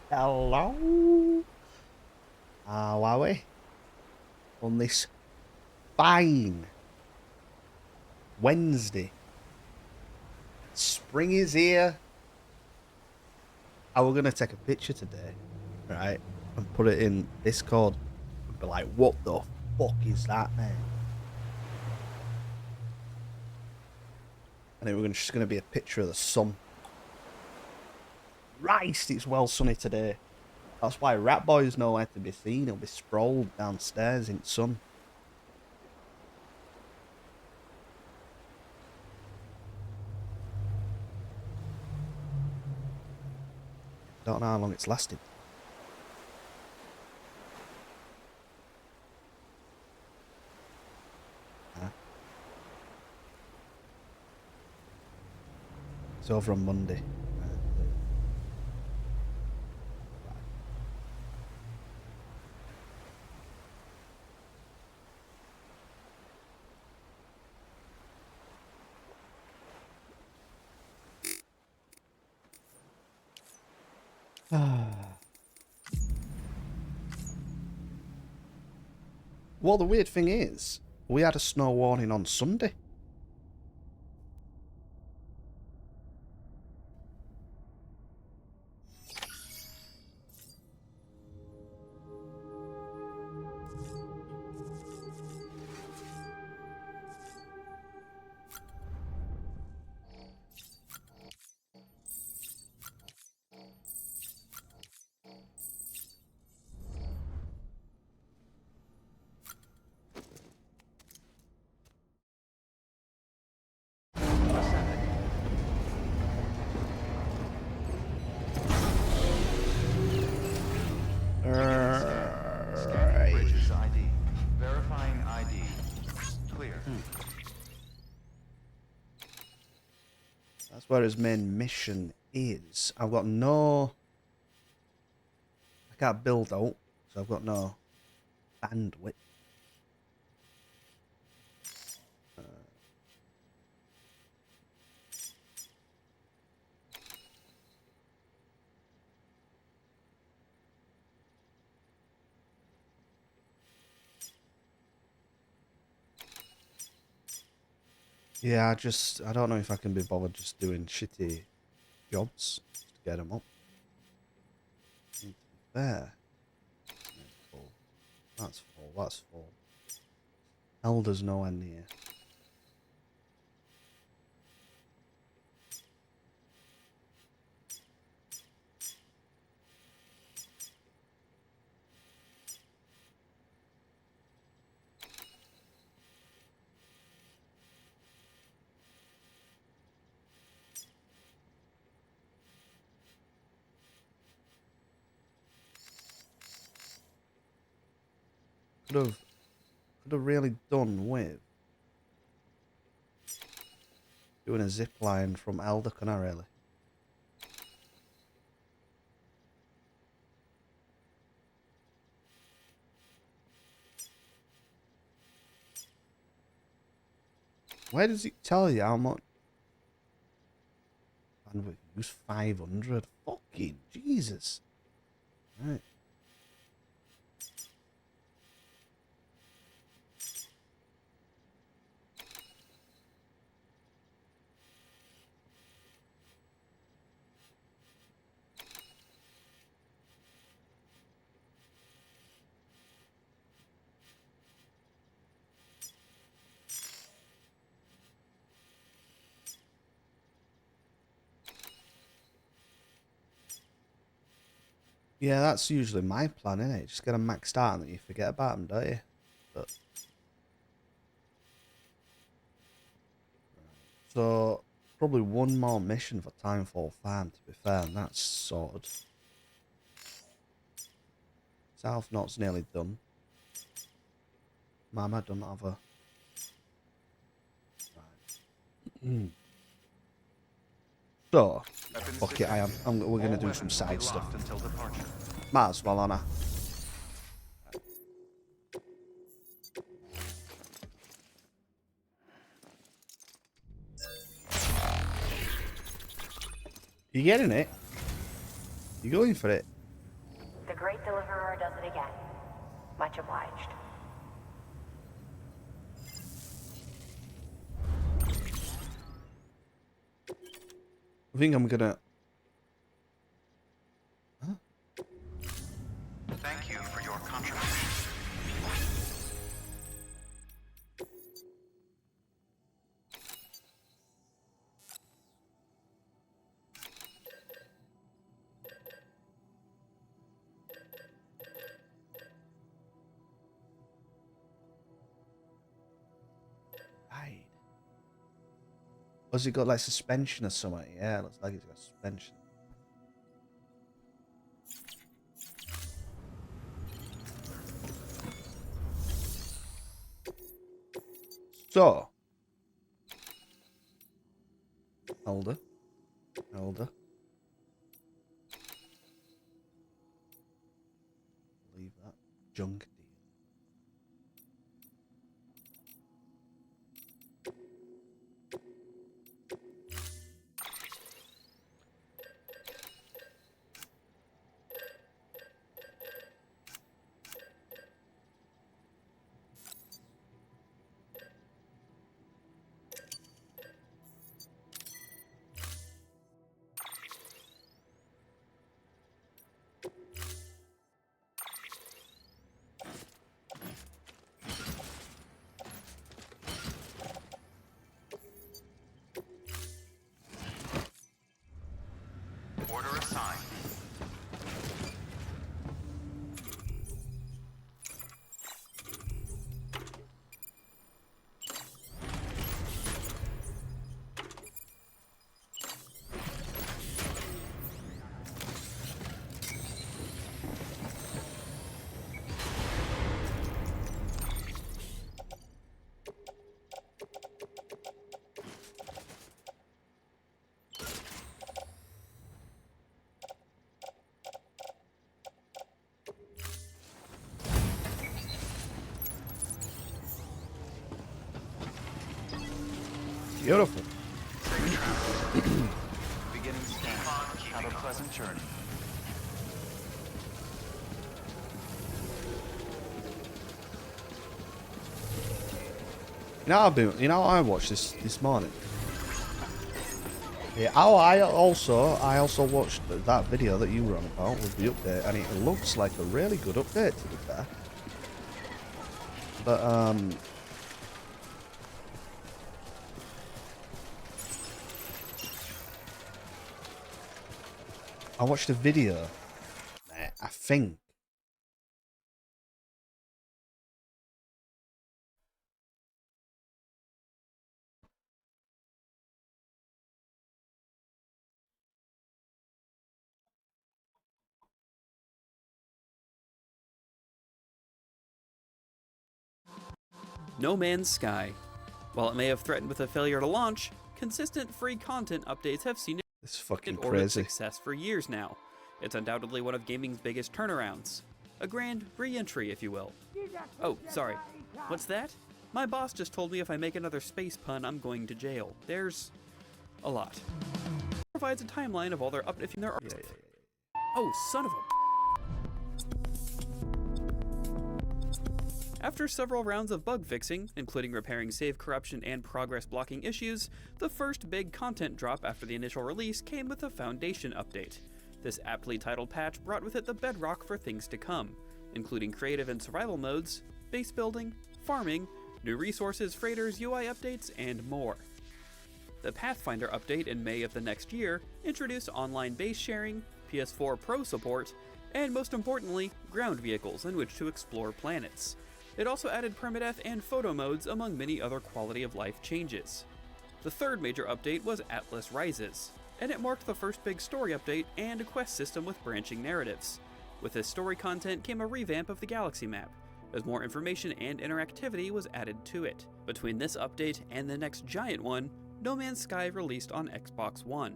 Hello. How are we? On this fine Wednesday. Spring is here. I was going to take a picture today, right? And put it in Discord. And be like, what the fuck is that, man? And it was just going to be a picture of the sun. Christ, it's well sunny today. That's why Rat Boy's nowhere to be seen. He'll be sprawled downstairs in the sun. Don't know how long it's lasted. It's over on Monday. Well, the weird thing is, we had a snow warning on Sunday. Bridges ID. Verifying ID. Clear. That's where his main mission is. I've got no... I can't build out, so I've got no bandwidth. Yeah, I don't know if I can be bothered just doing shitty jobs to get them up. There. Full. That's full, that's full. Elder's nowhere near. Could have really done with doing a zip line from Elder, can I really? Where does it tell you how much? Bandwidth use 500. Fucking Jesus. Right. Yeah, that's usually my plan, isn't it? Just get them maxed out and then you forget about them, don't you? But so probably one more mission for Timefall Farm, to be fair, and that's sorted. South Knot's nearly done. Mama don't have a... Right. So, fuck it, we're going to do some side stuff. Might as well, Anna. You getting it? You going for it? great deliverer does it again. Much obliged. I think I'm gonna... Thank you for your contribution. Right. Has he got like suspension or something? Yeah, looks like he's got suspension. So, older. Leave that junk deal. Order assigned. Beautiful. Safe travels. Beginning scan. Have a pleasant journey. I watched this morning. Yeah. Oh, I also watched that video that you were on about with the update, and it looks like a really good update, to be fair. But I watched a video. I think. No Man's Sky. While it may have threatened with a failure to launch, consistent free content updates have seen It's fucking it orbit crazy. success for years now. It's undoubtedly one of gaming's biggest turnarounds. A grand re-entry, if you will. Oh, sorry. What's that? My boss just told me if I make another space pun, I'm going to jail. There's a lot. Provides a timeline of all their updates in their Oh, son of a... After several rounds of bug fixing, including repairing save corruption and progress blocking issues, the first big content drop after the initial release came with the Foundation update. This aptly titled patch brought with it the bedrock for things to come, including creative and survival modes, base building, farming, new resources, freighters, UI updates, and more. The Pathfinder update in May of the next year introduced online base sharing, PS4 Pro support, and most importantly, ground vehicles in which to explore planets. It also added permadeath and photo modes, among many other quality of life changes. The third major update was Atlas Rises, and it marked the first big story update and a quest system with branching narratives. With this story content came a revamp of the galaxy map, as more information and interactivity was added to it. Between this update and the next giant one, No Man's Sky released on Xbox One.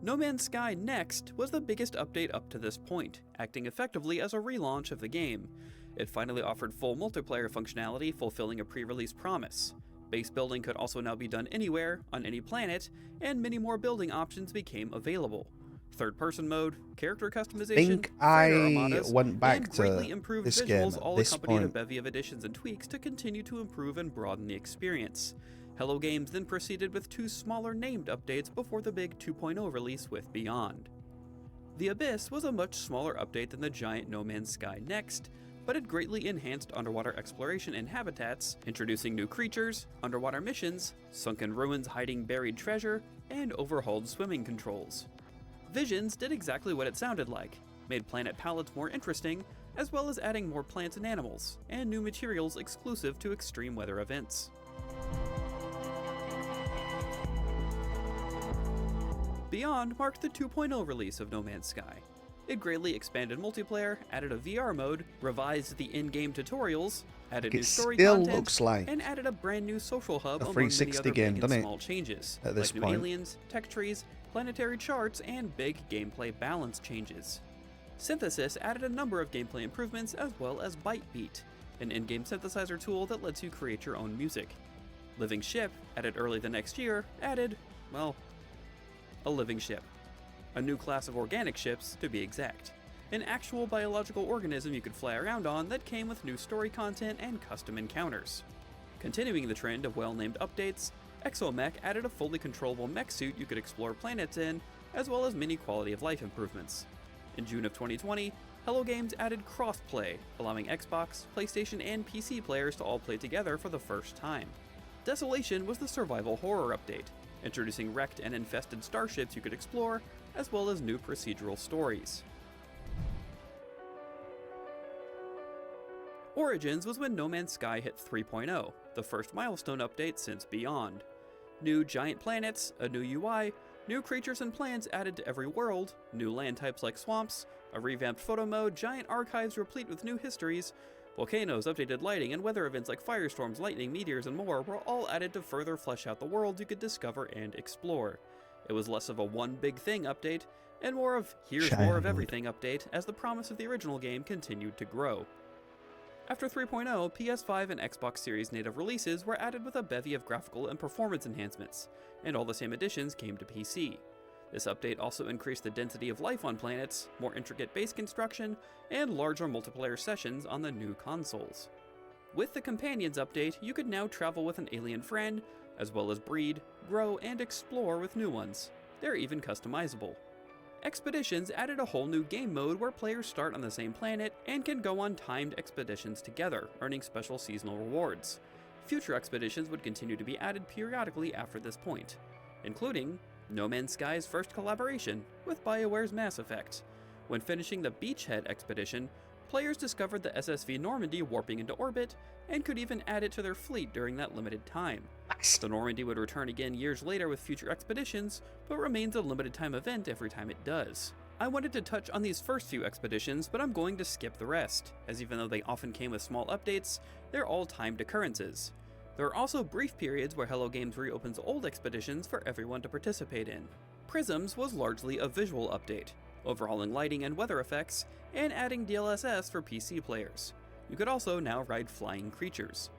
No Man's Sky Next was the biggest update up to this point, acting effectively as a relaunch of the game. It finally offered full multiplayer functionality, fulfilling a pre-release promise. Base building could also now be done anywhere, on any planet, and many more building options became available. third-person mode, character customization, Think fighter I armadas, went back and greatly to improved this visuals game at all this accompanied a point. bevy of additions and tweaks to continue to improve and broaden the experience. Hello Games then proceeded with 2 smaller named updates before the big 2.0 release with Beyond. The Abyss was a much smaller update than the giant No Man's Sky Next, but it greatly enhanced underwater exploration and habitats, introducing new creatures, underwater missions, sunken ruins hiding buried treasure, and overhauled swimming controls. Visions did exactly what it sounded like, made planet palettes more interesting, as well as adding more plants and animals, and new materials exclusive to extreme weather events. Beyond marked the 2.0 release of No Man's Sky. It greatly expanded multiplayer, added a VR mode, revised the in-game tutorials, added new story still content, looks like and added a brand new social hub a among many 360 other game, big and doesn't it, small changes, at this like new point? aliens, tech trees, planetary charts, and big gameplay balance changes. Synthesis added a number of gameplay improvements as well as Bytebeat, an in-game synthesizer tool that lets you create your own music. Living Ship, added early the next year, added, well, a living ship. A new class of organic ships, to be exact. An actual biological organism you could fly around on that came with new story content and custom encounters. Continuing the trend of well-named updates, Exomech added a fully controllable mech suit you could explore planets in, as well as many quality of life improvements. In June of 2020, Hello Games added crossplay, allowing Xbox, PlayStation, and PC players to all play together for the first time. Desolation was the survival horror update, introducing wrecked and infested starships you could explore, as well as new procedural stories. Origins was when No Man's Sky hit 3.0, the first milestone update since Beyond. New giant planets, a new UI, new creatures and plants added to every world, new land types like swamps, a revamped photo mode, giant archives replete with new histories, volcanoes, updated lighting, and weather events like firestorms, lightning, meteors, and more were all added to further flesh out the world you could discover and explore. It was less of a one big thing update, and more of here's more of everything update as the promise of the original game continued to grow. After 3.0, PS5 and Xbox Series native releases were added with a bevy of graphical and performance enhancements, and all the same additions came to PC. This update also increased the density of life on planets, more intricate base construction, and larger multiplayer sessions on the new consoles. With the Companions update, you could now travel with an alien friend, as well as breed, grow, and explore with new ones. They're even customizable. Expeditions added a whole new game mode where players start on the same planet and can go on timed expeditions together, earning special seasonal rewards. Future expeditions would continue to be added periodically after this point, including No Man's Sky's first collaboration with BioWare's Mass Effect. When finishing the Beachhead expedition, players discovered the SSV Normandy warping into orbit and could even add it to their fleet during that limited time. The Normandy would return again years later with future expeditions, but remains a limited time event every time it does. I wanted to touch on these first few expeditions, but I'm going to skip the rest, as even though they often came with small updates, they're all timed occurrences. There are also brief periods where Hello Games reopens old expeditions for everyone to participate in. Prisms was largely a visual update, overhauling lighting and weather effects, and adding DLSS for PC players. You could also now ride flying creatures.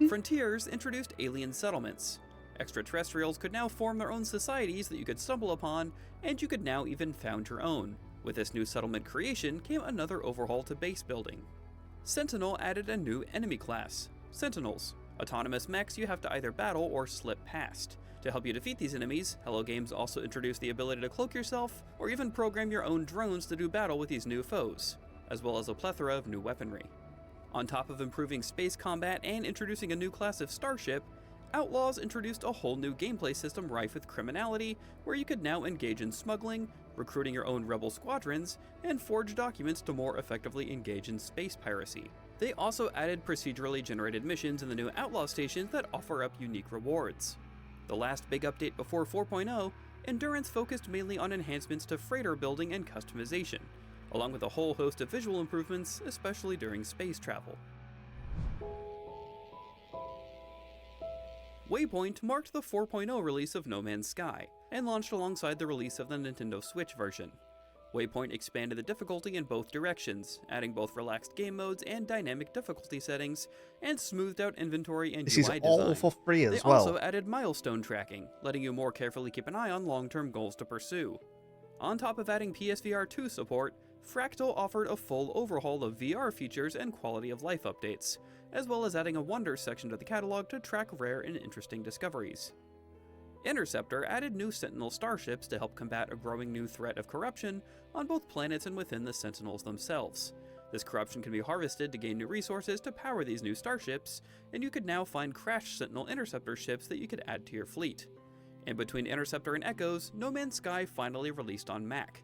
Frontiers introduced alien settlements. Extraterrestrials could now form their own societies that you could stumble upon, and you could now even found your own. With this new settlement creation came another overhaul to base building. Sentinel added a new enemy class, Sentinels, autonomous mechs you have to either battle or slip past. To help you defeat these enemies, Hello Games also introduced the ability to cloak yourself, or even program your own drones to do battle with these new foes, as well as a plethora of new weaponry. On top of improving space combat and introducing a new class of starship, Outlaws introduced a whole new gameplay system rife with criminality, where you could now engage in smuggling, recruiting your own rebel squadrons, and forge documents to more effectively engage in space piracy. They also added procedurally generated missions in the new Outlaw stations that offer up unique rewards. The last big update before 4.0, Endurance focused mainly on enhancements to freighter building and customization, along with a whole host of visual improvements, especially during space travel. Waypoint marked the 4.0 release of No Man's Sky, and launched alongside the release of the Nintendo Switch version. Waypoint expanded the difficulty in both directions, adding both relaxed game modes and dynamic difficulty settings, and smoothed out inventory and This UI is design. all for free as They well. also added milestone tracking, letting you more carefully keep an eye on long-term goals to pursue. On top of adding PSVR 2 support, Fractal offered a full overhaul of VR features and quality of life updates, as well as adding a Wonders section to the catalog to track rare and interesting discoveries. Interceptor added new Sentinel starships to help combat a growing new threat of corruption on both planets and within the Sentinels themselves. This corruption can be harvested to gain new resources to power these new starships, and you could now find crashed Sentinel Interceptor ships that you could add to your fleet. In between Interceptor and Echoes, No Man's Sky finally released on Mac.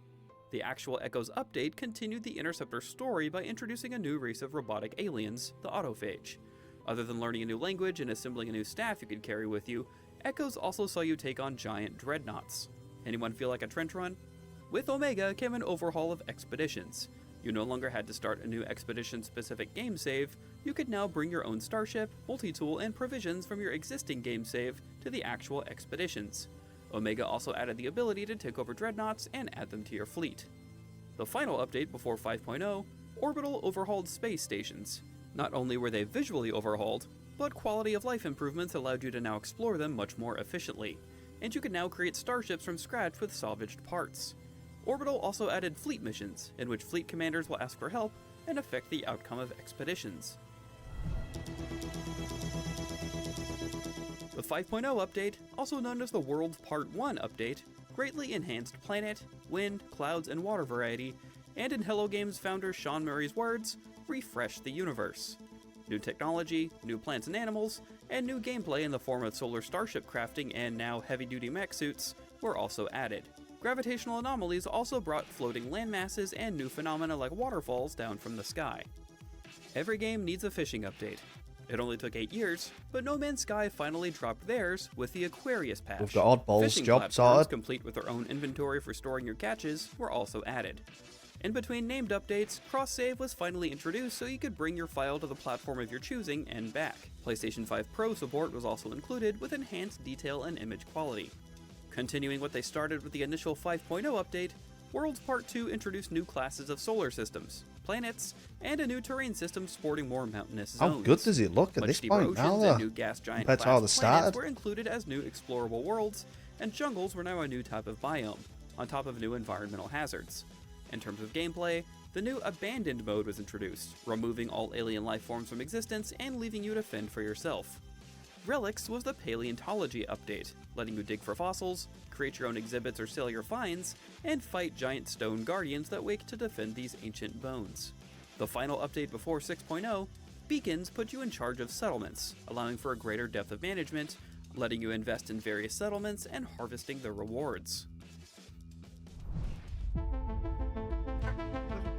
The actual Echoes update continued the Interceptor story by introducing a new race of robotic aliens, the Autophage. Other than learning a new language and assembling a new staff you could carry with you, Echoes also saw you take on giant dreadnoughts. Anyone feel like a trench run? With Omega came an overhaul of expeditions. You no longer had to start a new expedition-specific game save, you could now bring your own starship, multi-tool, and provisions from your existing game save to the actual expeditions. Omega also added the ability to take over dreadnoughts and add them to your fleet. The final update before 5.0, Orbital overhauled space stations. Not only were they visually overhauled, but quality of life improvements allowed you to now explore them much more efficiently, and you can now create starships from scratch with salvaged parts. Orbital also added fleet missions, in which fleet commanders will ask for help and affect the outcome of expeditions. The 5.0 update, also known as the World Part 1 update, greatly enhanced planet, wind, clouds, and water variety, and in Hello Games founder Sean Murray's words, refreshed the universe. New technology, new plants and animals, and new gameplay in the form of solar starship crafting and now heavy-duty mech suits were also added. Gravitational anomalies also brought floating landmasses and new phenomena like waterfalls down from the sky. Every game needs a fishing update. It only took 8 years, but No Man's Sky finally dropped theirs with the Aquarius patch. We've got oddballs Fishing job platforms, sorted. complete with their own inventory for storing your catches, were also added. In between named updates, cross-save was finally introduced so you could bring your file to the platform of your choosing and back. PlayStation 5 Pro support was also included with enhanced detail and image quality. Continuing what they started with the initial 5.0 update, Worlds Part 2 introduced new classes of solar systems, planets, and a new terrain system sporting more mountainous zones. How good does it look at Much this deeper point now, oceans though? and new gas giant Compared to how class they planets started? were included as new explorable worlds, and jungles were now a new type of biome, on top of new environmental hazards. In terms of gameplay, the new Abandoned mode was introduced, removing all alien life forms from existence and leaving you to fend for yourself. Relics was the Paleontology update, letting you dig for fossils, create your own exhibits or sell your finds, and fight giant stone guardians that wake to defend these ancient bones. The final update before 6.0, Beacons put you in charge of settlements, allowing for a greater depth of management, letting you invest in various settlements and harvesting the rewards.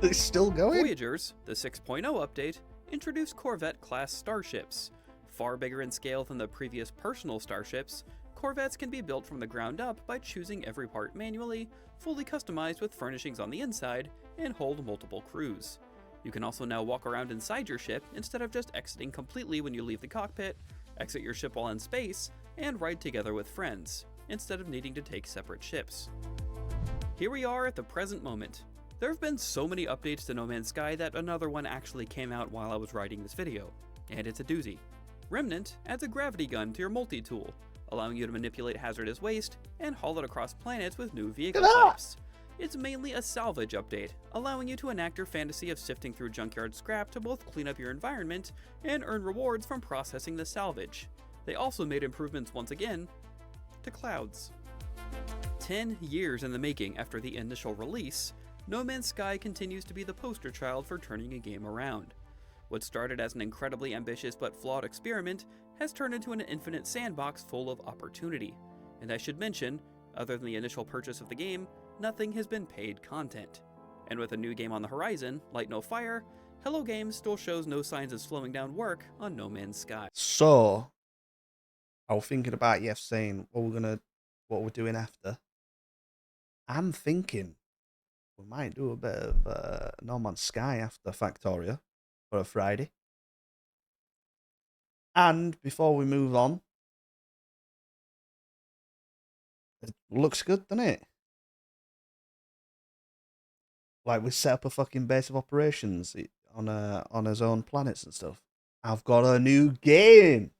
It's still going? Voyagers, the 6.0 update, introduced Corvette-class starships. Far bigger in scale than the previous personal starships, Corvettes can be built from the ground up by choosing every part manually, fully customized with furnishings on the inside, and hold multiple crews. You can also now walk around inside your ship instead of just exiting completely when you leave the cockpit, exit your ship while in space, and ride together with friends, instead of needing to take separate ships. Here we are at the present moment. There have been so many updates to No Man's Sky that another one actually came out while I was writing this video, and it's a doozy. Remnant adds a gravity gun to your multi-tool, allowing you to manipulate hazardous waste and haul it across planets with new vehicle types. It's mainly a salvage update, allowing you to enact your fantasy of sifting through junkyard scrap to both clean up your environment and earn rewards from processing the salvage. They also made improvements once again to clouds. 10 years in the making after the initial release, No Man's Sky continues to be the poster child for turning a game around. What started as an incredibly ambitious but flawed experiment has turned into an infinite sandbox full of opportunity. And I should mention, other than the initial purchase of the game, nothing has been paid content. And with a new game on the horizon, Light No Fire, Hello Games still shows no signs of slowing down work on No Man's Sky. So, I was thinking about you saying what we're doing after. I'm thinking we might do a bit of No Man's Sky after Factoria for a Friday. And before we move on, it looks good, doesn't it? Like we set up a fucking base of operations on his own planets and stuff. I've got a new game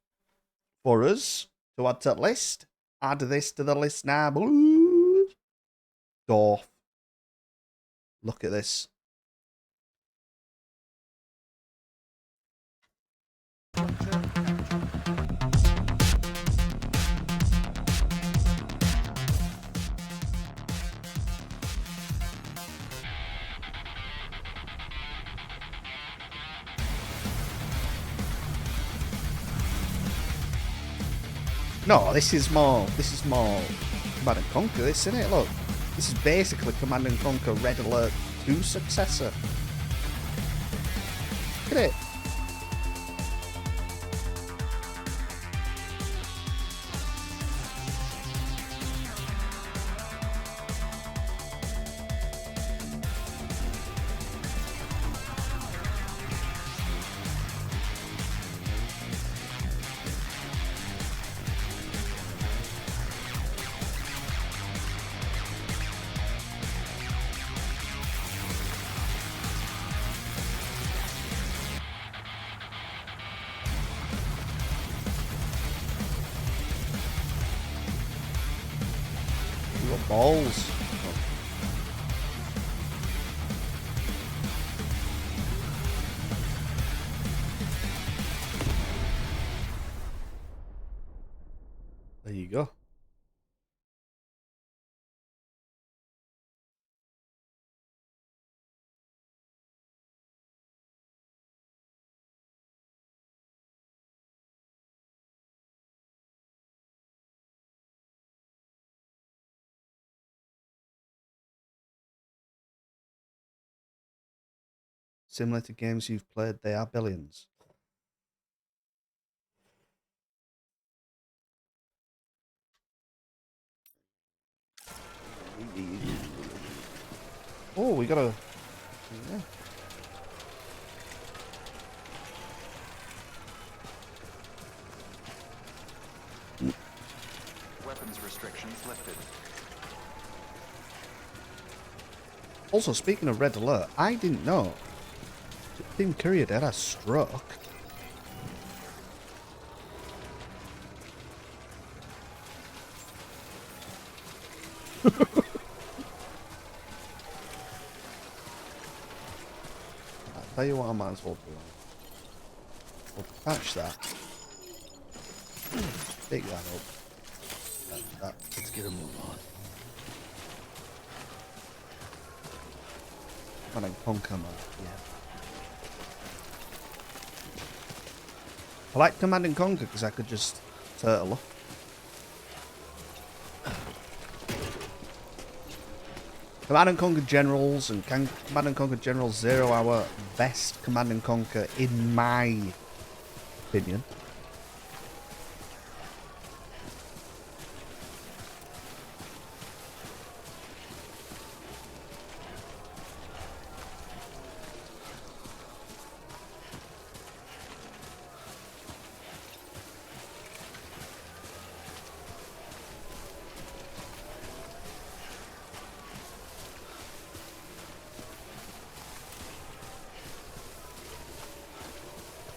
for us to add to the list. Add this to the list now, boys. Dorf Look at this. No, this is more Command and Conquer, this, isn't it? Look. This is basically Command and Conquer Red Alert 2 successor. Look at it. You got balls. There you go. Similar to games you've played, they are billions. Oh, we got a... Yeah. Weapons restrictions lifted. Also, speaking of Red Alert, I didn't know Tim Curry had a stroke. I'll tell you what, I might as well do. We'll patch that. Pick that up. That. Let's get a move on. Command and Conquer, man. Yeah. I like Command and Conquer because I could just turtle up. Command and Conquer Generals and Command and Conquer General 0 Hour best Command and Conquer in my opinion.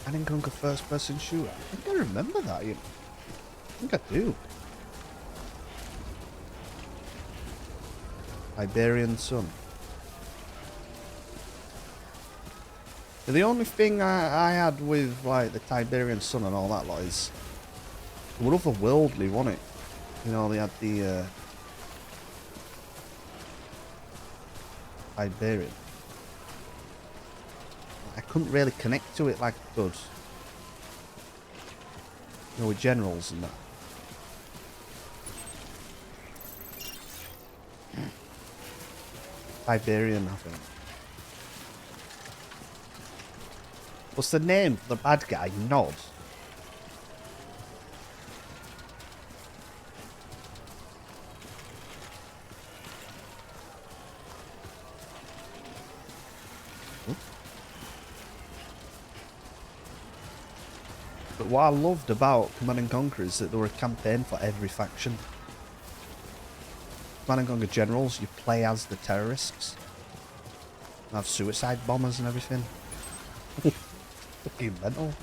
Command and Conquer first person shooter. I think I remember that, you know. I think I do. Iberian Sun. The only thing I had with like the Tiberian Sun and all that lot is they were otherworldly, wasn't it? You know, they had the Iberian. I couldn't really connect to it like I could. You know, with generals and that. Iberian, I think. What's the name of the bad guy? Nod. But what I loved about Command and Conquer is that there were a campaign for every faction. Command and Conquer Generals, you play as the terrorists. And have suicide bombers and everything. Fucking mental.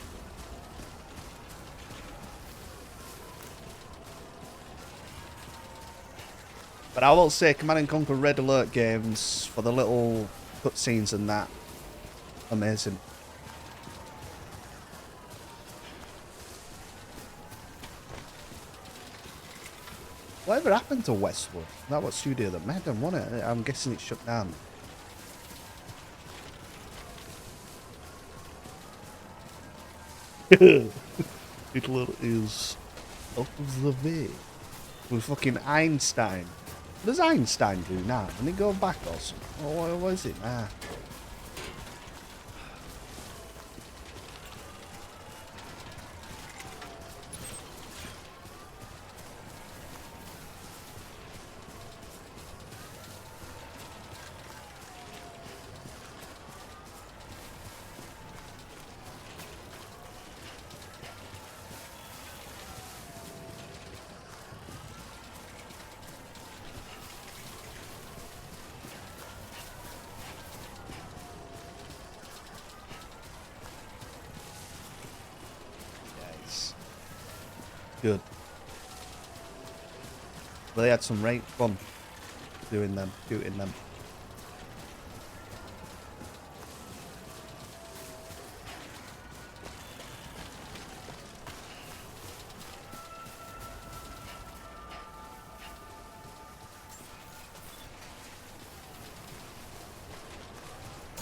But I will say, Command and Conquer Red Alert games for the little cutscenes and that, amazing. Whatever happened to Westwood? That was studio that made them, wasn't it? I'm guessing it shut down. Hitler is out of the way. With fucking Einstein. What does Einstein do now? Can he go back or something? Or what is it now? Good. But they had some great fun doing them, shooting them.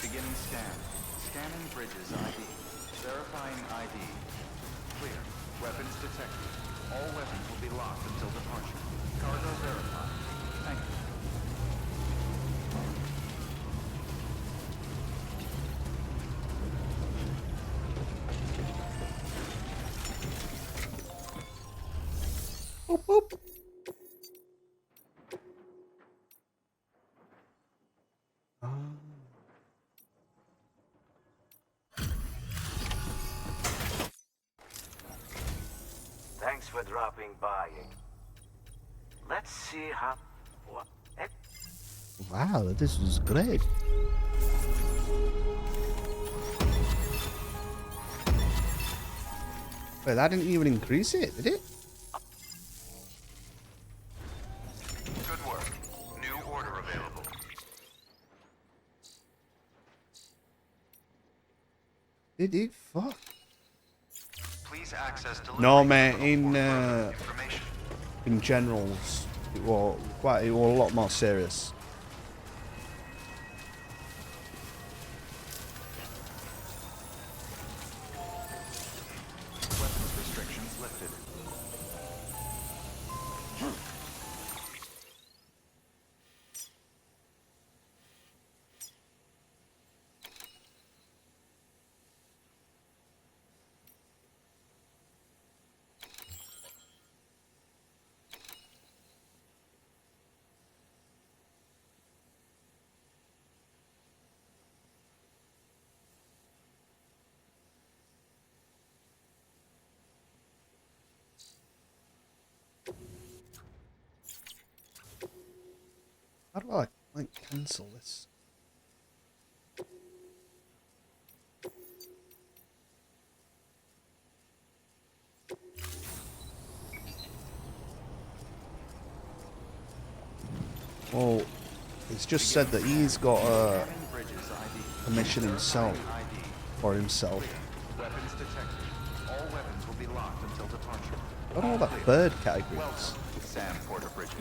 Beginning scan. Scanning bridges ID. Verifying ID. Clear. Weapons detected. All weapons will be locked until departure. Cargo verified. Thank you. Boop, boop. Thanks for dropping by. Let's see how... What? Wow, this was great. Wait, that didn't even increase it, did it? Good work. New order available. Did it? Fuck. Please access delivery. No, mate. terminal for further information. In generals, it was a lot more serious. Weapons restrictions lifted. How do I like cancel this? Well, it's just said that he's got a Scanning bridges ID. mission himself Verifying ID. for himself. Weapons detected. All weapons will be locked until departure. What are all that bird categories? Welcome, Sam Porter Bridget.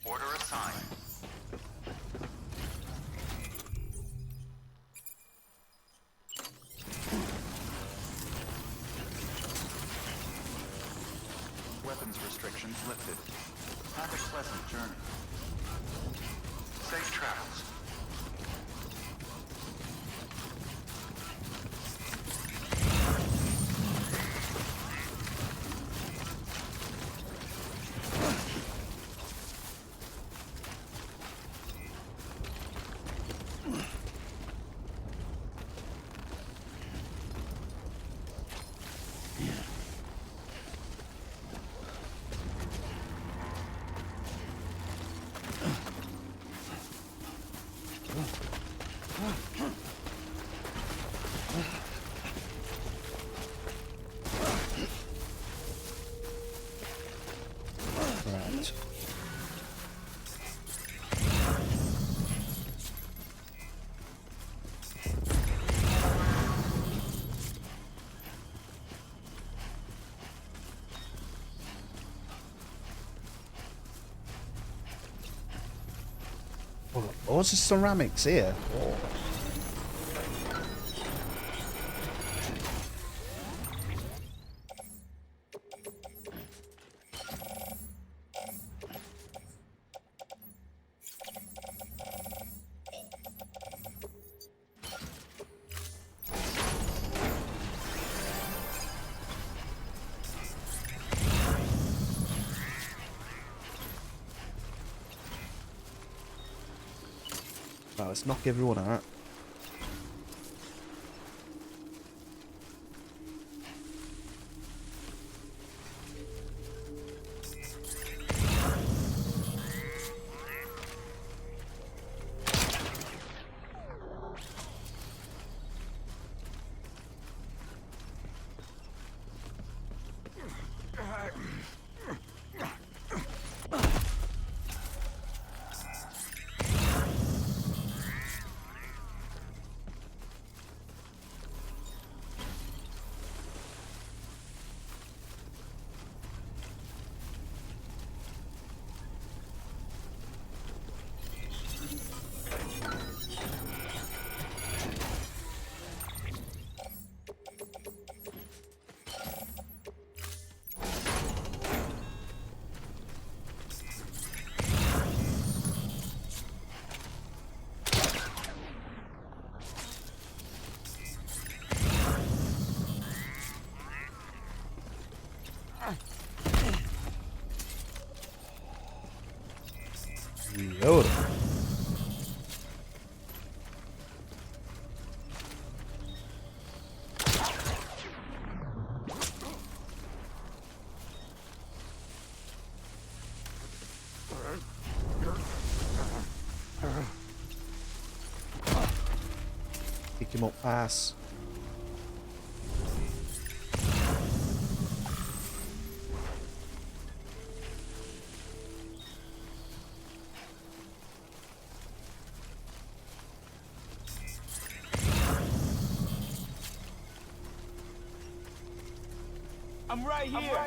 Order assigned. Weapons restrictions lifted. Have a pleasant journey. Safe travels. Loads of ceramics here. Oh. Right, let's knock everyone out. Yoda. Pick him up, pass. I'm right here.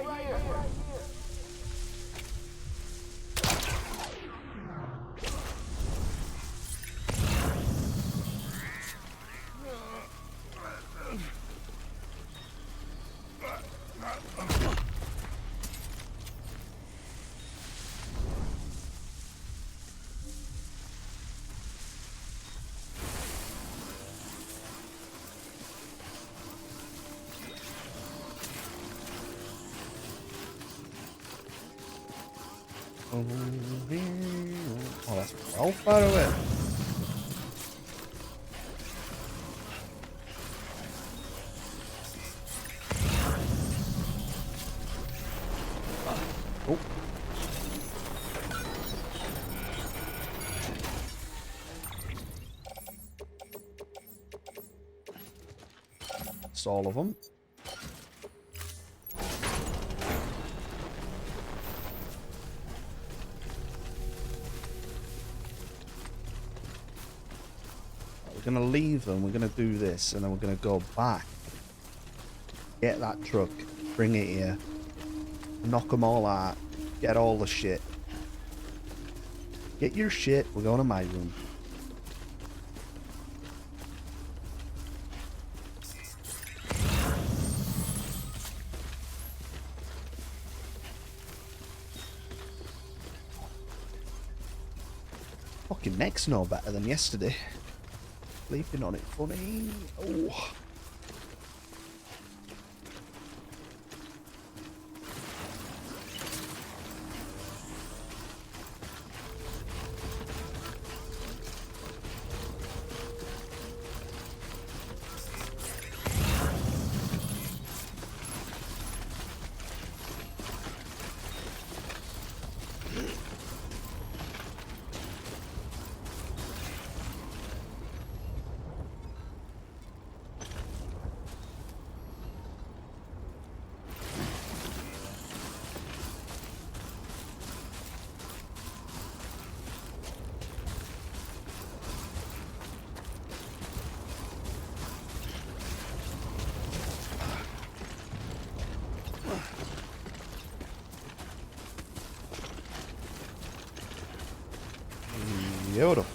Oh, that's well far away. Oh. That's all of them. We're going to leave them, we're going to do this, and then we're going to go back. Get that truck, bring it here, knock them all out, get all the shit. Get your shit, we're going to my room. Fucking neck's no better than yesterday. Sleeping on it funny. Oh. Yoda.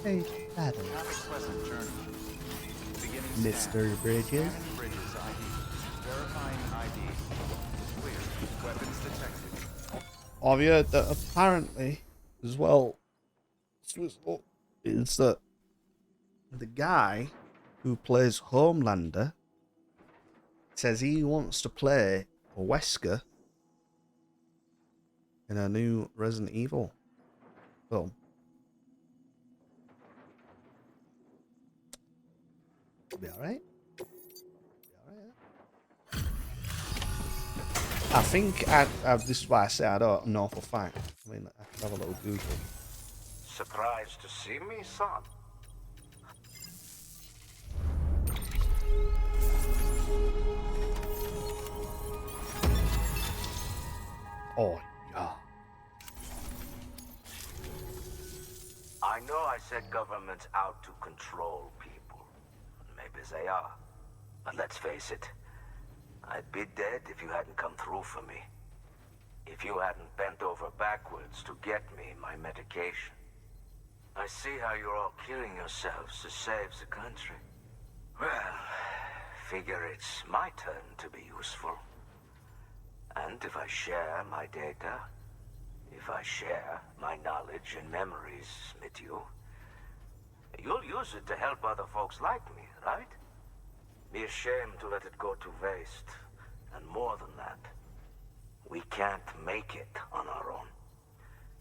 Hey, better. Have a pleasant journey. Beginning scan. Mr. Bridges. Scanning bridges ID. Verifying ID. Clear. Weapons detected. I've heard that apparently, as well, is that the guy who plays Homelander says he wants to play Wesker in a new Resident Evil film. Be alright. I think this is why I say I don't know for a fact. I mean, I can have a little Google. Surprised to see me, son? Oh, yeah. I know I said government's out to control people. Maybe they are. But let's face it. I'd be dead if you hadn't come through for me. If you hadn't bent over backwards to get me my medication. I see how you're all killing yourselves to save the country. Well, figure it's my turn to be useful. And if I share my data, if I share my knowledge and memories with you, you'll use it to help other folks like me, right? Be ashamed to let it go to waste. And more than that, we can't make it on our own.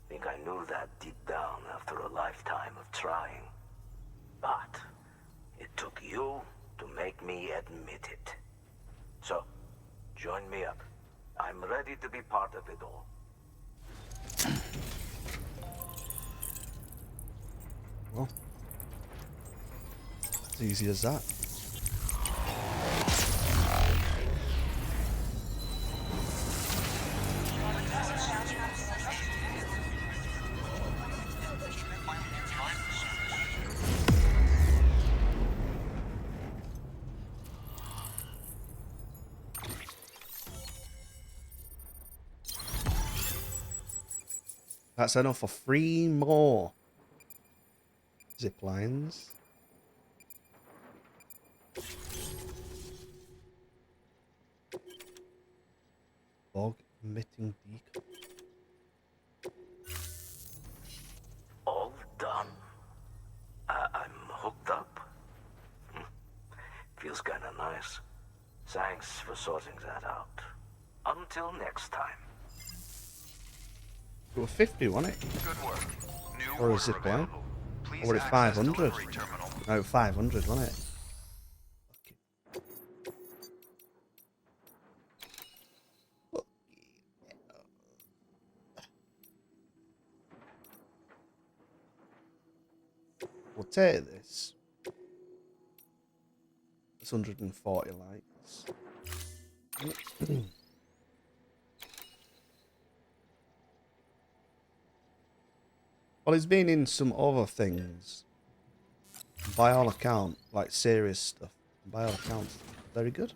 Think I knew that deep down after a lifetime of trying. But it took you to make me admit it. So, join me up. I'm ready to be part of it all. Well, as easy as that. That's enough for 3 more zip lines. Fog emitting decoy. All done. I'm hooked up. Feels kinda nice. Thanks for sorting that out. Until next time. It was 50, wasn't it? Good work. New Or a order zip line. available. Please Or it's access 500. delivery terminal. No, 500, wasn't it? We'll take this. It's 140 likes. Well, he's been in some other things. By all accounts, like serious stuff. By all accounts, very good.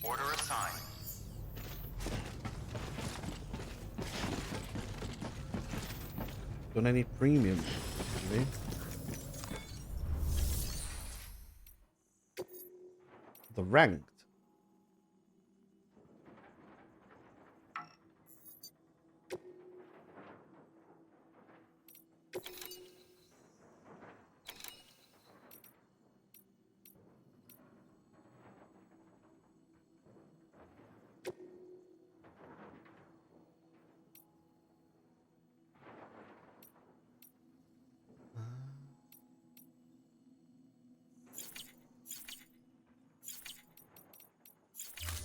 Order assigned. Done any premium? Really? The ranked.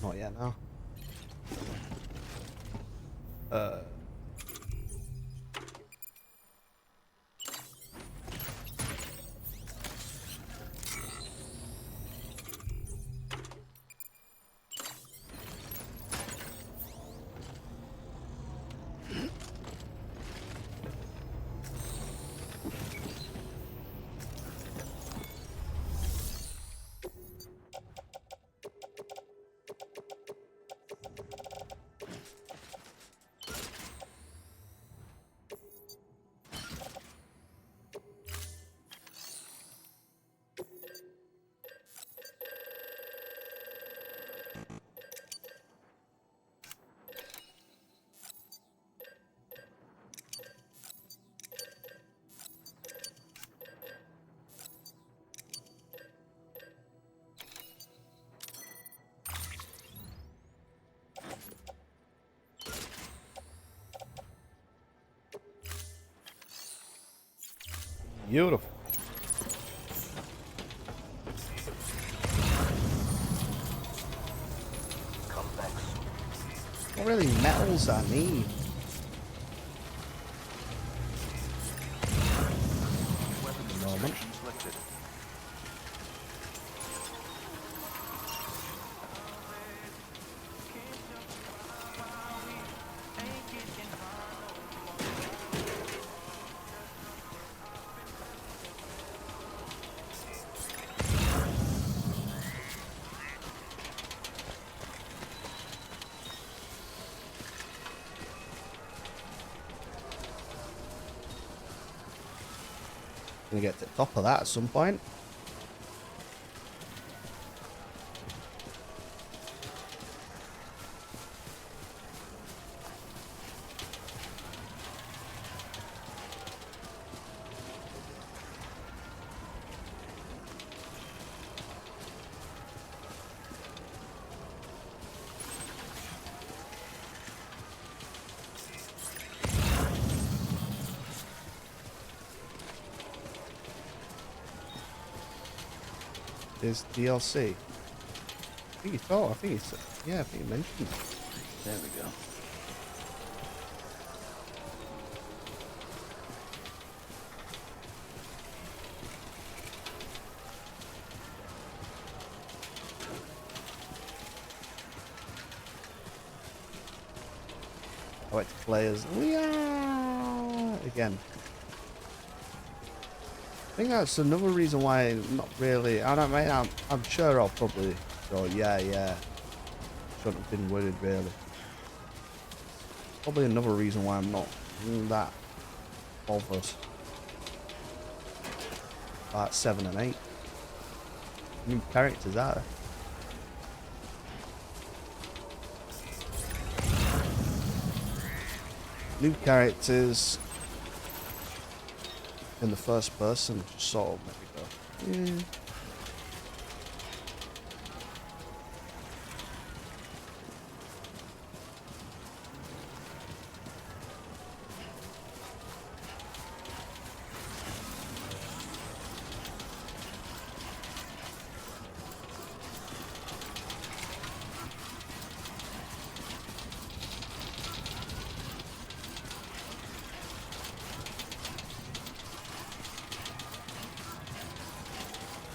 Not yet now. Beautiful. Come back soon. Not really metals I need. Weapons Moment. restrictions lifted. Gonna get to the top of that at some point. Is DLC. I think I think it's, yeah, I think you mentioned it. There we go. I like to play as Leah again. I think that's another reason why I'm not really. I don't mean, I'm sure I'll probably go, yeah. Shouldn't have been worried really. Probably another reason why I'm not that bothered. About 7 and 8. New characters out there. New characters in the first person just sort of make me go, yeah.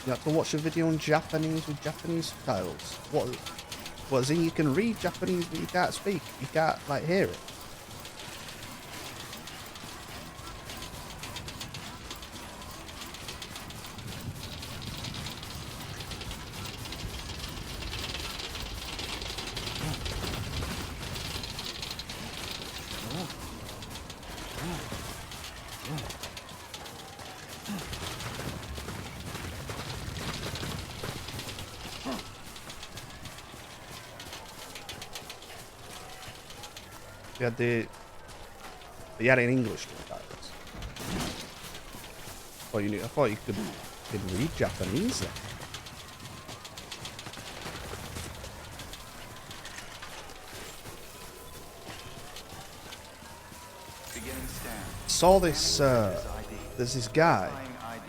You have to watch a video in Japanese with Japanese subtitles. What is it? You can read Japanese, but you can't speak. You can't like hear it. You had you had it in English subtitles. Oh, I thought you could read Japanese then. Beginning scan. Saw this. There's this guy Identifying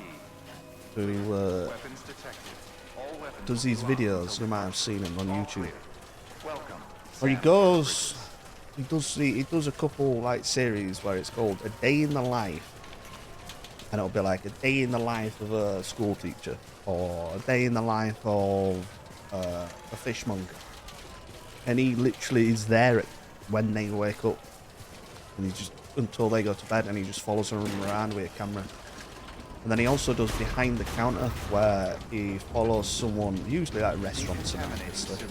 ID. who Weapons detected. All weapons does these will be locked videos. until You might have seen him on all YouTube. clear. Welcome. Where he Sam goes, Bridges. he does a couple like series where it's called A Day in the Life, and it'll be like a day in the life of a school teacher, or a day in the life of a fishmonger, and he literally is there when they wake up, and he just until they go to bed, and he just follows them around with a camera. And then he also does behind the counter, where he follows someone, usually like restaurants and Contaminated stuff. suit.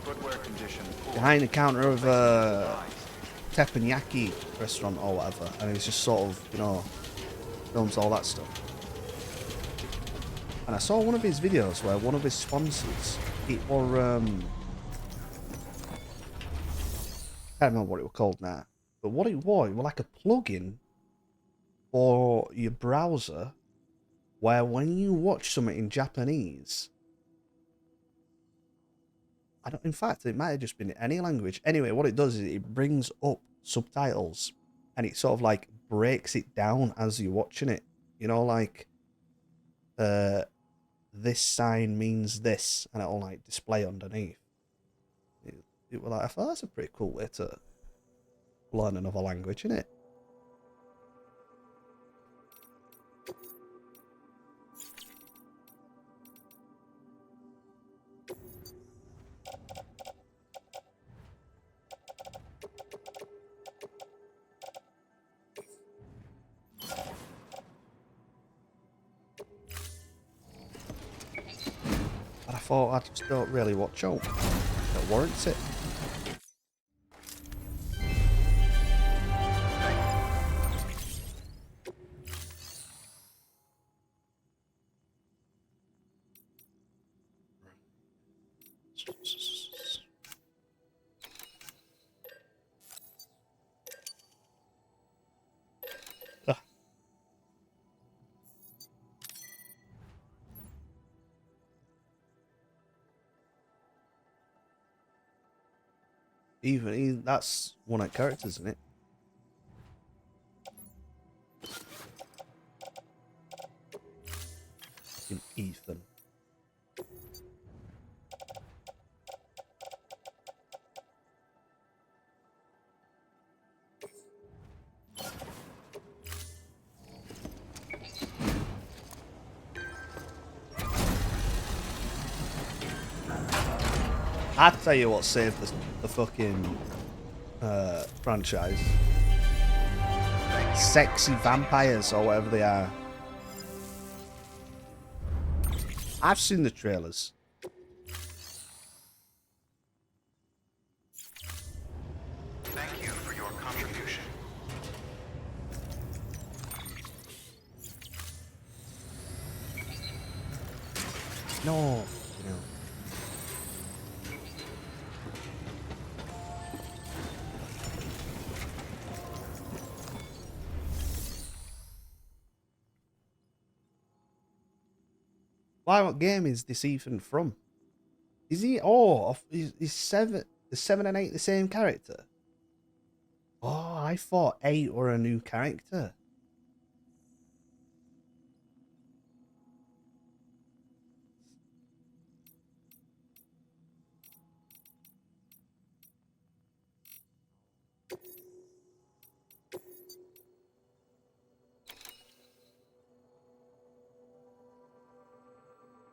Footwear condition poor. Behind the counter of Advised. teppanyaki restaurant or whatever, and he's just sort of, films all that stuff. And I saw one of his videos where one of his sponsors, I can't remember what it was called now, but what it was like a plugin for your browser, where when you watch something in Japanese, in fact, it might have just been in any language. Anyway, what it does is it brings up subtitles, and it sort of like breaks it down as you're watching it. You know, like, this sign means this, and it'll like display underneath. It was like, I thought that's a pretty cool way to learn another language, isn't it? But I thought I just don't really watch out. That warrants it. Ah. That's one of the characters, isn't it? In Ethan. I tell you what saved the fucking franchise. Sexy vampires or whatever they are. I've seen the trailers. Thank you for your contribution. No, you know. Why? What game is this Ethan from? Is he? Oh, is seven? Is 7 and 8 the same character? Oh, I thought 8 were a new character.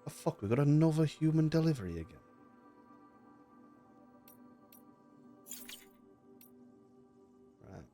Oh, fuck, we got another human delivery again. Right.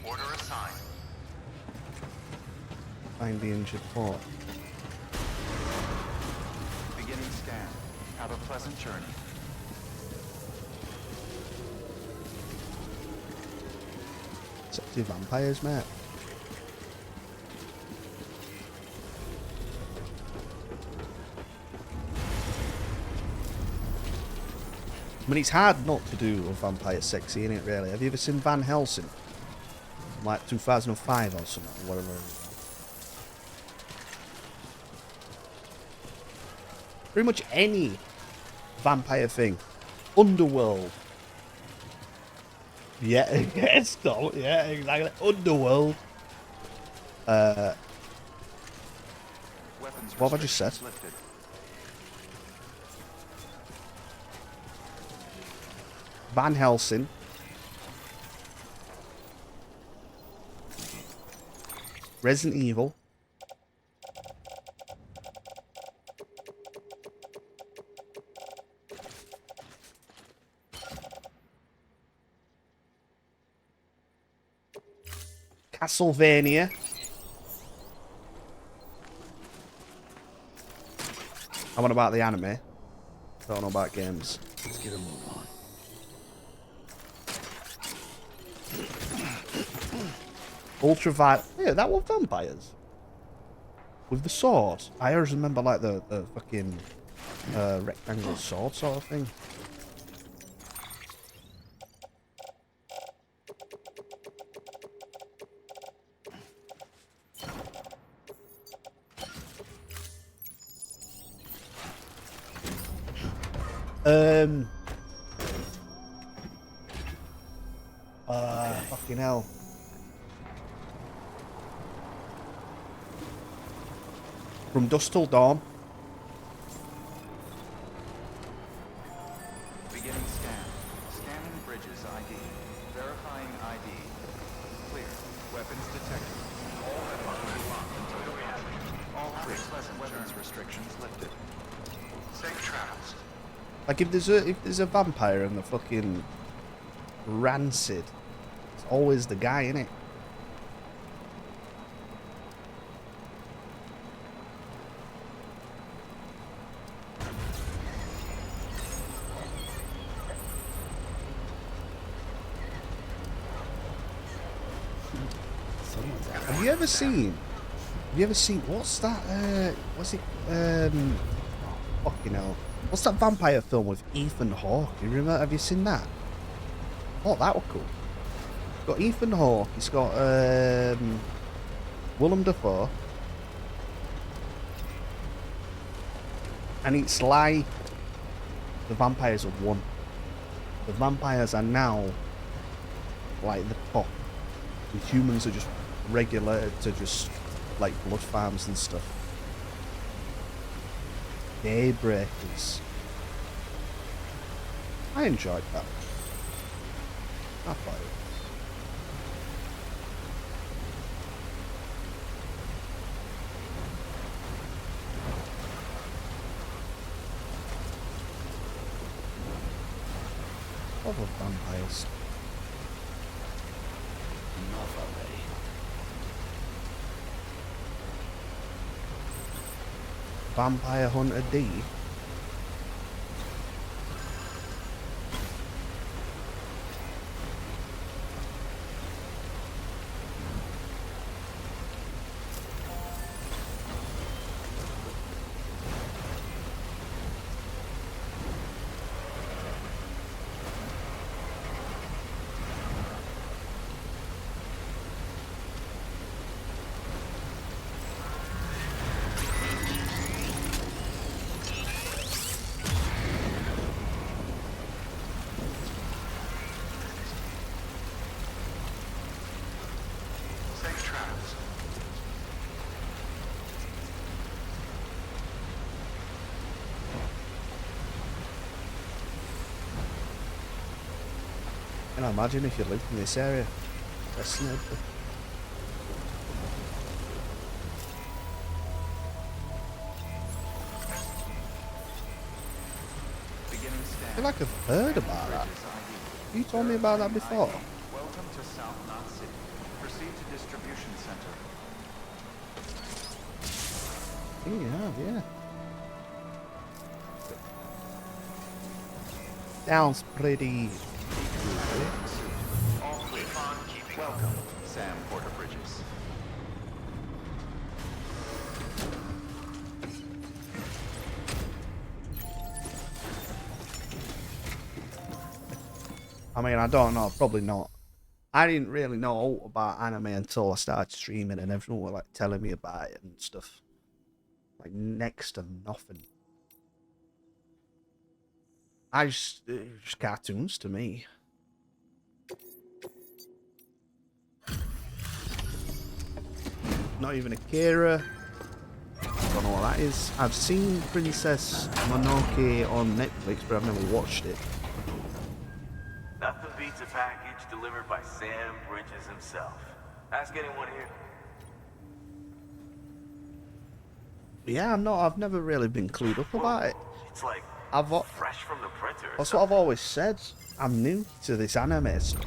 Order assigned. Find the injured port. Beginning scan. Have a pleasant journey. Sexy vampires, mate. I mean, it's hard not to do a vampire sexy, isn't it, really? Have you ever seen Van Helsing? Like 2005 or something, or whatever. Pretty much any vampire thing. Underworld. Yeah, yes, no, yeah, exactly. Underworld. Weapons What have I just said? restrictions lifted. Van Helsing. Resident Evil. Castlevania. I want about the anime. Don't know about games. Let's get a move on. Ultraviolet. Yeah, that was vampires. With the sword. I always remember like the fucking rectangle sword sort of thing. Fucking hell. From Dusk Till Dawn. Beginning scan. Scanning bridges ID. Verifying ID. Clear. Weapons detected. All weapons will be locked until departure. All clear. Weapons restrictions lifted. Safe travels. Like if there's a vampire and the fucking rancid, it's always the guy, innit? Have you ever seen? What's that? What's it? Fucking hell. What's that vampire film with Ethan Hawke? You remember? Have you seen that? Oh, that was cool. It's got Ethan Hawke. It's got Willem Dafoe, and it's like the vampires have won. The vampires are now like the top. The humans are just regulated to just like blood farms and stuff. Daybreakers. I enjoyed that. I thought it was. Love of vampires. Enough already. Vampire Hunter D. Safe travels. Can I imagine if you lived in this area? Fascinating. Beginning scan. I feel like I've heard about that. Bridges ID. You told me about that before. Welcome to South Knot City. Proceed to distribution center. I think you have, yeah. Sounds pretty. All clear. Welcome, Sam Porter Bridges. I mean, I don't know, probably not. I didn't really know about anime until I started streaming and everyone were like telling me about it and stuff. Like next to nothing. It's just cartoons to me. Not even Akira. Don't know what that is. I've seen Princess Mononoke on Netflix, but I've never watched it. Nothing beats a package delivered by Sam Bridges himself. Ask anyone here. Yeah, I've never really been clued up about it. It's like fresh from the printer. That's what I've always said. I'm new to this anime stuff.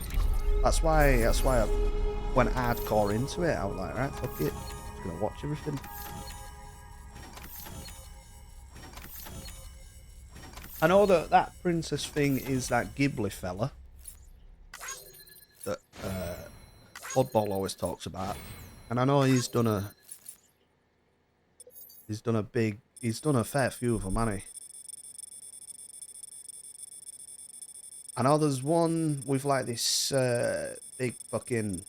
That's why I've went hardcore into it, I was like, right, fuck it. I'm gonna watch everything. I know that that princess thing is that Ghibli fella that Oddball always talks about, and I know he's done a fair few of them, hasn't he? I know there's one with like this big fucking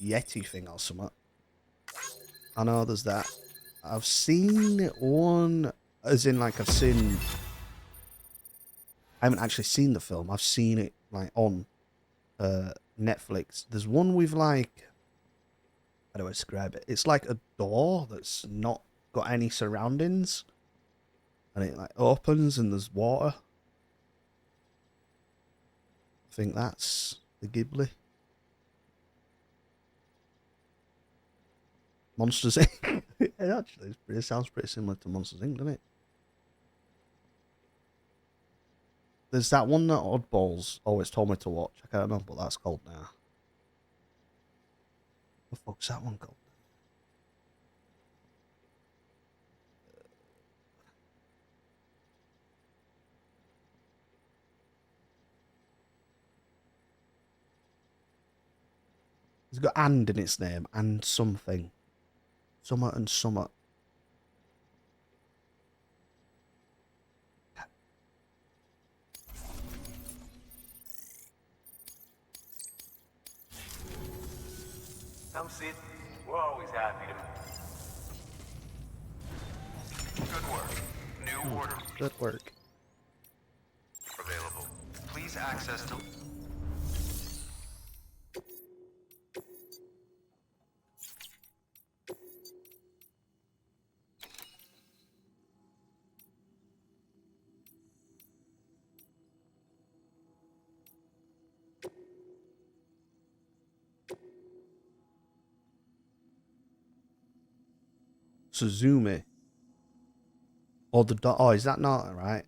Yeti thing or something. I know there's that. I've seen one, as in like I haven't actually seen the film. I've seen it like on Netflix. There's one with like, how do I describe it? It's like a door that's not got any surroundings, and it like opens and there's water. I think that's the Ghibli. Monsters Inc. It actually it sounds pretty similar to Monsters Inc., doesn't it? There's that one that Oddballs always told me to watch. I can't remember what that's called now. What the fuck's that one called? It's got and in its name, and something. Summer and summer. Come sit. We're always happy to... Good work. New order Good work. available. Please access to... Suzume. Or the dog. Oh, is that not right?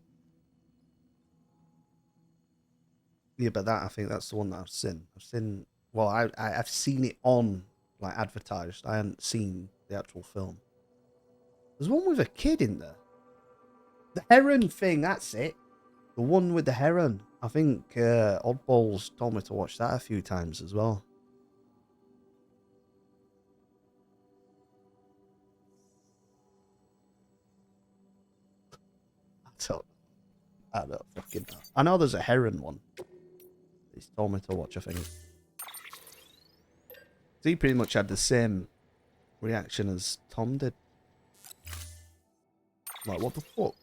Yeah, but that I think that's the one that I've seen. Well, I've seen it on like advertised. I hadn't seen the actual film. There's one with a kid in there. The heron thing. That's it. The one with the heron. I think Oddballs told me to watch that a few times as well. I don't fucking know. I know there's a heron one. He's told me to watch, I think. He pretty much had the same reaction as Tom did. Like, what the fuck?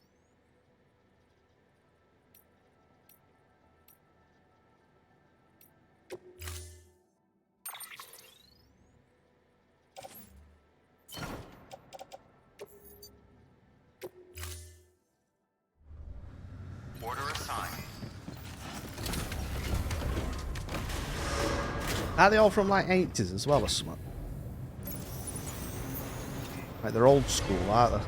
Order assigned. Are they all from like 80s as well or something? Like they're old school, aren't they?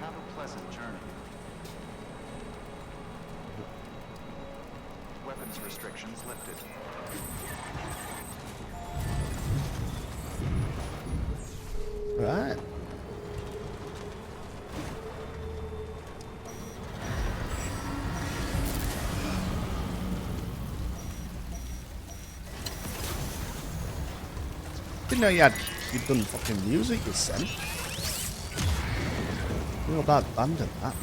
Have a pleasant journey. Weapons restrictions lifted. Right. Didn't know you'd done fucking music, you said. Real bad band at that.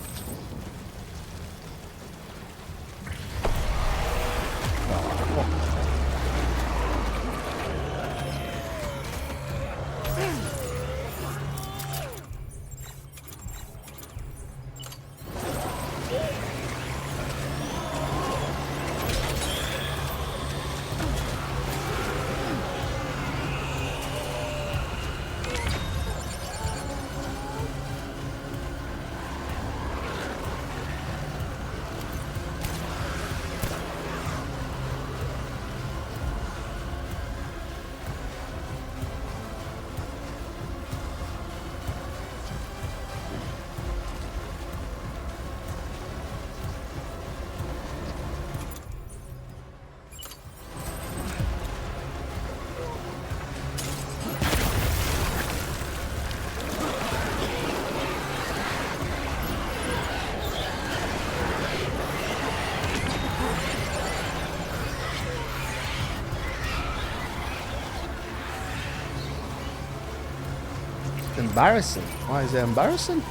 embarrassing. Why is it embarrassing?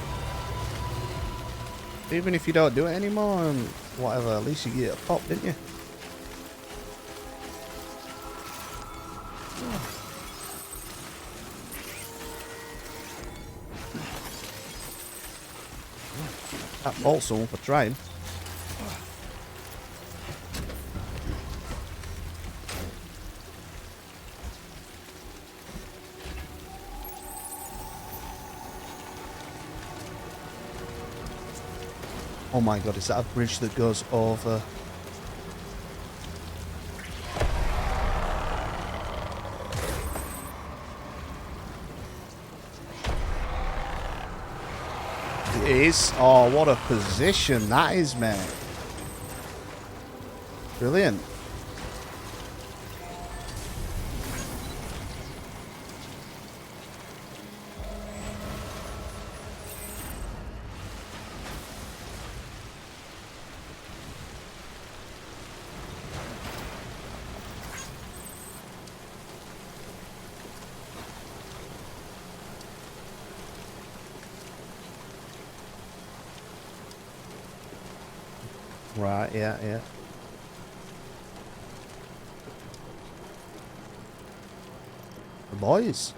Even if you don't do it anymore and whatever, at least you get a pop, didn't you? That faults someone for trying. Oh my god, is that a bridge that goes over? It is. Oh, what a position that is, mate. Brilliant. Right, yeah, yeah. The boys.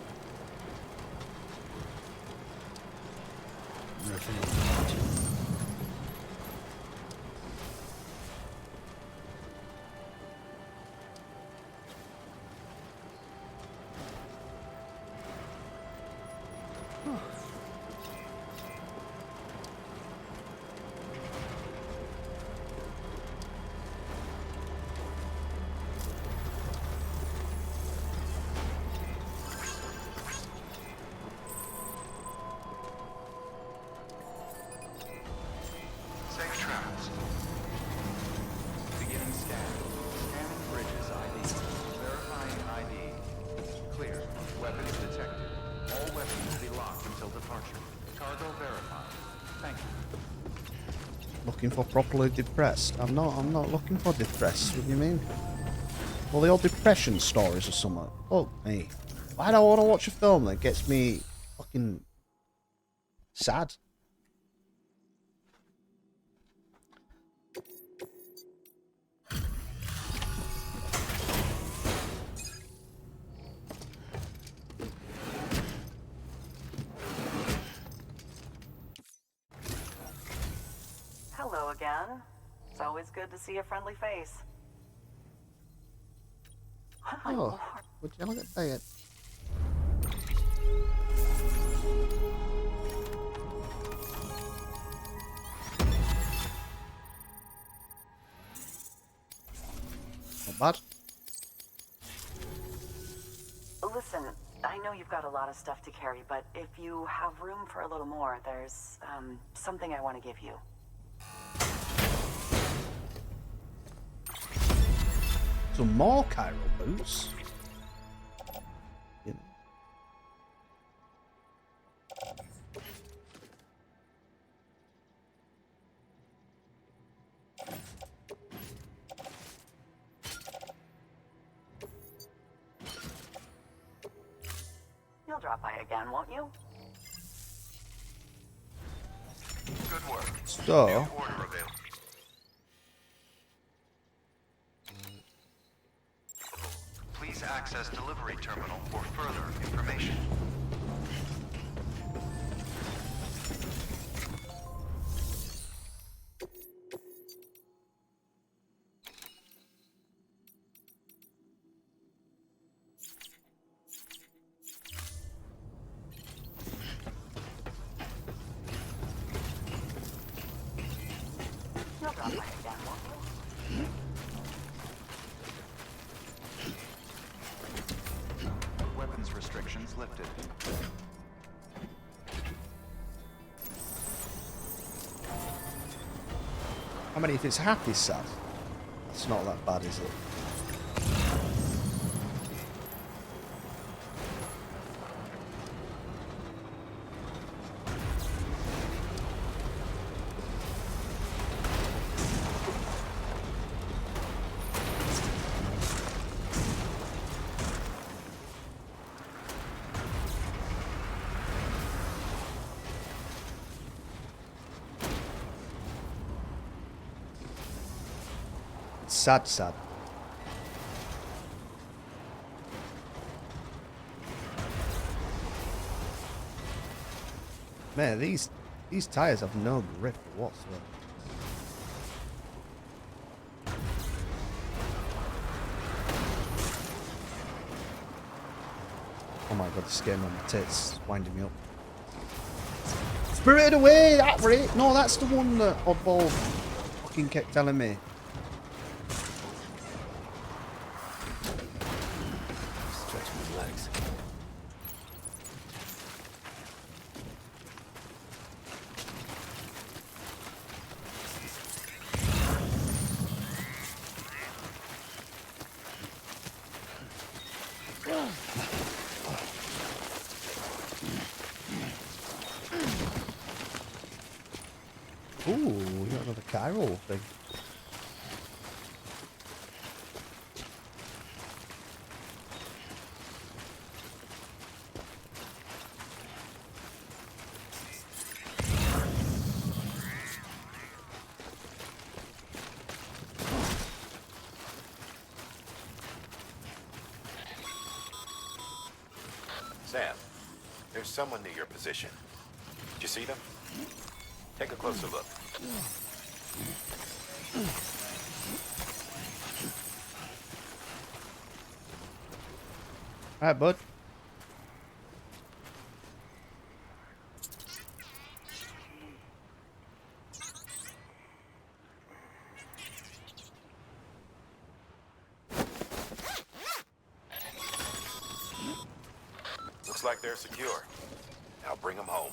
Safe travels. Beginning scan. Scanning bridges ID. Verifying ID. Clear. Weapons detected. All weapons will be locked until departure. Cargo verified. Thank you. Looking for properly depressed. I'm not looking for depressed. What do you mean? Well, the old depression stories or something. Fuck me. Why do I want to watch a film that gets me fucking sad? Hello again. It's always good to see a friendly face. My Oh, lord. would you look at that? Not bad. Listen, I know you've got a lot of stuff to carry, but if you have room for a little more, there's something I want to give you. Some more Cairo boots. You know. You'll drop by again, won't you? Good work. So, New order available. Please access delivery terminal for further information. You'll drop by again, won't you? Weapons restrictions lifted. I mean, if it's happy sad, it's not that bad, is it? It's sad, sad. Man, these tires have no grip whatsoever. Oh my god, this game on my tits, winding me up. Spirited Away, that right? No, that's the one that Oddball fucking kept telling me. Stretch my legs. Ooh, we got another Cairo thing. Sam, there's someone near your position. Did you see them? Take a closer look. Alright, bud. Looks like they're secure. Now bring them home.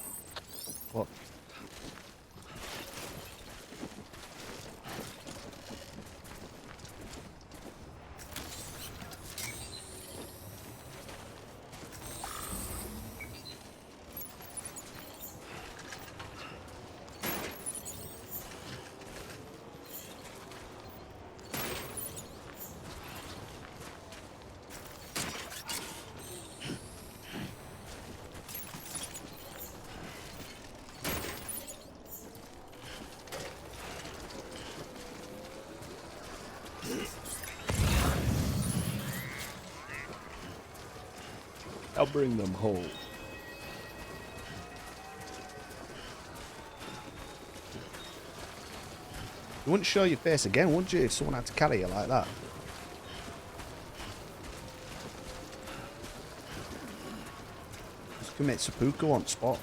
What? I'll bring them home. You wouldn't show your face again, would you, if someone had to carry you like that? Just commit seppuku on spot.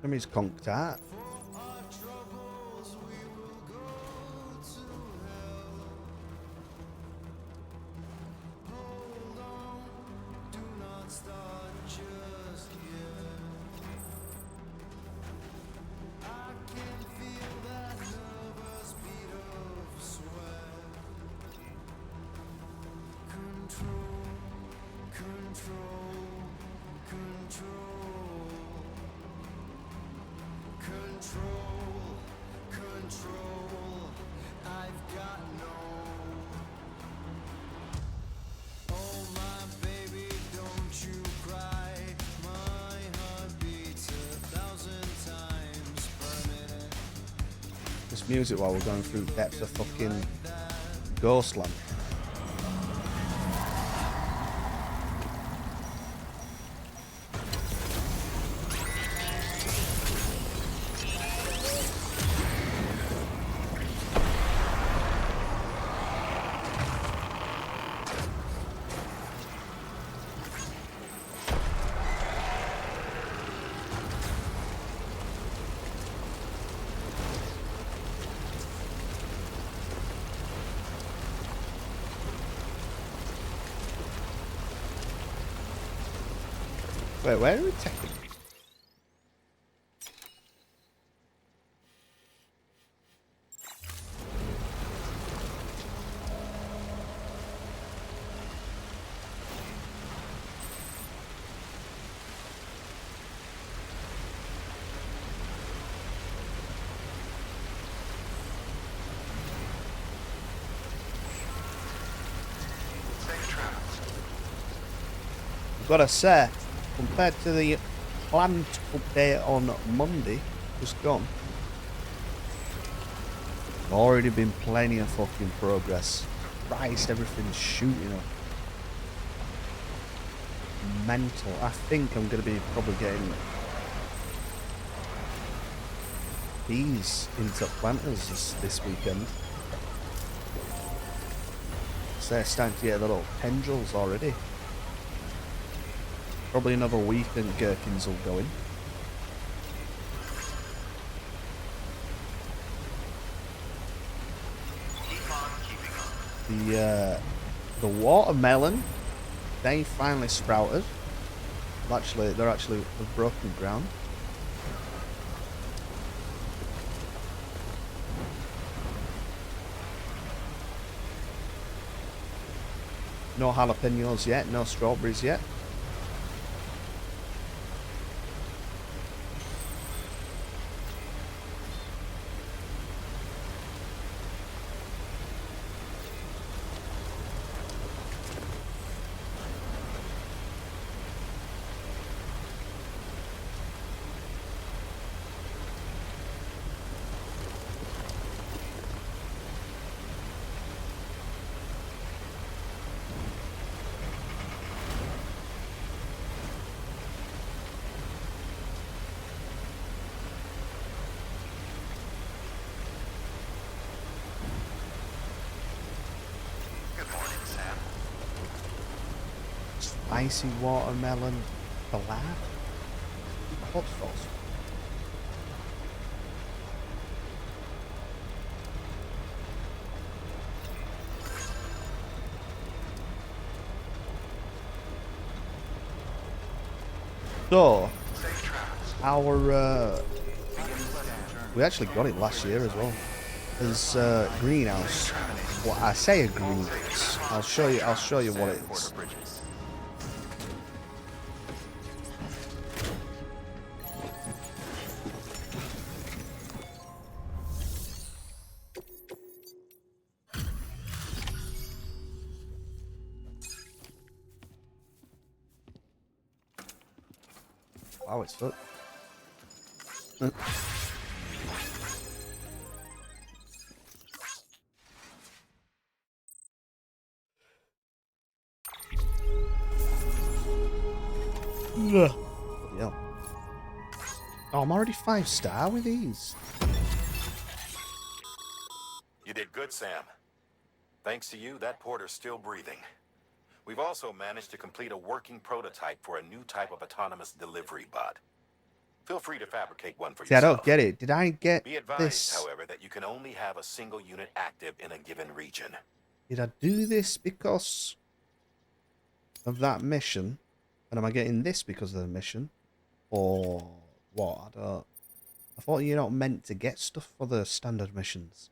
I mean, it's conked out. This music while we're going through depths of fucking Ghostland. Wait, where are we taking? Safe travels. I've got to say, compared to the planned update on Monday, just gone, already been plenty of fucking progress. Christ, everything's shooting up. Mental. I think I'm going to be probably getting bees into planters this weekend. So they're starting to get little tendrils already. Probably another week and gherkins will go in. Keep on keeping on. The watermelon, they finally sprouted. They're actually they've broken ground. No jalapenos yet, no strawberries yet. Good morning, Sam. Spicy watermelon collab. What's false? So, Safe travels. our we actually got it last year as well. As greenhouse. Well, I say a greenhouse. I'll show you what it is. Bridges. Wow, it's full. Yeah. Oh, I'm already 5-star with these. You did good, Sam. Thanks to you, that porter's still breathing. We've also managed to complete a working prototype for a new type of autonomous delivery bot. Feel free to fabricate one for See, I yourself. don't get it. Did I get Be advised, this? however, that you can only have a single unit active in a given region. Did I do this because of that mission? And am I getting this because of the mission? Or what? I don't... I thought you're not meant to get stuff for the standard missions.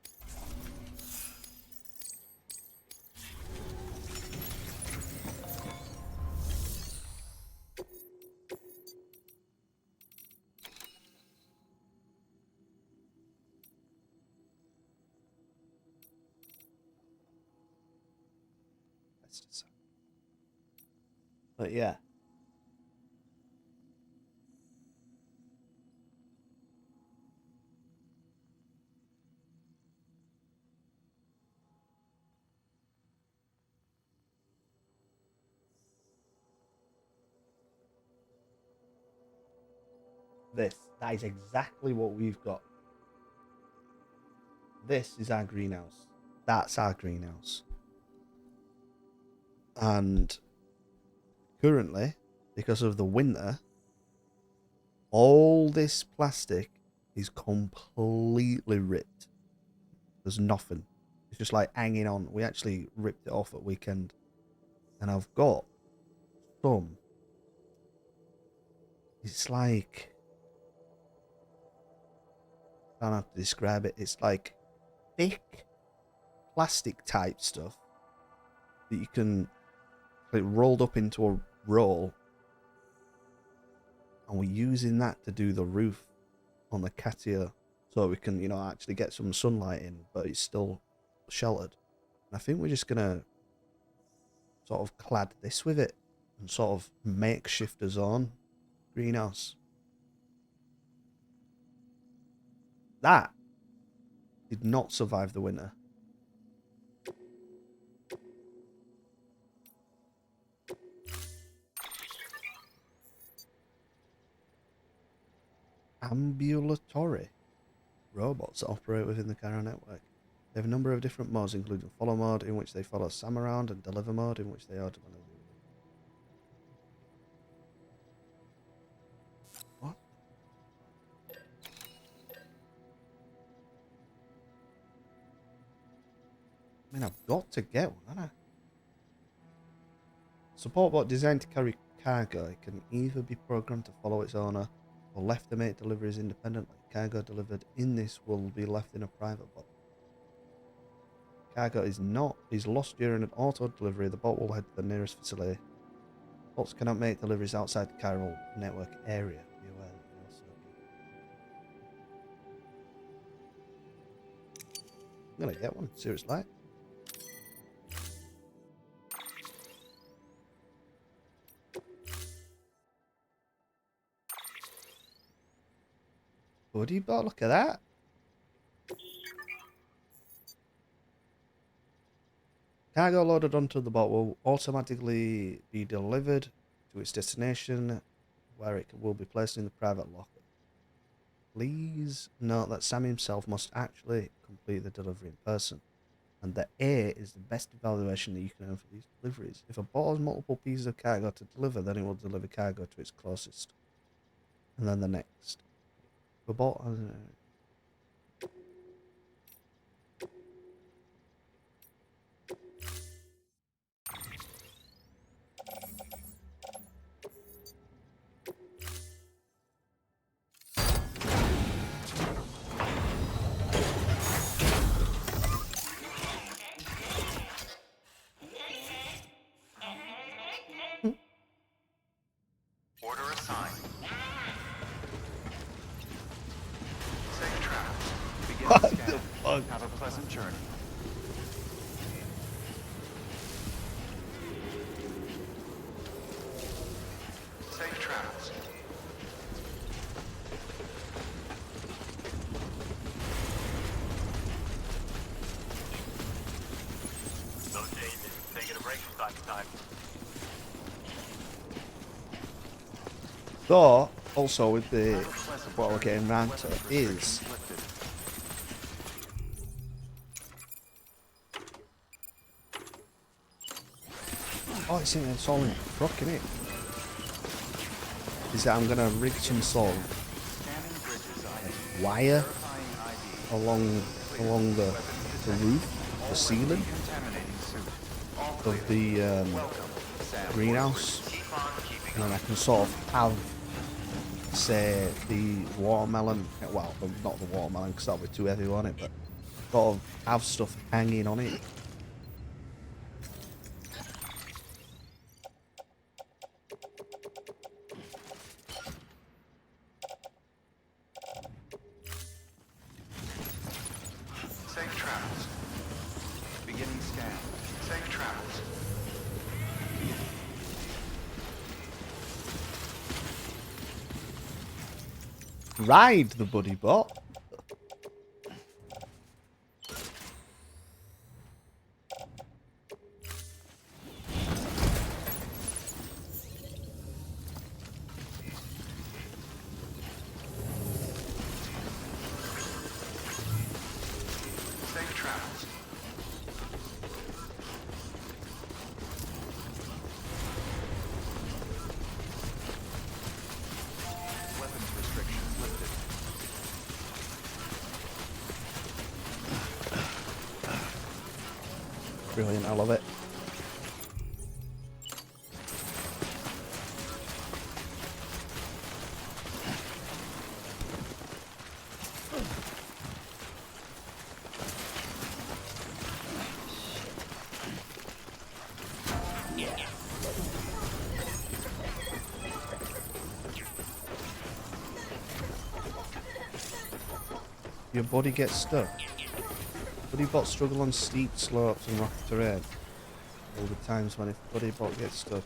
But yeah. That is exactly what we've got. This is our greenhouse. That's our greenhouse. And currently, because of the winter, all this plastic is completely ripped. There's nothing. It's just like hanging on. We actually ripped it off at weekend. And I've got some It's like, I don't know how to describe it. It's like thick plastic type stuff that you can, like, rolled up into a roll, and we're using that to do the roof on the catio, so we can, you know, actually get some sunlight in, but it's still sheltered. And I think we're just gonna sort of clad this with it and sort of makeshift a zone greenhouse. That did not survive the winter. Ambulatory robots that operate within the Cairo network. They have a number of different modes, including follow mode, in which they follow Sam around, and deliver mode, in which they are. What? I mean, I've got to get one, haven't I? Support bot designed to carry cargo. It can either be programmed to follow its owner or left to make deliveries independently. Cargo delivered in this will be left in a private bot. Cargo is lost during an auto delivery. The bot will head to the nearest facility. Bots cannot make deliveries outside the Chiral network area. Be aware that they also I'm gonna get one, see what it's like. Buddy bot, look at that. Cargo loaded onto the bot will automatically be delivered to its destination, where it will be placed in the private locker. Please note that Sam himself must actually complete the delivery in person, and that A is the best evaluation that you can earn for these deliveries. If a bot has multiple pieces of cargo to deliver, then it will deliver cargo to its closest, and then the next. If a bot has... Order assigned. Safe travels. Begin What scan. the fuck? Have a pleasant journey. Safe travels. No change. Taking a break from time to time. So, also with the... Have a pleasant what we're journey. getting round Weapon to is... restrictions lifted. Oh, it's all in truck, innit? Is that I'm gonna rig some sort of Scanning bridges ID. wire Verifying ID. along the roof, the ceiling Contaminating suit. All of clear. the Welcome, Sam. greenhouse, and then I can sort of have, say, the watermelon. Well, not the watermelon because that'll be too heavy on it, but sort of have stuff hanging on it. Safe travels. Beginning scan. Safe travels. Ride the buddy bot. Safe travels. Weapons restrictions lifted. Brilliant, I love it. Your body gets stuck. Buddy bot struggle on steep slopes and rocky terrain. All the times when if buddy bot gets stuck.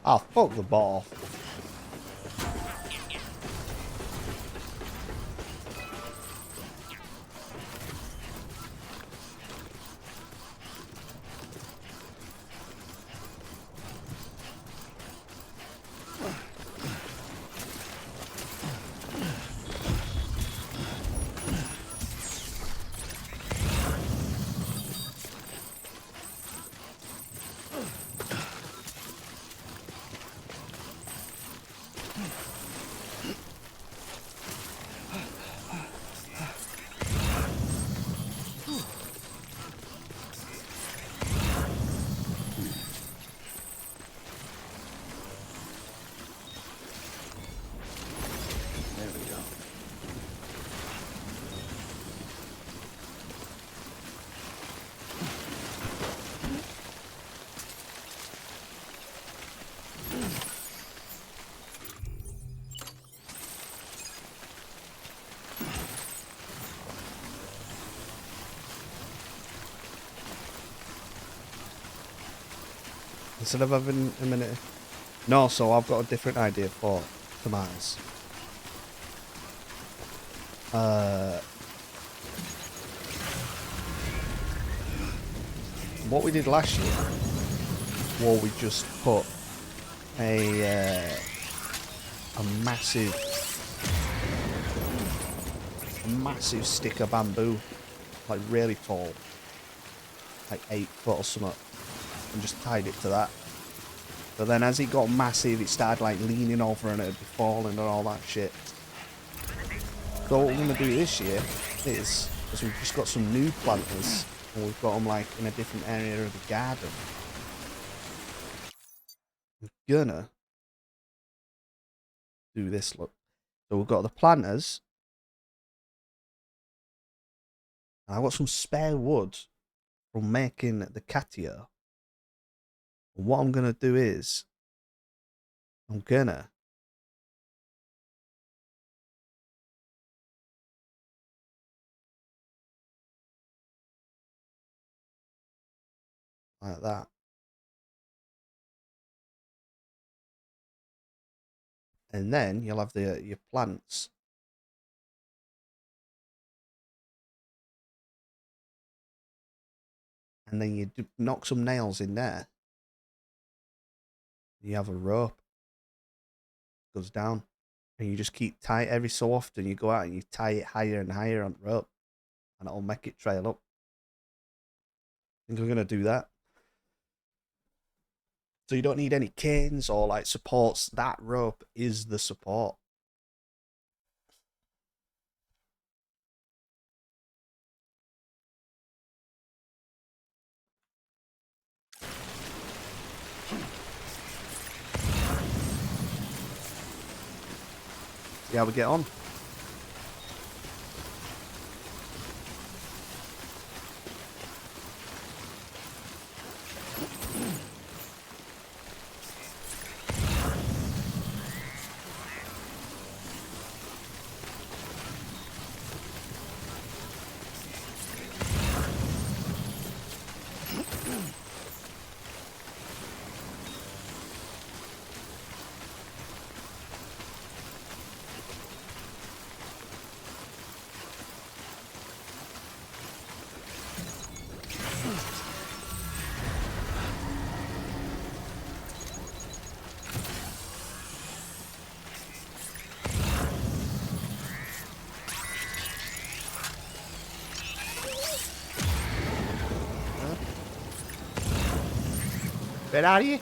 Ah, fuck the bot off. Instead of having a minute. No, so I've got a different idea for commands. What we did last year, well, we just put a massive stick of bamboo, like really tall, like 8 foot or something, and just tied it to that. But then as it got massive, it started like leaning over and it'd be falling and all that shit. So what we're going to do this year is we've just got some new planters, and we've got them like in a different area of the garden. I'm gonna do this, look. So we've got the planters, and I've got some spare wood from making the catio. What I'm gonna do is I'm gonna like that. And then you'll have your plants. And then you knock some nails in there. You have a rope. Goes down. And you just keep tight every so often. You go out and you tie it higher and higher on the rope. And it'll make it trail up. I think I'm going to do that. So you don't need any canes or like supports. That rope is the support. See how we get on. Get out of here.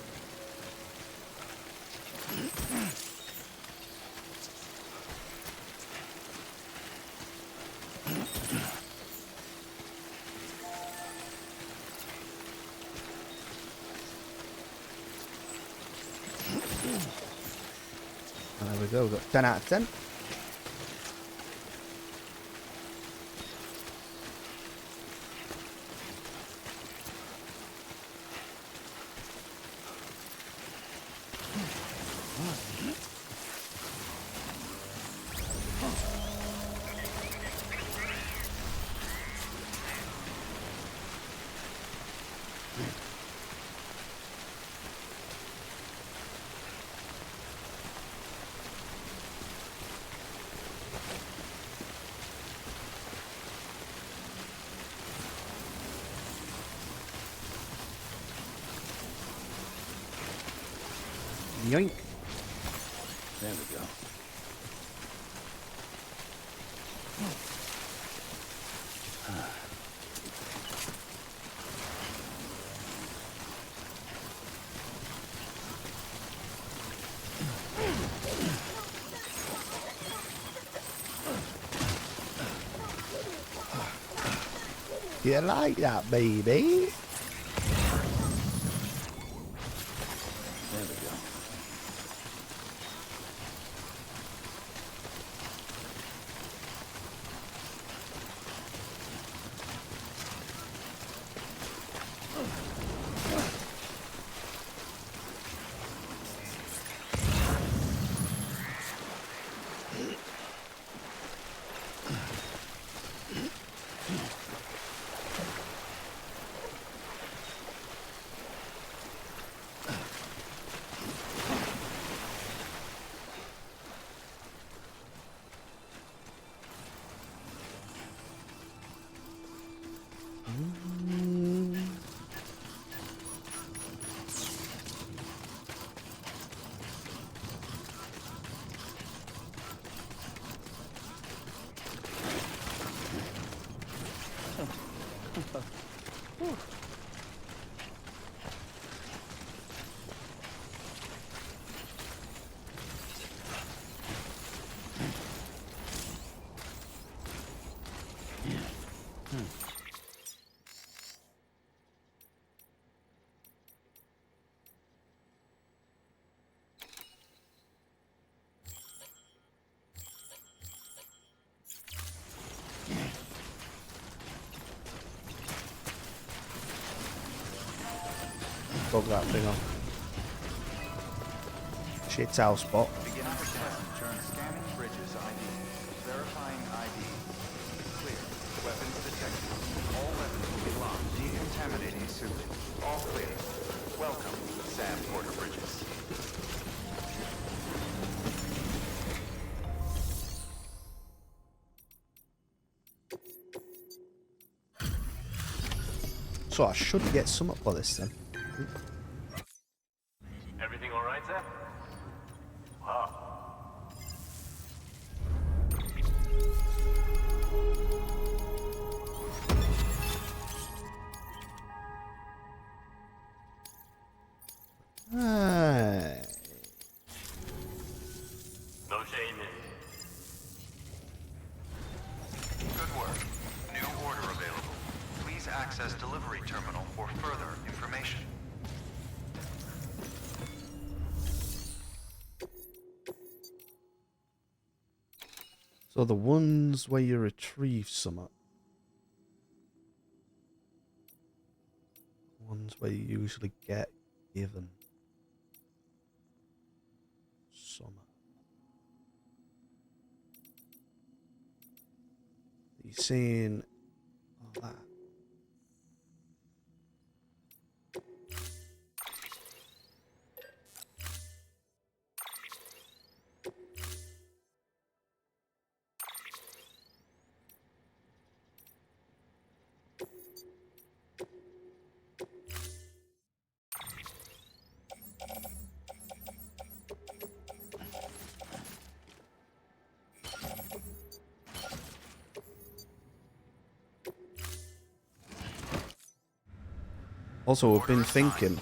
There we go, we've got 10 out of 10. Yoink. There we go. You like that, baby? There we go. Bug that thing off. Shit house spot. Beginning scan. Scanning bridges ID. Verifying ID. Clear. Weapons detected. All weapons will be locked. Decontaminating suit. All clear. Welcome, Sam Porter Bridges. So I should get something for this then. Everything all right, Sam? Wow. Right. No shame in Good work. New order available. Please access delivery terminal for further information. So the ones where you retrieve something. Ones where you usually get given something. You seeing all that? Also, we've been thinking,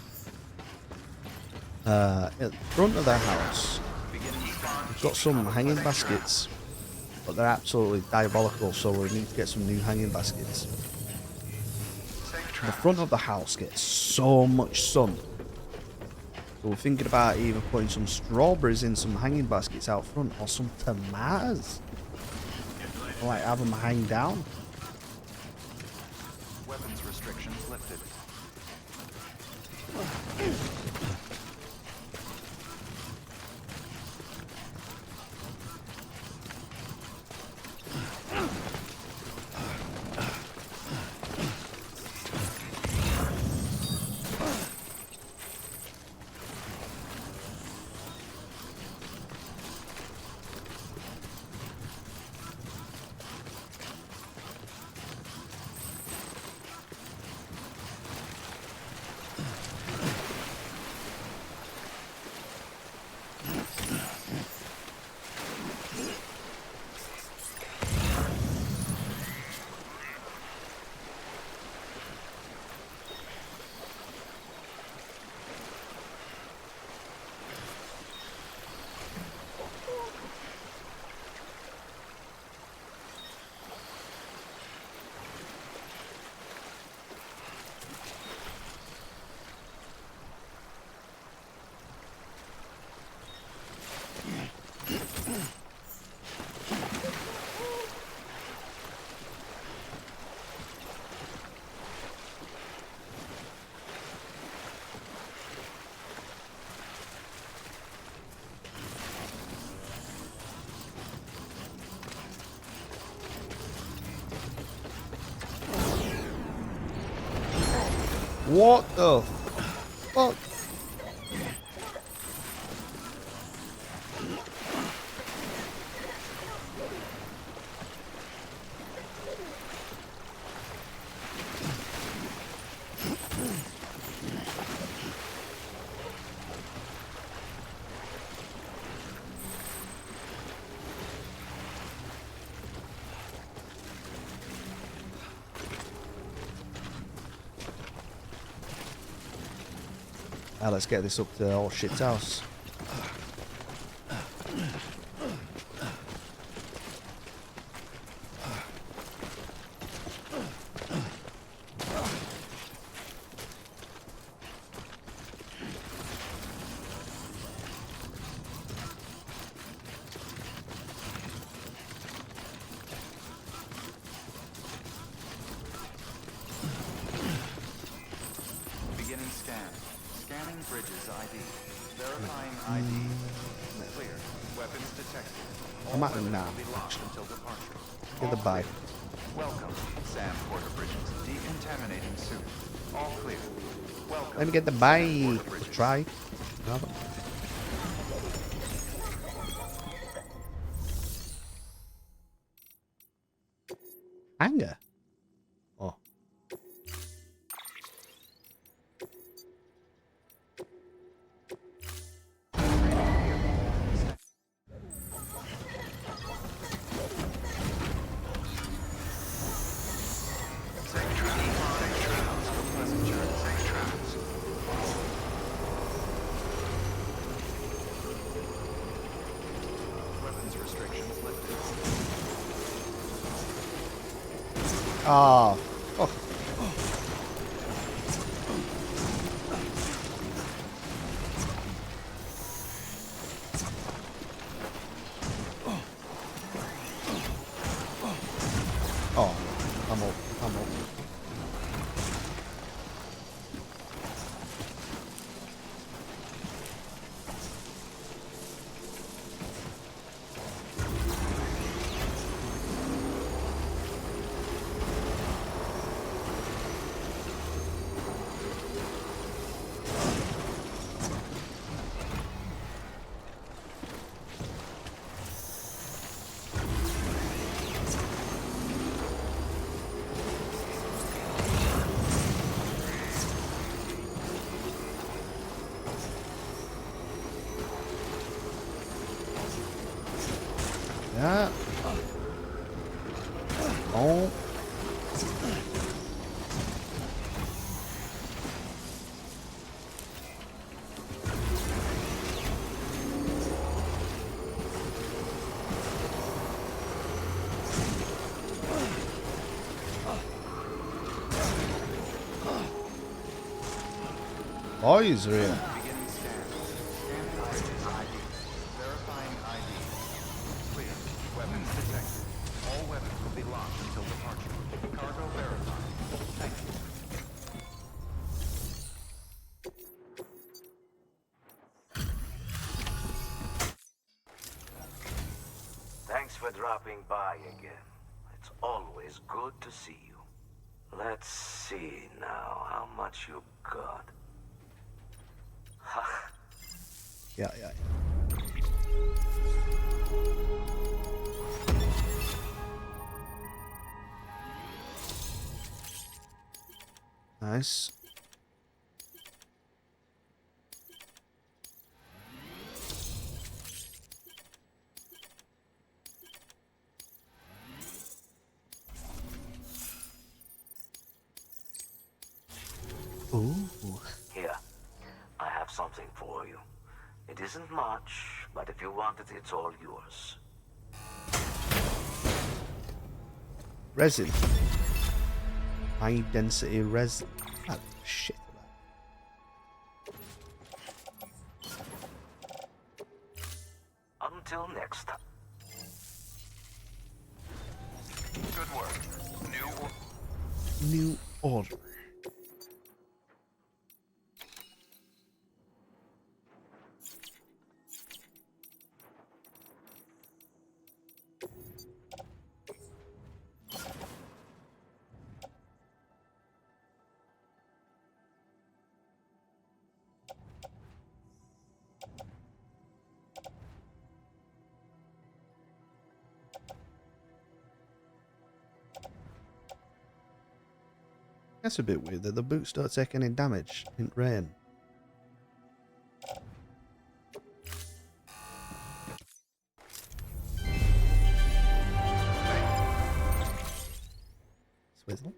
at the front of the house, we've got some hanging baskets, but they're absolutely diabolical, so we need to get some new hanging baskets. The front of the house gets so much sun, so we're thinking about either putting some strawberries in some hanging baskets out front, or some tomatoes, like have them hang down. Weapons restrictions lifted. What the fuck? Now let's get this up to old shit's house. Beginning scan. Scanning bridges ID. Verifying ID. Clear. Weapons detected. I'm All at them weapons now, will be locked actually. until departure. Get the All bag. clear. Welcome, Sam Porter Bridges. Decontaminating soon. All clear. Welcome. Let me get the Sam bag. Porter Let's Bridges. try. No. Anger. Oh. Weapons restrictions lifted. Ah. Oh. Oh. I'm up. I'm up. Yeah. Oh. Boys, really. Beginning scan. Scanning bridges ID. Verifying ID. Clear. Weapons detected. All weapons will be locked until departure. Cargo verified. Thank you. Thanks for dropping by again. It's always good to see you. Let's see now how much you got. Ha! Yeah, yeah. Nice. Ooh. Here, I have something for you. It isn't much, but if you want it, it's all yours. Resin. High density resin. Ah, shit. Until next time. Good work. New order. That's a bit weird that the boots don't take any damage in rain. Swizzle.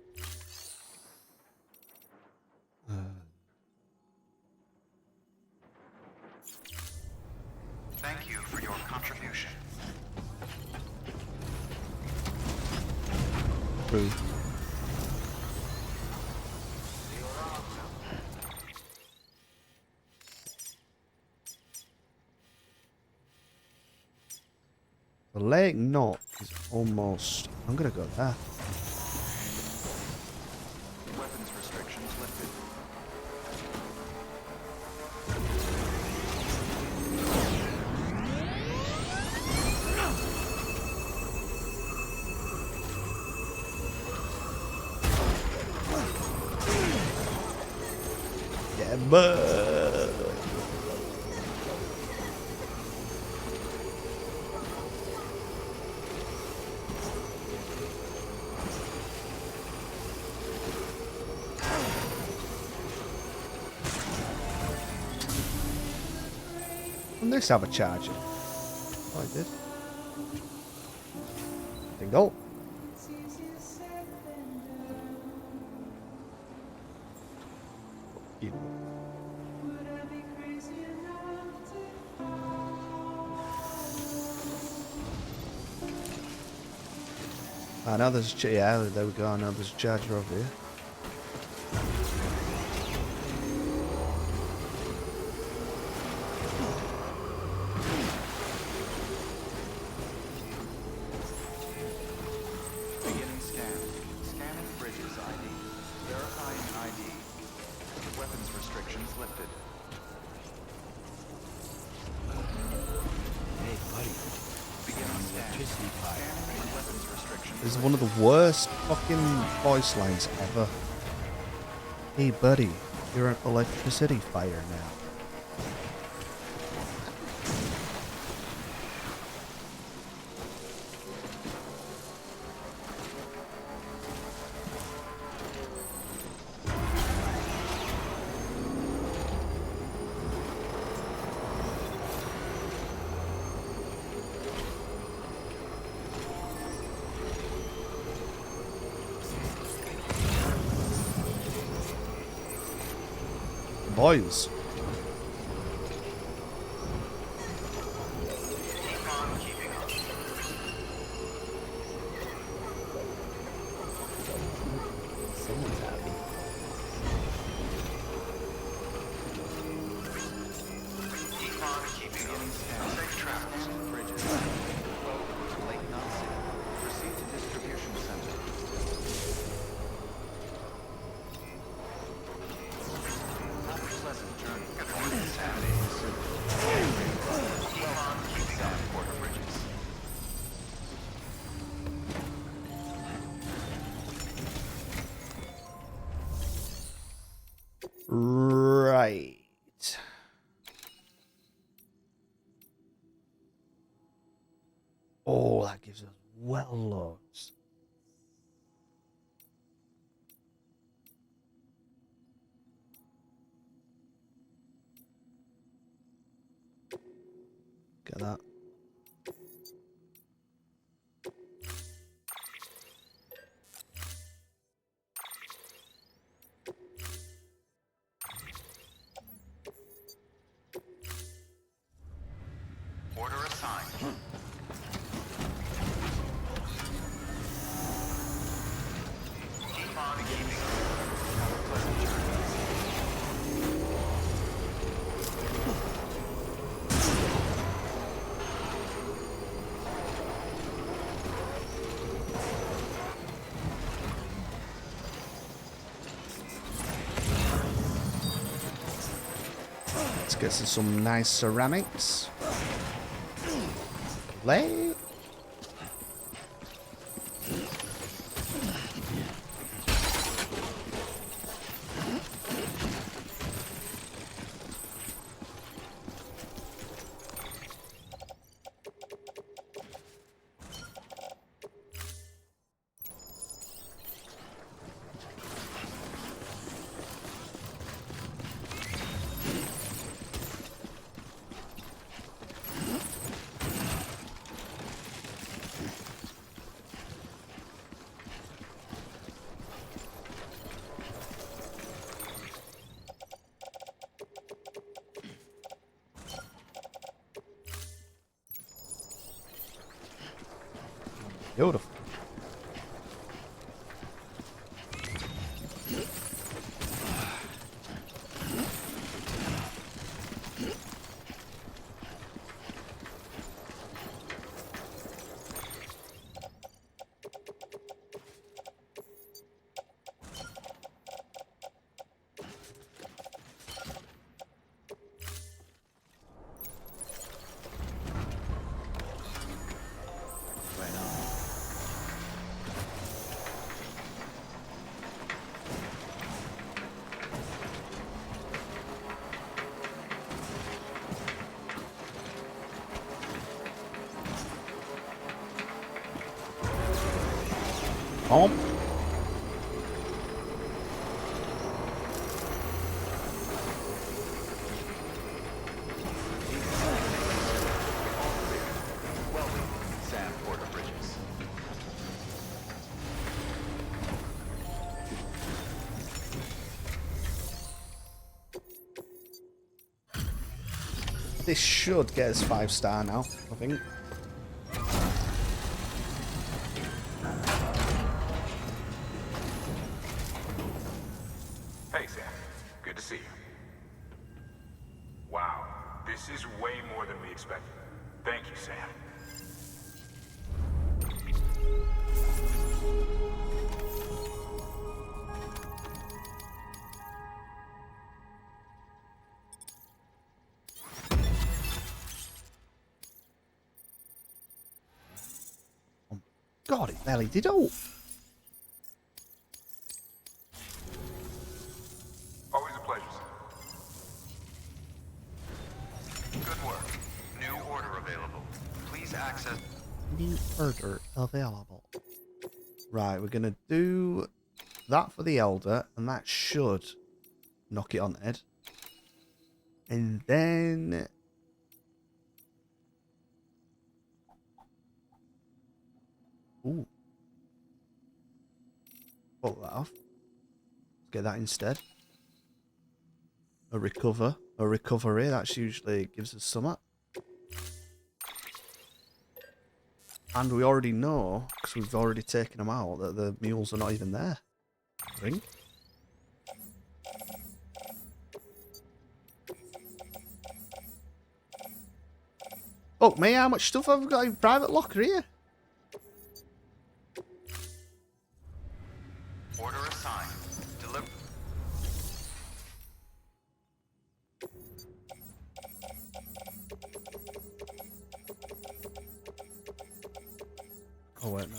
Thank you for your contribution. True. The lake knot is almost... I'm gonna go there. Weapons restrictions lifted. Yeah, but... Doesn't this have a charger? Oh, it did. Ding dong. You. I know there's a yeah, there we go. I know there's a charger over here. Beginning scan. Scanning bridges ID. Verifying ID. Weapons restrictions lifted. Hey, buddy. Beginning scan. Electricity pipe. Scanning weapons restrictions. This is one of the worst fucking voice lines ever. Hey buddy, you're an electricity fire now. Boys. Someone's happy. Beginning scan. Safe travels. Bridges. Lake Knot City. Proceed to distribution center. Have a pleasant journey. South Porter Bridges. Right. Oh, that gives us well loads. Get that. Order assigned. Keep on keeping on. Have a pleasant journey. Let's get some nice ceramics. Lay. Beautiful. Home. Welcome, Sam Porter Bridges. This should get us 5-star now, I think. Hey, Sam. Good to see you. Wow, this is way more than we expected. Thank you, Sam. God, it barely did all. Always a pleasure, Sam. Good work. New order available. Please access... New order available. Right, we're gonna do that for the Elder, and that should knock it on the head. And then... Ooh. Pull that off. Let's get that instead. A recovery, that usually gives us some up. And we already know, because we've already taken them out, that the mules are not even there. I think. Fuck me, how much stuff have we got in private locker here? Order assigned. Deliver... Oh wait, no.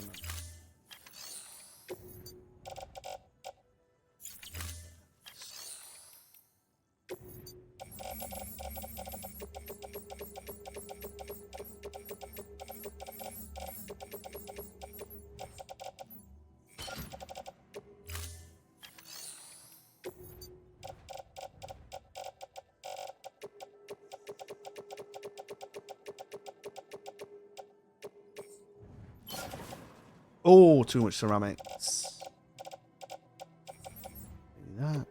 Oh, too much ceramics. Do that.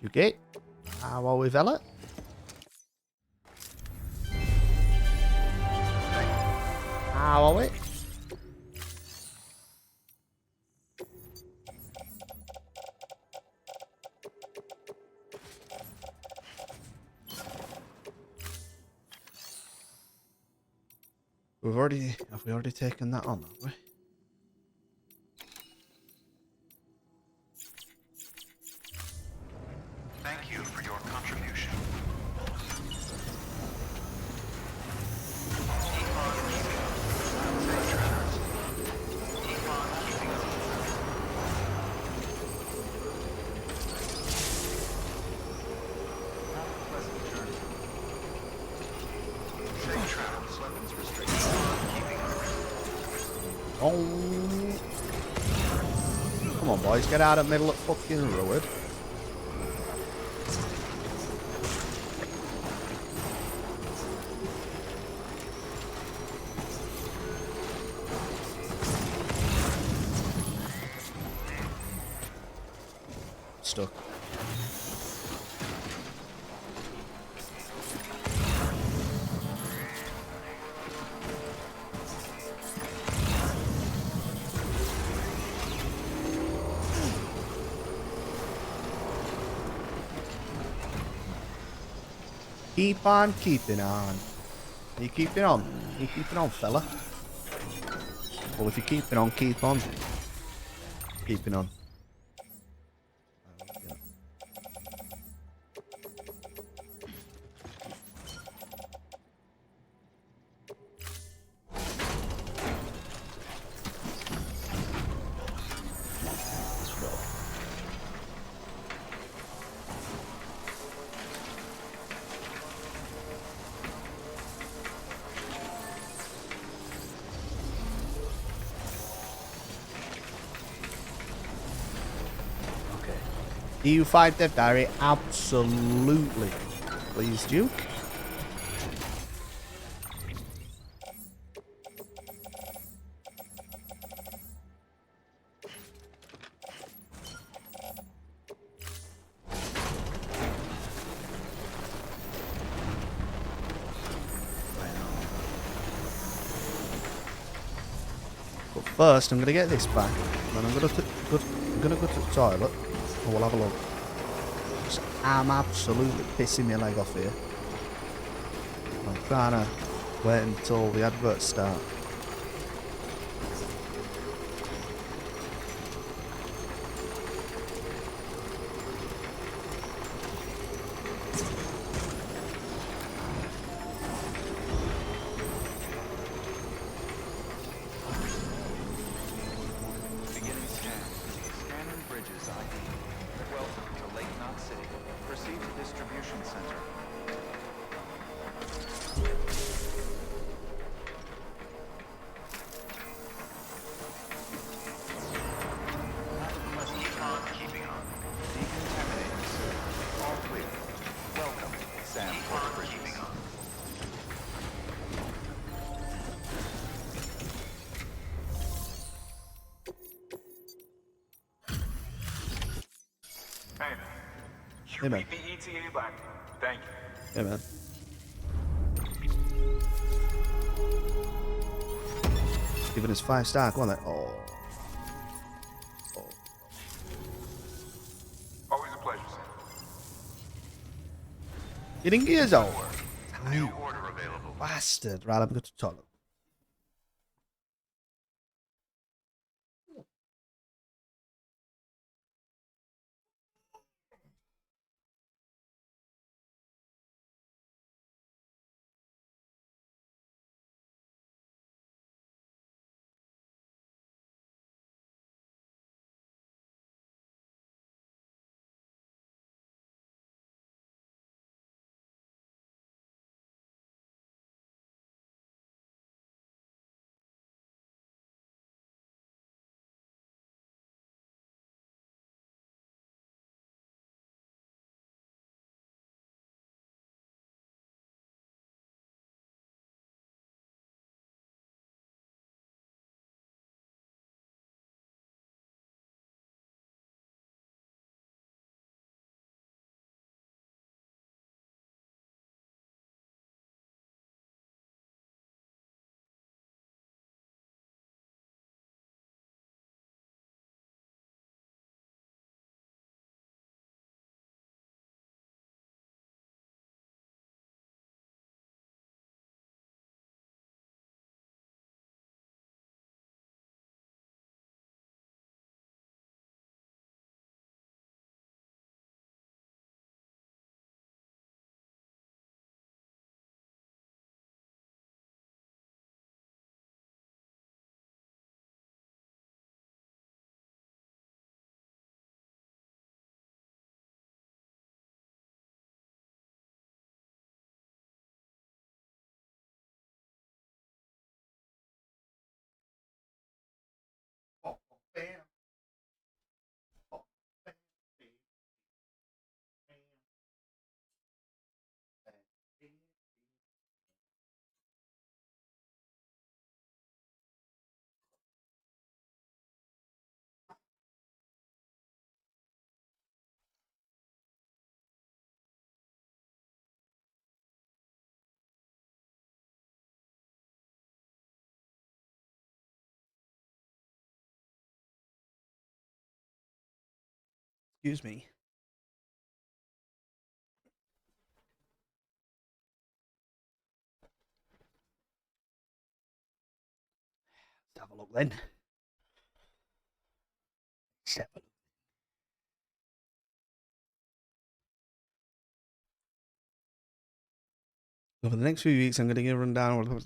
You get? How are we, Vela? How are we? Have we already taken that on, have we? Thank you for your contribution. Keep on keeping up. Safe travels. Keep on keeping up. Have a pleasant journey. Safe travels. Weapons restricted. Keep on keeping up. Oh. Come on, boys. Get out of the middle of fucking road. stuck. Keep on keeping on. Are you keeping on? Are you keeping on, fella? Well, if you're keeping on, keep on. Keeping on. EU5 Dev Diary, absolutely. Please, Duke. But first, I'm gonna get this back, and then I'm gonna go to the toilet. And we'll have a look. I'm absolutely pissing my leg off here. I'm trying to wait until the adverts start. Beginning scan. Scanning bridges ID. Welcome to Lake Knot City. Proceed to distribution center. Keep on keeping on. Decontaminating, sir. All clear. Welcome, Sam Keep Port on Bridges. keeping on. Hey, man. You Hey, man. beat the ETA by me. Thank you. Hey, man. Giving us 5-star. Go on then. Oh. Always a pleasure, Sam. Getting gears out. New order available. Bastard. Right, I'm going to toilet. Excuse me. Let's have a look then. Let's have a look. Over the next few weeks, I'm going to give a rundown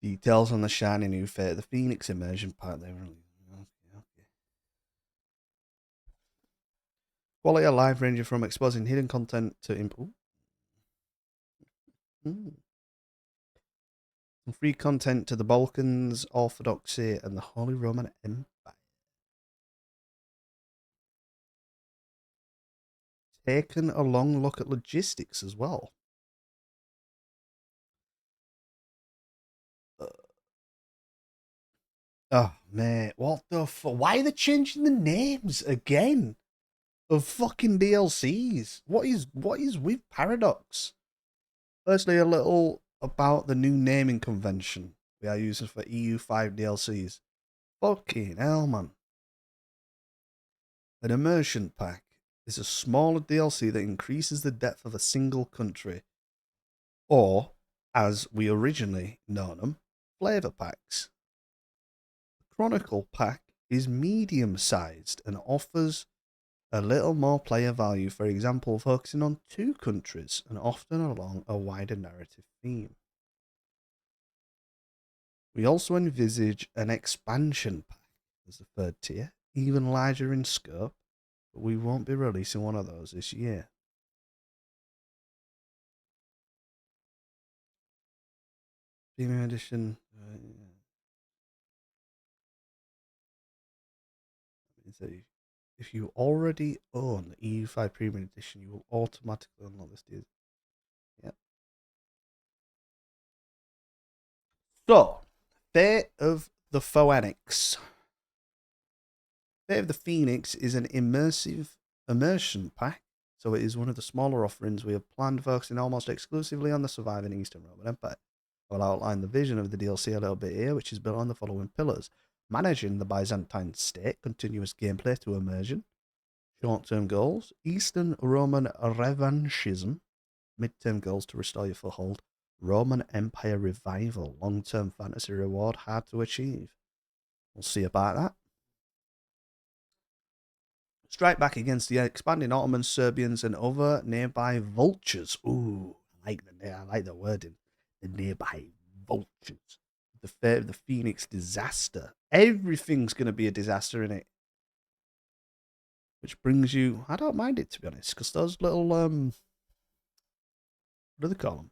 details on the shiny new fate of the Phoenix immersion pack they released. Okay. Quality of life ranging from exposing hidden content to some free content to the Balkans, Orthodoxy, and the Holy Roman Empire. Taken a long look at logistics as well. Oh, mate, what the fuck? Why are they changing the names again of fucking DLCs? What is with Paradox? Firstly, a little about the new naming convention we are using for EU5 DLCs. Fucking hell, man. An immersion pack is a smaller DLC that increases the depth of a single country, or, as we originally known them, flavor packs. The Chronicle pack is medium-sized and offers a little more player value, for example, focusing on 2 countries and often along a wider narrative theme. We also envisage an expansion pack as the 3rd tier, even larger in scope, but we won't be releasing one of those this year. Premium edition. So if you already own the EU5 Premium Edition, you will automatically unlock this deal. Yep. So, Fate of the Phoenix. Fate of the Phoenix is an immersion pack, so it is one of the smaller offerings we have planned, focusing almost exclusively on the surviving Eastern Roman Empire. I will outline the vision of the DLC a little bit here, which is built on the following pillars: managing the Byzantine state, continuous gameplay to immersion, short-term goals, Eastern Roman revanchism, mid-term goals to restore your foothold, Roman Empire revival, long-term fantasy reward, hard to achieve. We'll see about that. Strike back against the expanding Ottomans, Serbians, and other nearby vultures. Ooh, I like the wording. The nearby vultures. The fate of the Phoenix disaster. Everything's going to be a disaster in it. Which brings you... I don't mind it, to be honest, because those little... what do they call them?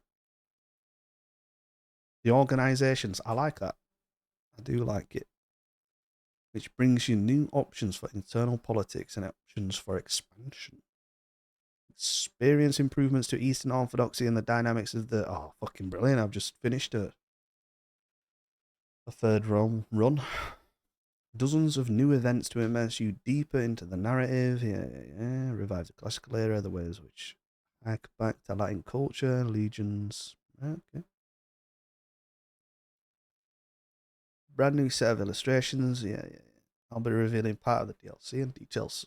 The organisations. I like that. I do like it. Which brings you new options for internal politics and options for expansion. Experience improvements to Eastern Orthodoxy and the dynamics of the... Oh, fucking brilliant. I've just finished a 3rd run. Dozens of new events to immerse you deeper into the narrative. Yeah. Revive the classical era, the ways which hack back to Latin culture, legions. Okay. Brand new set of illustrations. Yeah. I'll be revealing part of the DLC and details.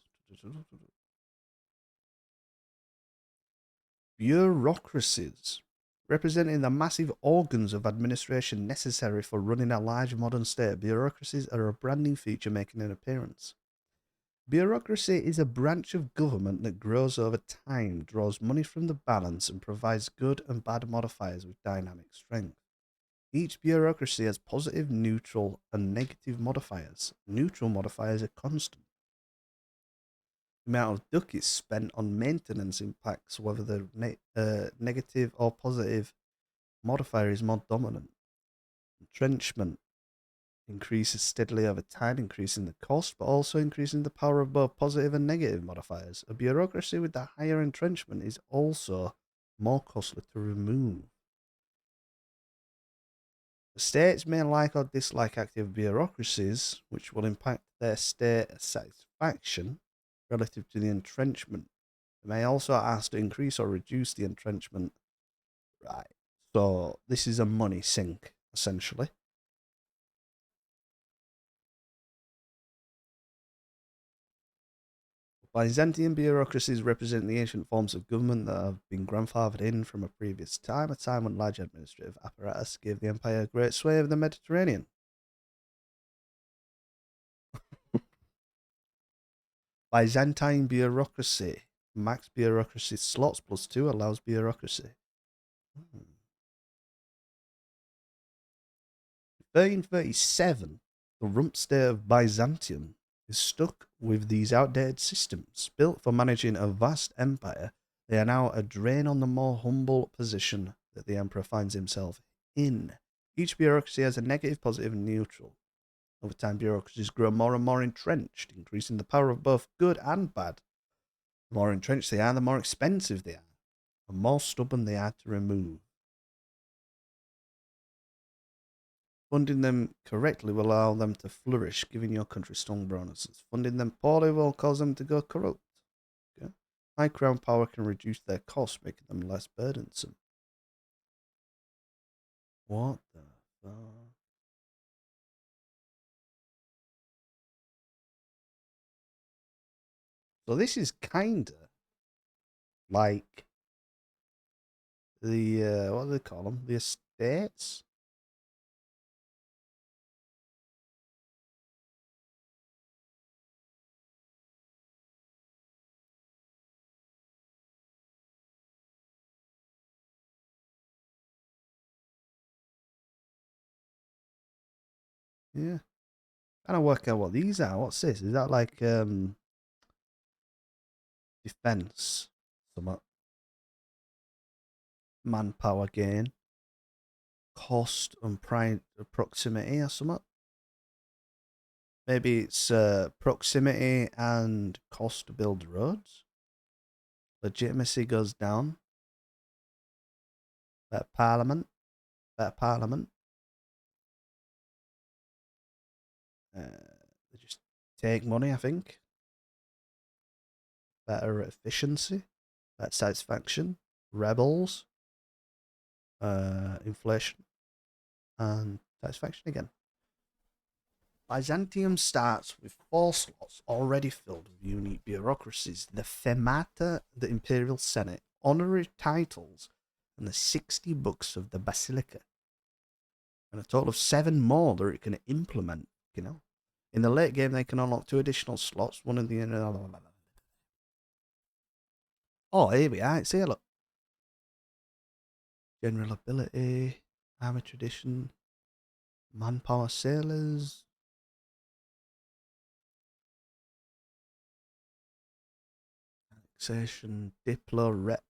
Bureaucracies. Representing the massive organs of administration necessary for running a large modern state, bureaucracies are a brand new feature making an appearance. Bureaucracy is a branch of government that grows over time, draws money from the balance, and provides good and bad modifiers with dynamic strength. Each bureaucracy has positive, neutral, and negative modifiers. Neutral modifiers are constant. The amount of ducats spent on maintenance impacts whether the negative or positive modifier is more dominant. Entrenchment increases steadily over time, increasing the cost, but also increasing the power of both positive and negative modifiers. A bureaucracy with the higher entrenchment is also more costly to remove. The states may like or dislike active bureaucracies, which will impact their state satisfaction relative to the entrenchment. They may also ask to increase or reduce the entrenchment. Right. So this is a money sink, essentially. Byzantine bureaucracies represent the ancient forms of government that have been grandfathered in from a previous time, a time when large administrative apparatus gave the empire great sway over the Mediterranean. Byzantine bureaucracy. Max bureaucracy slots +2 allows bureaucracy. 1337, the rump state of Byzantium is stuck with these outdated systems. Built for managing a vast empire, they are now a drain on the more humble position that the emperor finds himself in. Each bureaucracy has a negative, positive, and neutral. Over time, bureaucracies grow more and more entrenched, increasing the power of both good and bad. The more entrenched they are, the more expensive they are, the more stubborn they are to remove. Funding them correctly will allow them to flourish, giving your country strong bonuses. Funding them poorly will cause them to go corrupt. Okay? High crown power can reduce their costs, making them less burdensome. What the fuck? So this is kinda like the what do they call them? The estates. Yeah. Trying to work out what these are. What's this? Is that like defense? Some manpower gain, cost and proximity or something. Maybe it's proximity and cost to build roads. Legitimacy goes down. Better parliament. Better parliament. They just take money, I think. Better efficiency. Better satisfaction. Rebels. Inflation. And satisfaction again. Byzantium starts with 4 slots already filled with unique bureaucracies. The Femata, the Imperial Senate, honorary titles, and the 60 books of the Basilica. And a total of 7 more that it can implement, you know. In the late game, they can unlock 2 additional slots, one in the... Oh, here we are. See, look. General ability, army tradition, manpower sailors... Annexation, Diplo, Rep.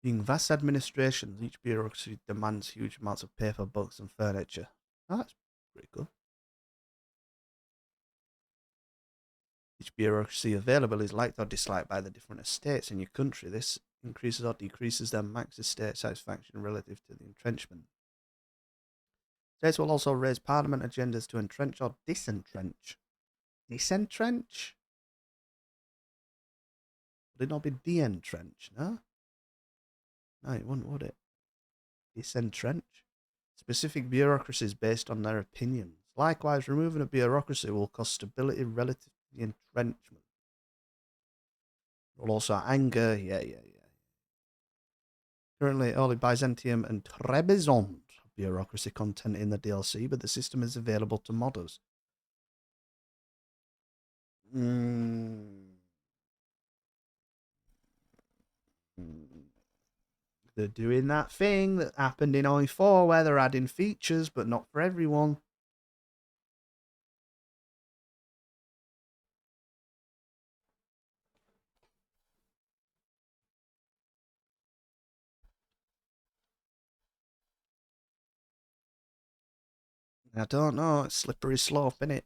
Being vast administrations, each bureaucracy demands huge amounts of paper, books, and furniture. Oh, that's pretty good. Each bureaucracy available is liked or disliked by the different estates in your country. This increases or decreases their max estate satisfaction relative to the entrenchment. States will also raise parliament agendas to entrench or disentrench. Disentrench? Would it not be de-entrench, no? No, it wouldn't, would it? Disentrench? Specific bureaucracies based on their opinions. Likewise, removing a bureaucracy will cost stability relative to the entrenchment. It will also anger, yeah. Currently, only Byzantium and Trebizond have bureaucracy content in the DLC, but the system is available to modders. They're doing that thing that happened in i4 where they're adding features, but not for everyone. I don't know, it's slippery slope, innit?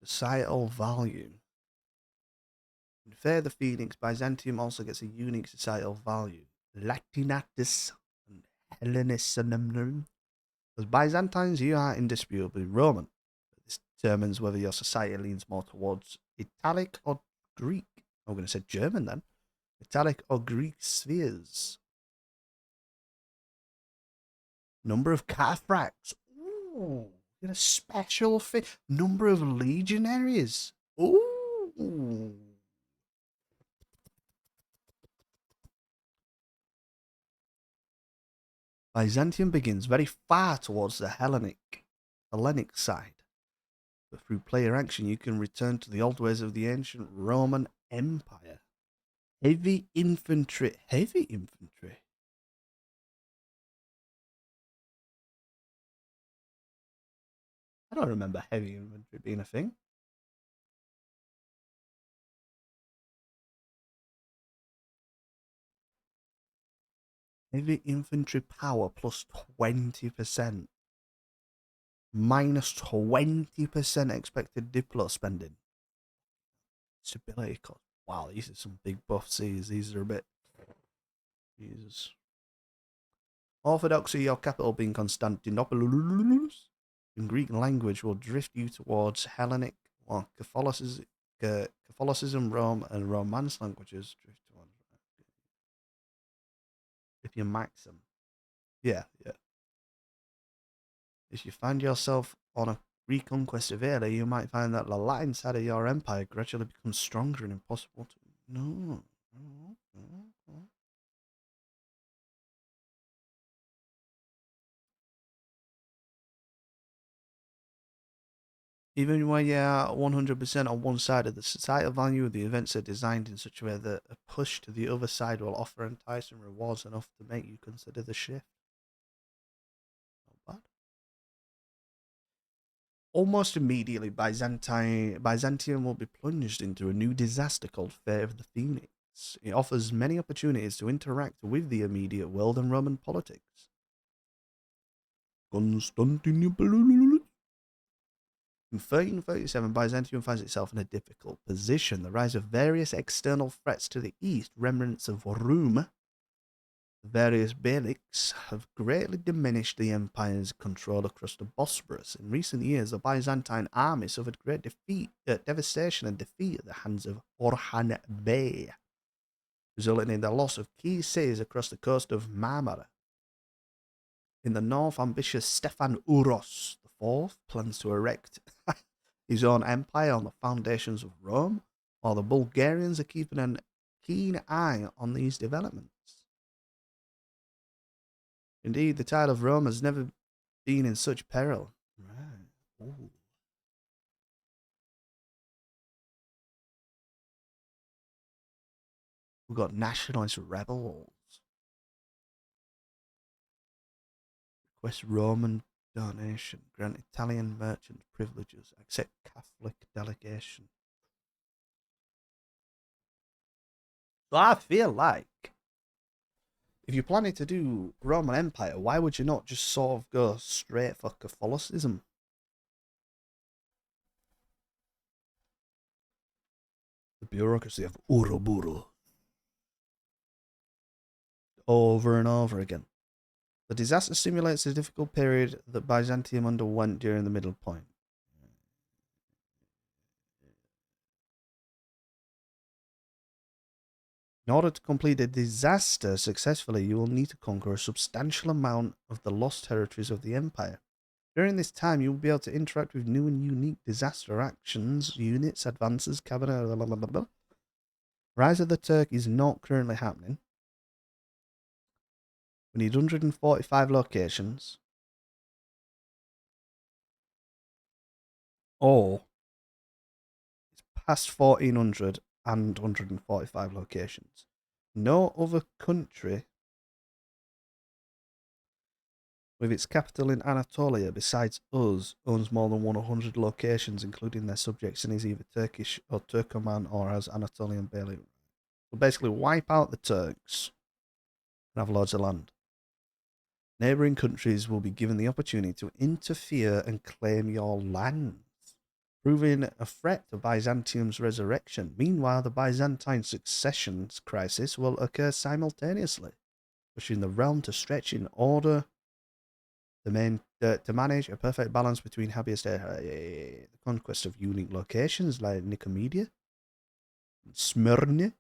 Societal value. In Fair the Phoenix, Byzantium also gets a unique societal value. Latinatus and Hellenism. As Byzantines, you are indisputably Roman. This determines whether your society leans more towards Italic or Greek I'm going to say German then. Metallic or Greek spheres. Number of cataphracts. Ooh, get a special number of legionaries. Ooh. Byzantium begins very far towards the Hellenic side. But through player action, you can return to the old ways of the ancient Roman Empire. Heavy infantry. Heavy infantry? I don't remember heavy infantry being a thing. Heavy infantry power plus 20%. Minus 20% expected Diplo spending. Stability cost. Wow, these are some big buffs. These are a bit. Jesus. Orthodoxy, your capital being Constantinople, in Greek language will drift you towards Hellenic or Catholicism, Rome, and Romance languages drift towards. If you max them. Yeah. If you find yourself on a reconquest of Italy, you might find that the Latin side of your empire gradually becomes stronger and impossible to. No. Even when you're 100% on one side of the societal value of the events are designed in such a way that a push to the other side will offer enticing rewards enough to make you consider the shift. Not bad. Almost immediately, Byzantium will be plunged into a new disaster called Fate of the Phoenix. It offers many opportunities to interact with the immediate world and Roman politics. Constantinople. In 1337, Byzantium finds itself in a difficult position. The rise of various external threats to the east, remnants of Rome, various Beyliks, have greatly diminished the empire's control across the Bosporus. In recent years, the Byzantine army suffered great devastation and defeat at the hands of Orhan Bey, resulting in the loss of key cities across the coast of Marmara. In the north, ambitious Stefan Uros IV plans to erect his own empire on the foundations of Rome, while the Bulgarians are keeping a keen eye on these developments. Indeed, the tide of Rome has never been in such peril. Right. Ooh. We've got nationalist rebels. Request Roman donation. Grant Italian merchant privileges. Accept Catholic delegation. So I feel like if you're planning to do Roman Empire, why would you not just sort of go straight for Catholicism? The bureaucracy of Uruburu. Over and over again. The disaster simulates the difficult period that Byzantium underwent during the Middle Point. In order to complete the disaster successfully, you will need to conquer a substantial amount of the lost territories of the Empire. During this time, you will be able to interact with new and unique disaster actions, units, advances, cabinet, blah, blah, blah, blah. Rise of the Turk is not currently happening. We need 145 locations. Or it's past 1400 and 145 locations. No other country with its capital in Anatolia besides us owns more than 100 locations, including their subjects, and is either Turkish or Turkoman or has Anatolian bailiwick. So basically wipe out the Turks and have loads of land. Neighbouring countries will be given the opportunity to interfere and claim your lands, proving a threat to Byzantium's resurrection. Meanwhile, the Byzantine succession crisis will occur simultaneously, pushing the realm to stretch in order to manage a perfect balance between habeas the conquest of unique locations like Nicomedia, Smyrna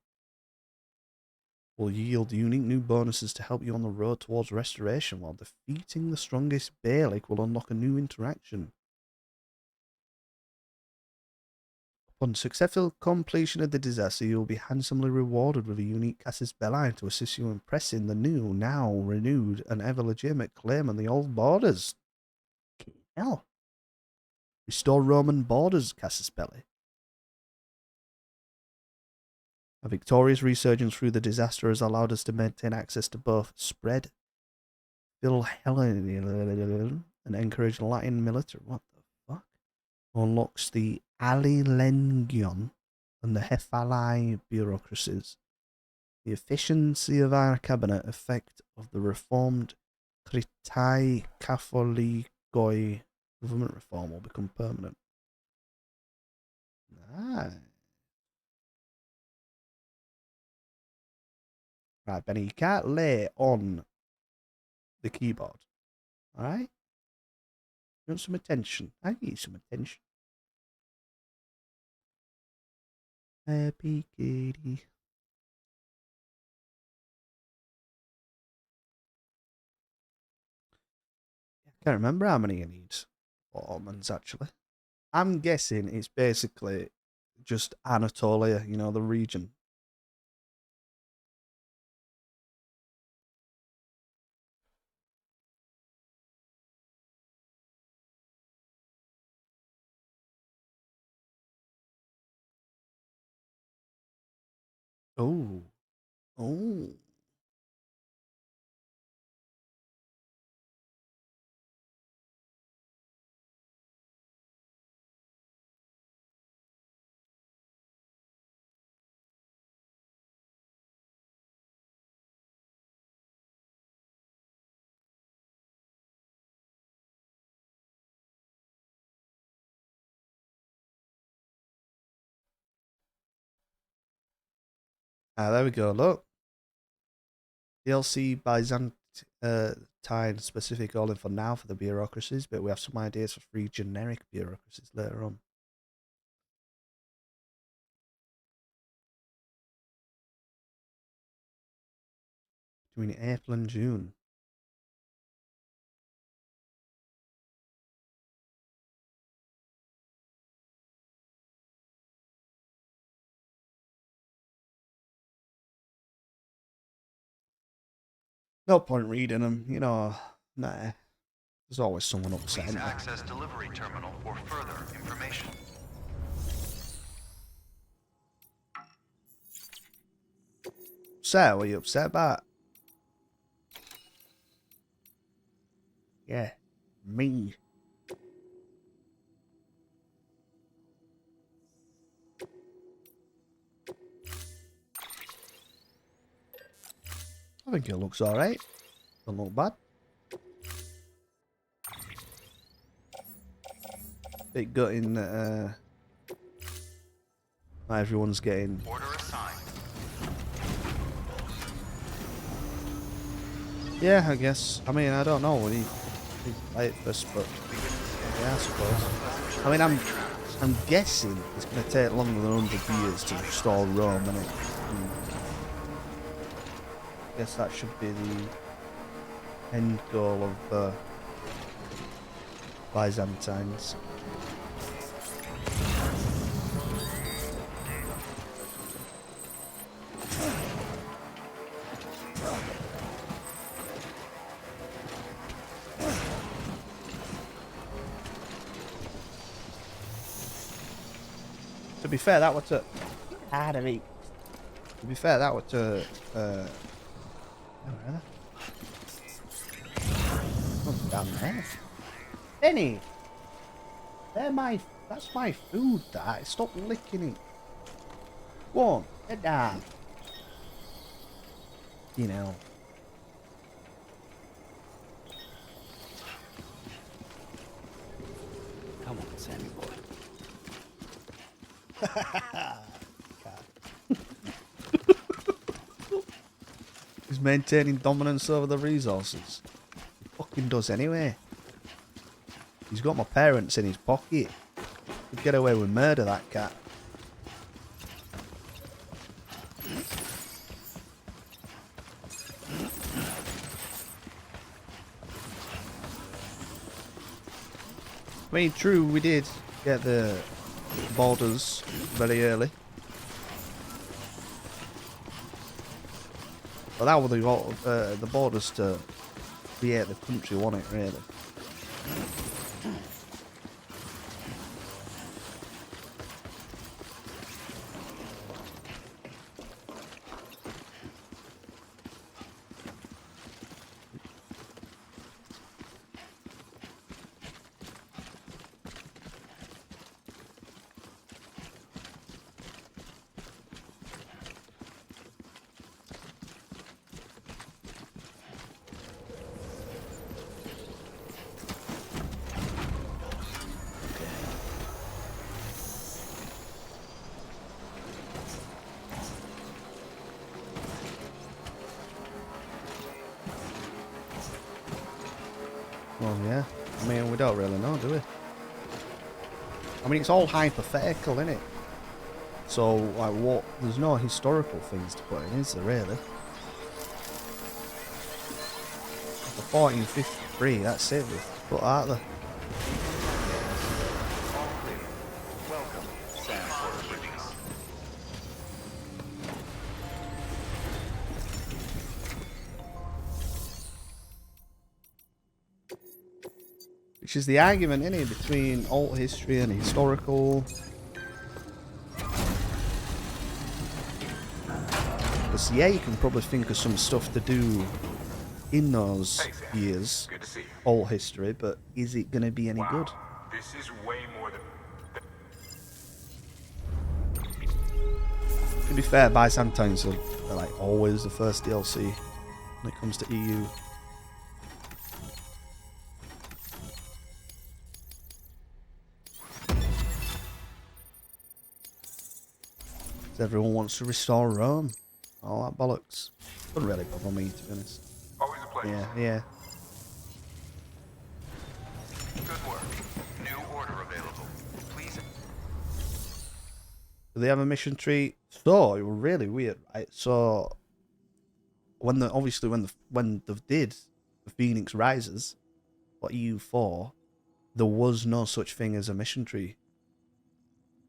will yield unique new bonuses to help you on the road towards restoration, while defeating the strongest Balik will unlock a new interaction. Upon successful completion of the disaster, you will be handsomely rewarded with a unique Casus Belli to assist you in pressing the new, now renewed, and ever legitimate claim on the old borders. Hell. Restore Roman borders, Casus Belli. A victorious resurgence through the disaster has allowed us to maintain access to both spread Philhellenian and encourage Latin military. What the fuck? Unlocks the Alilengion and the Hephalai bureaucracies. The efficiency of our cabinet effect of the reformed Kritai Catholicoi government reform will become permanent. Nice. Right, Benny, you can't lay on the keyboard. Alright? You want some attention? I need some attention. Happy kitty. I can't remember how many you need. Ottomans, actually. I'm guessing it's basically just Anatolia, you know, the region. Oh. Oh. Ah, there we go, look. DLC Byzantine specific all in for now for the bureaucracies, but we have some ideas for free generic bureaucracies later on. Between April and June. No point reading them, you know. Nah. There's always someone upset. Please access delivery terminal for further information. Upset? What are you upset about? Yeah. Me. I think it looks alright. Doesn't look bad. Bit gutting that not everyone's getting. Order assigned. Yeah, I guess. I mean, I don't know. We need to play it first, but yeah, I suppose. I mean, I'm guessing it's going to take longer than 100 years to restore Rome, and I guess that should be the end goal of the Byzantines. To be fair, that was to To be fair, that was to oh, down there. Benny! That's my food, that. Stop licking it. Go on, get down. You know. Come on, Sammy boy. He's maintaining dominance over the resources. He fucking does anyway. He's got my parents in his pocket. He'd get away with murder, that cat. mean, true, we did get the borders very early. But that was the borders to create the country, wasn't it, really? Well, yeah. I mean, we don't really know, do we? I mean, it's all hypothetical, isn't it? So, like, what? There's no historical things to put in, is there, really? The 1453, that's it, but aren't there? All clear. Welcome, Sam Porter Bridges. Which is the argument, innit, between alt history and historical. Because, yeah, you can probably think of some stuff to do in those years, Good to see you. alt history, but is it going to be any good? This is way more than... To be fair, Byzantines are like always the first DLC when it comes to EU. Everyone wants to restore Rome. All that bollocks. Doesn't really bother me, to be honest. Always a pleasure. Yeah. Good work. New order available. Please. Do they have a mission tree? So it was really weird, right? So when the when they did the Phoenix Rises for EU4, there was no such thing as a mission tree.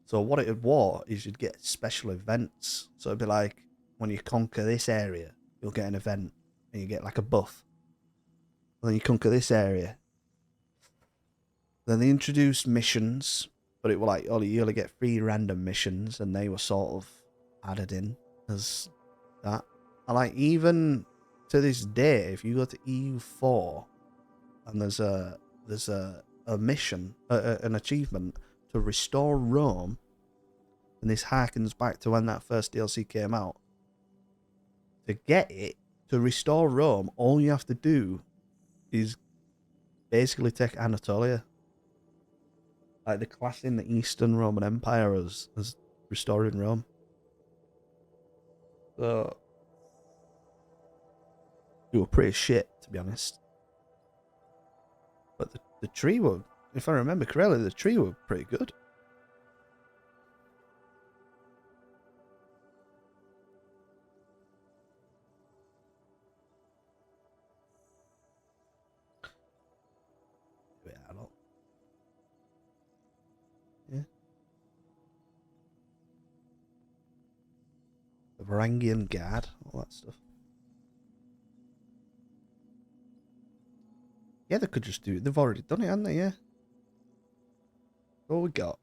So what it was is you'd get special events. So it'd be like when you conquer this area, you'll get an event and you get like a buff. And then you conquer this area. Then they introduced missions, but it was like you only get 3 random missions, and they were sort of added in as that. And like even to this day, if you go to EU4 and there's a mission, an achievement to restore Rome, and this harkens back to when that first DLC came out. To get it, to restore Rome, all you have to do is basically take Anatolia. Like the class in the Eastern Roman Empire as restoring Rome. So you were pretty shit, to be honest. But the tree were, if I remember correctly, the tree were pretty good. Yeah, I don't. Yeah. The Varangian Guard, all that stuff. Yeah, they could just do it. They've already done it, haven't they? Yeah. What we got?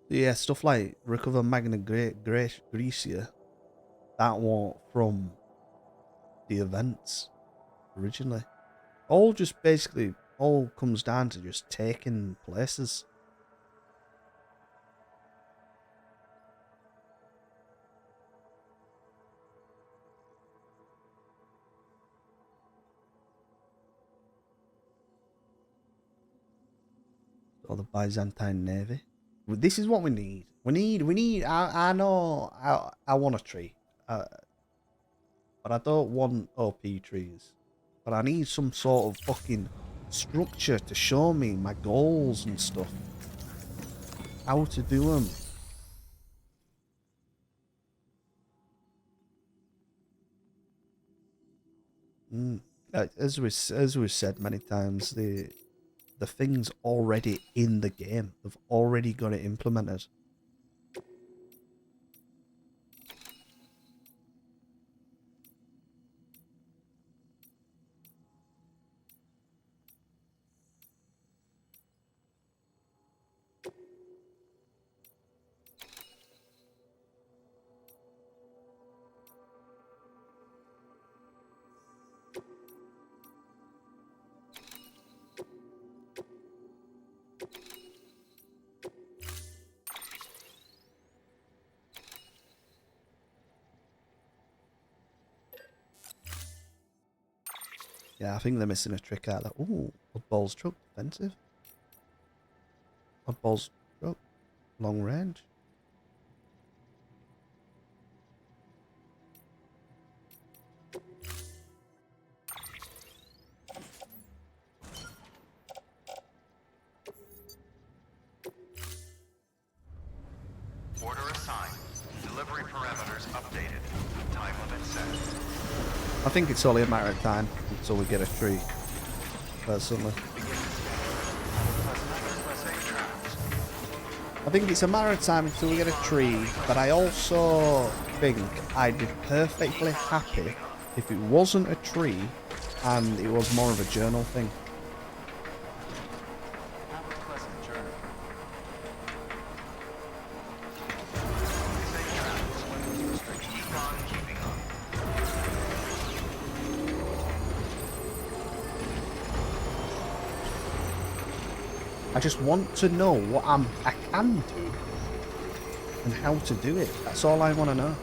Yeah, stuff like recover Magna Graecia. That one from the events originally. All just basically all comes down to just taking places. Or the Byzantine Navy. This is what we need. We need. I know. I want a tree, but I don't want OP trees. But I need some sort of fucking structure to show me my goals and stuff. How to do them. As we've said many times, the thing's already in the game. They've already got it implemented. Yeah, I think they're missing a trick out there. Ooh, Oddball's truck, defensive. Oddball's truck, long range. Order assigned. Delivery parameters updated. Time limit set. I think it's only a matter of time until we get a tree. Personally. I think it's a matter of time until we get a tree, but I also think I'd be perfectly happy if it wasn't a tree and it was more of a journal thing. Have a pleasant journey. Keep on keeping on. I just want to know what I can do and how to do it. That's all I want to know.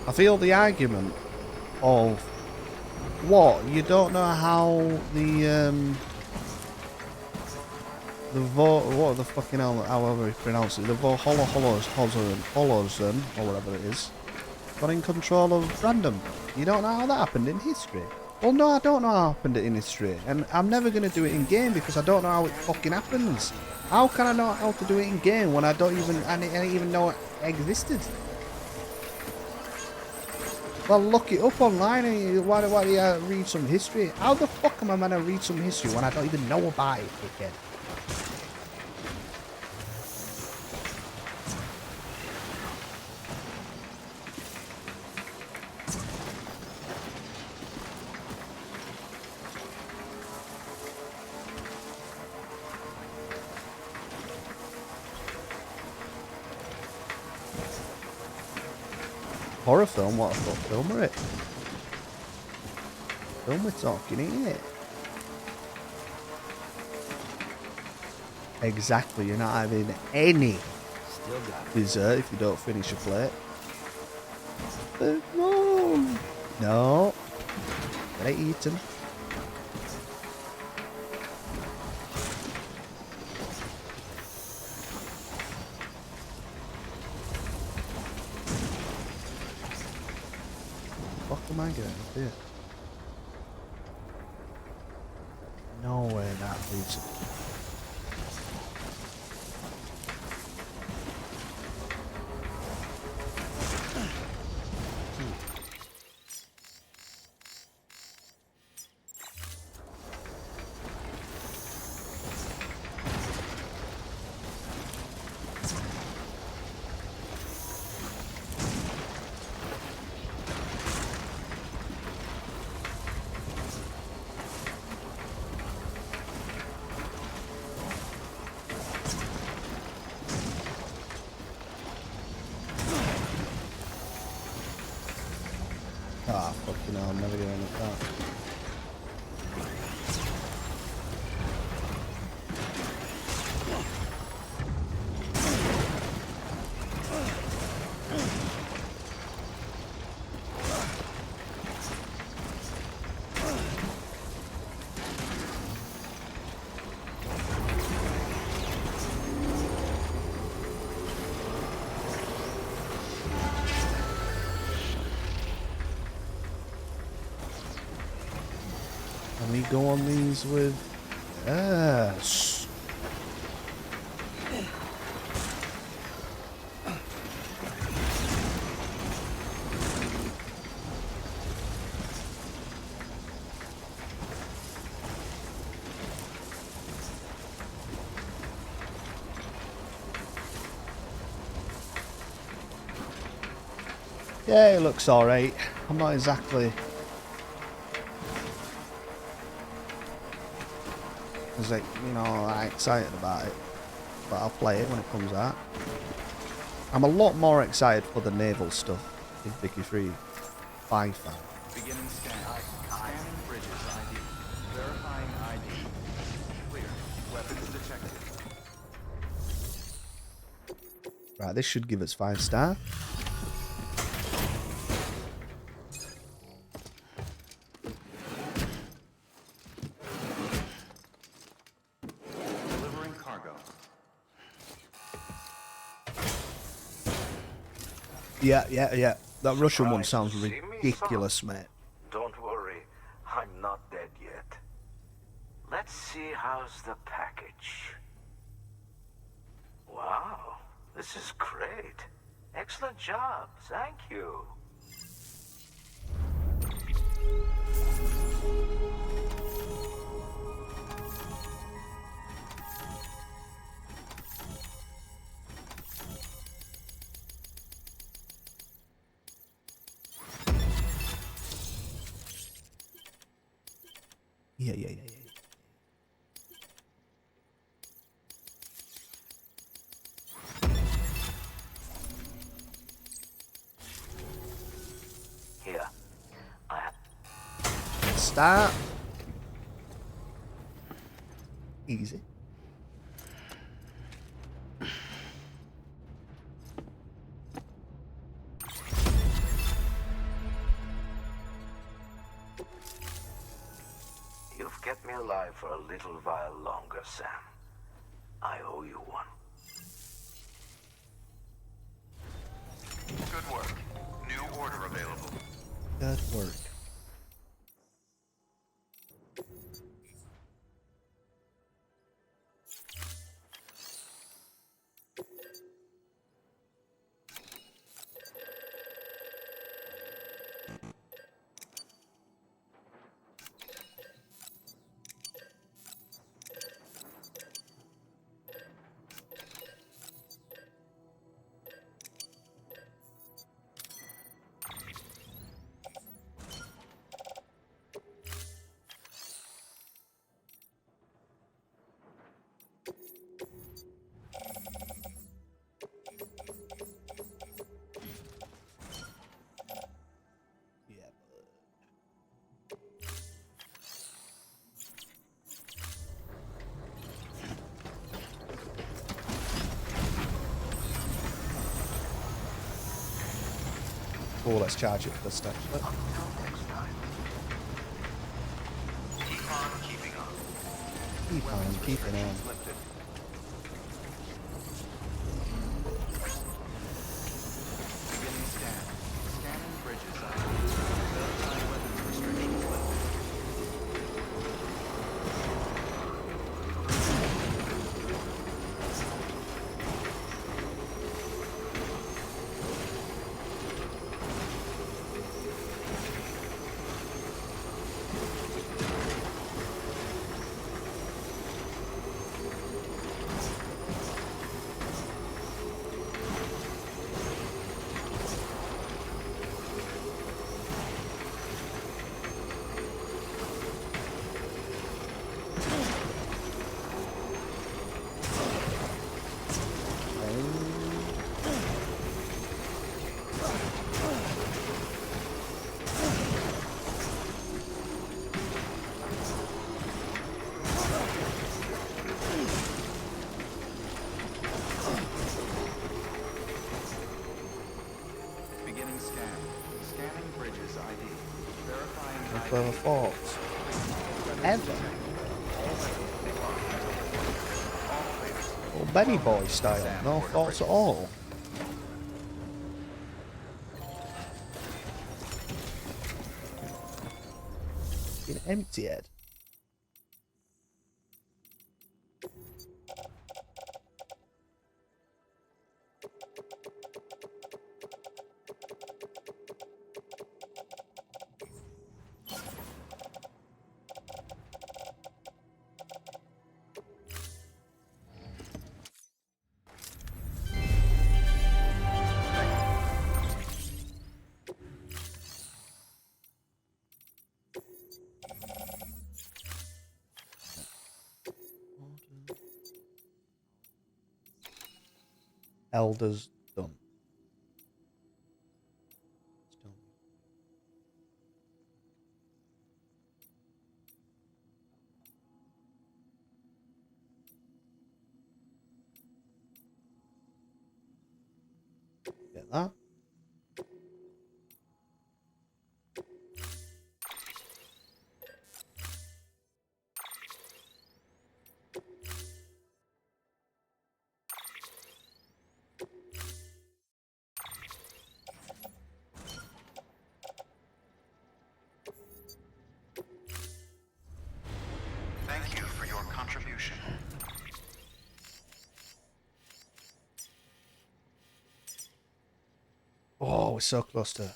I feel the argument of what you don't know how the what the fucking hell, however you pronounce it, the Holozen, or whatever it is, got in control of random. You don't know how that happened in history. Well, no, I don't know how it happened in history, and I'm never going to do it in game because I don't know how it fucking happens. How can I know how to do it in game when I don't even know it existed? Well, look it up online. And why do you read some history? How the fuck am I meant to read some history when I don't even know about it again? Horror film? What a fuck film are it? Film we're talking, ain't it? Exactly, you're not having any dessert if you don't finish your plate. No! No! Get it eaten. What the fuck am I getting up here? No way that leads. we go on these with... Yes. Yeah, it looks alright. I'm not exactly as like, you know, like, excited about it, but I'll play it when it comes out. I'm a lot more excited for the naval stuff in Vicky 3 by far. Beginning scan. Scanning bridges ID. Verifying ID. Clear. Weapons detected. Right, this should give us 5-star. Delivering cargo. Yeah. That Russian one Surprised sounds to see me, ridiculous, mate. Don't worry, I'm not dead yet. Let's see how's the package. Wow, this is great. Excellent job, thank you. Yeah. Here, Start. Easy. you've kept me alive for a little while longer, Sam. I owe you one. Good work. New order available. Good work. Oh, let's charge it for the stuff. Until next time. Keep on keeping on. Keep it on. Lifted. Beginning scan. Scanning bridges ID. Verifying weapons restrictions lifted. Beginning scan. Scanning bridges ID. Verifying No ID. further faults. Ever. Well, Benny Boy style. No faults at all. An empty head. Elders done. It's done. Get that. Thank you for your contribution. Oh, we're so close to.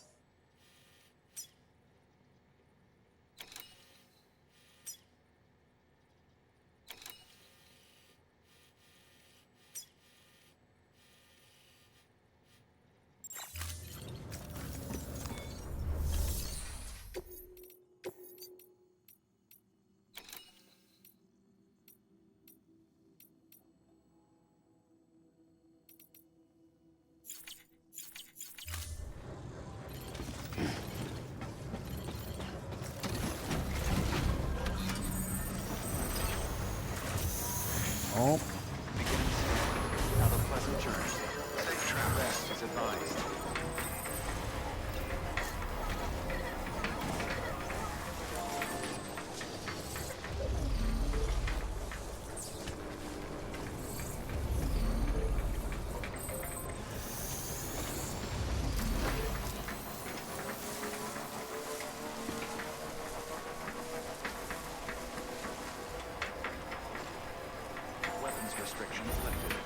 Oh, Have a pleasant journey. Safe travel. Rest is advised. Weapons restrictions lifted.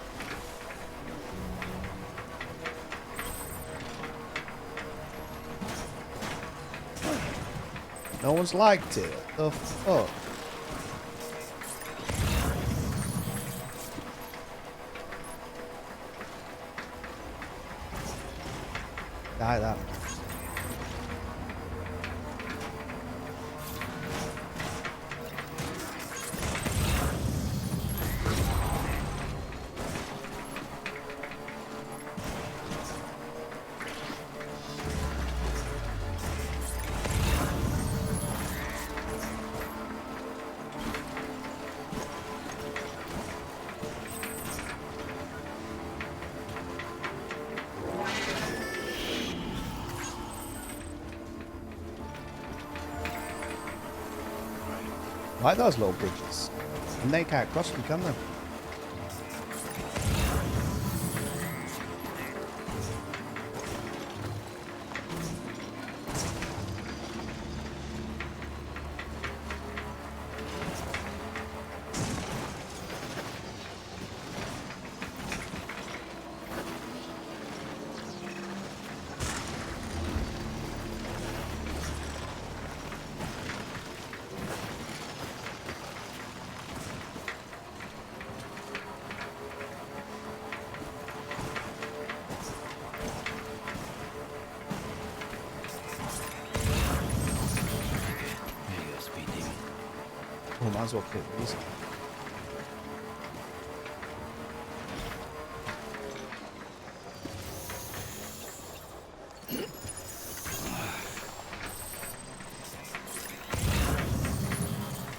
no one's liked it. The fuck? Die that. Like those little bridges. And they can't cross them, can they? Oh, might as well kill these.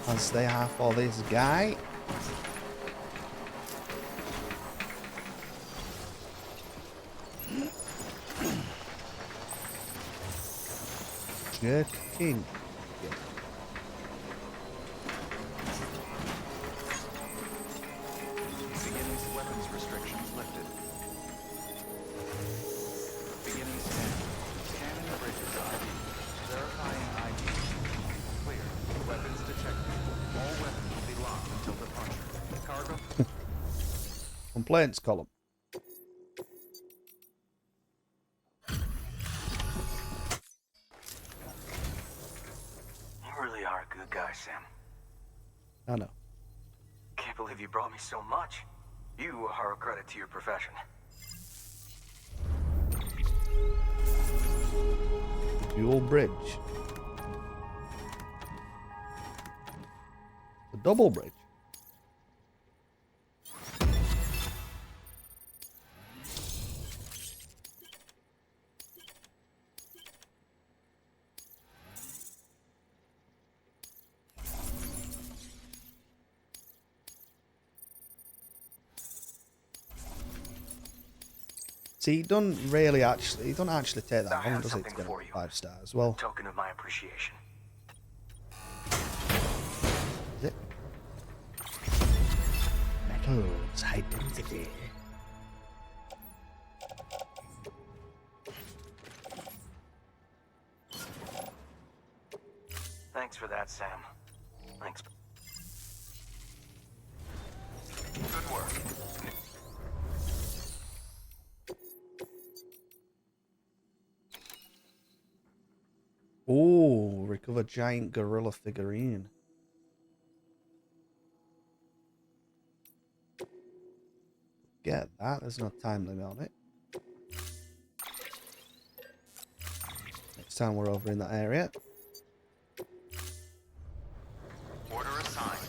As they have for this guy. Jerk King. Yeah. Beginning weapons restrictions lifted. Beginning scan. Scanning bridges ID. Verifying ID. Clear. Weapons detected. All weapons will be locked until departure. Cargo. Complaints column. You really are a good guy, Sam. I know. Can't believe you brought me so much. You are a credit to your profession. Dual bridge. The double bridge. See, he don't actually take I that long, have does it, to something get for a you. 5 stars? Well, Token of my appreciation. is it? Metals identity. Thanks for that, Sam. Thanks. Good work. Oh, recover giant gorilla figurine. Get that. There's no time limit on it. Next time we're over in that area. Order assigned.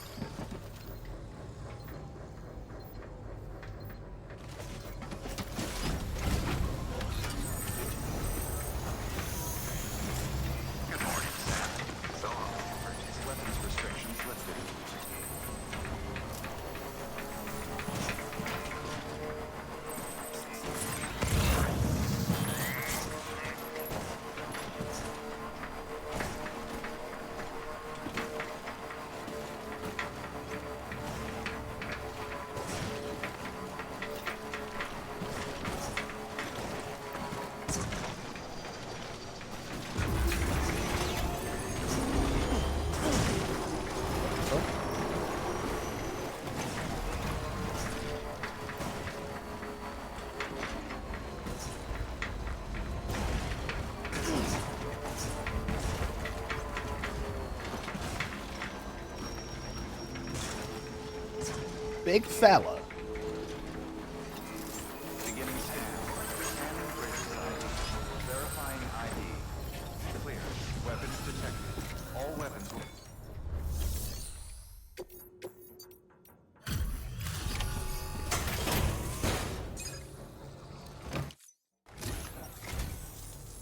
Good morning, Sam. So, emergency weapons restrictions lifted. Big fella. Beginning scan. Scanning bridges ID. Verifying ID. Clear. Weapons detected. All weapons will...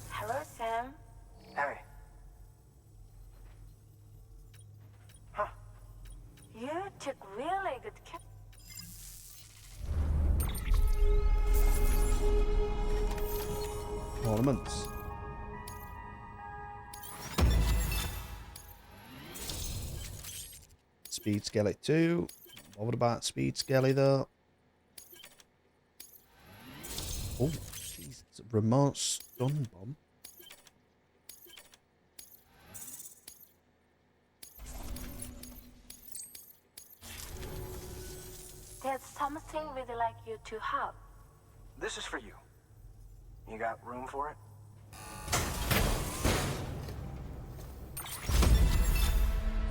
Hello, Sam. Hey. You took really good care. Ornaments. Speed Skelly 2. What about Speed Skelly though? Oh, jeez. It's a remote stun bomb. There's something we'd like you to have. This is for you. You got room for it?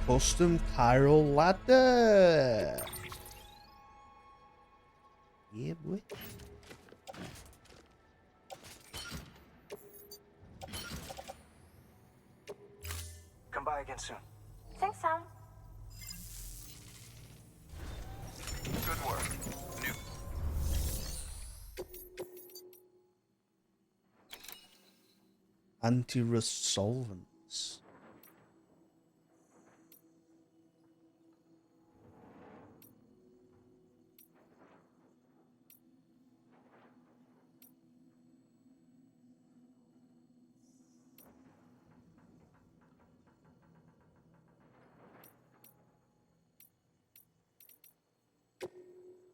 Custom chiral ladder. Yeah, boy. Come by again soon. Thanks, Sam. Good work. New. Anti-rust solvents.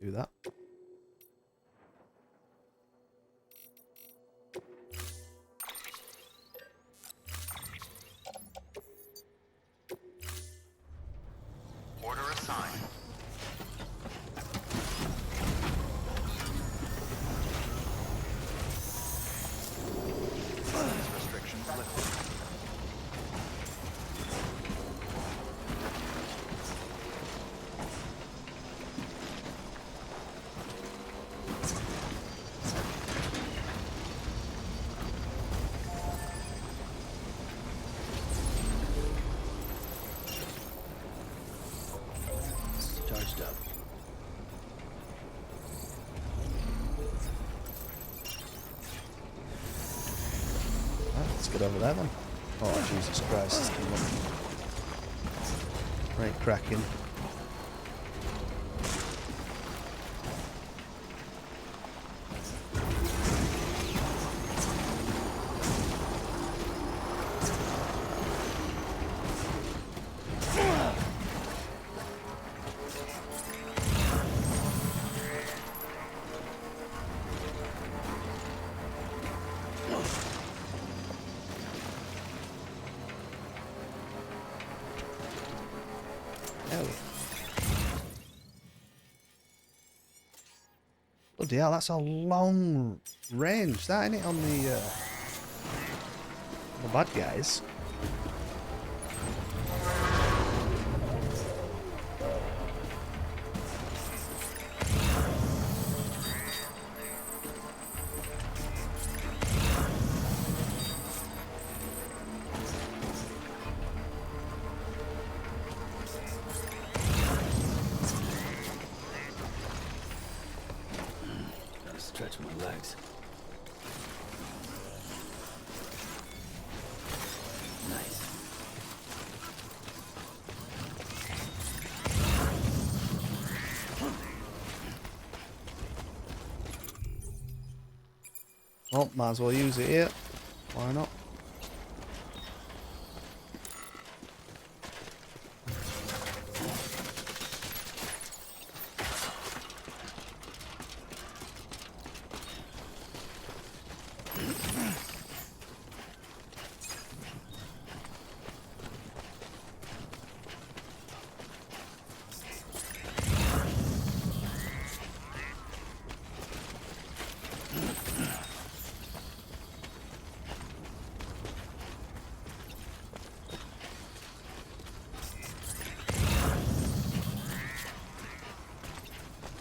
Do that. Order assigned. Restrictions lifted. Charged up. Right, let's get over there then. Oh, Jesus Christ. It's come up. Right, cracking. Bloody hell, that's a long range, that ain't it, on the bad guys. Gotta stretch my legs. Nice. Well, might as well use it here. Why not?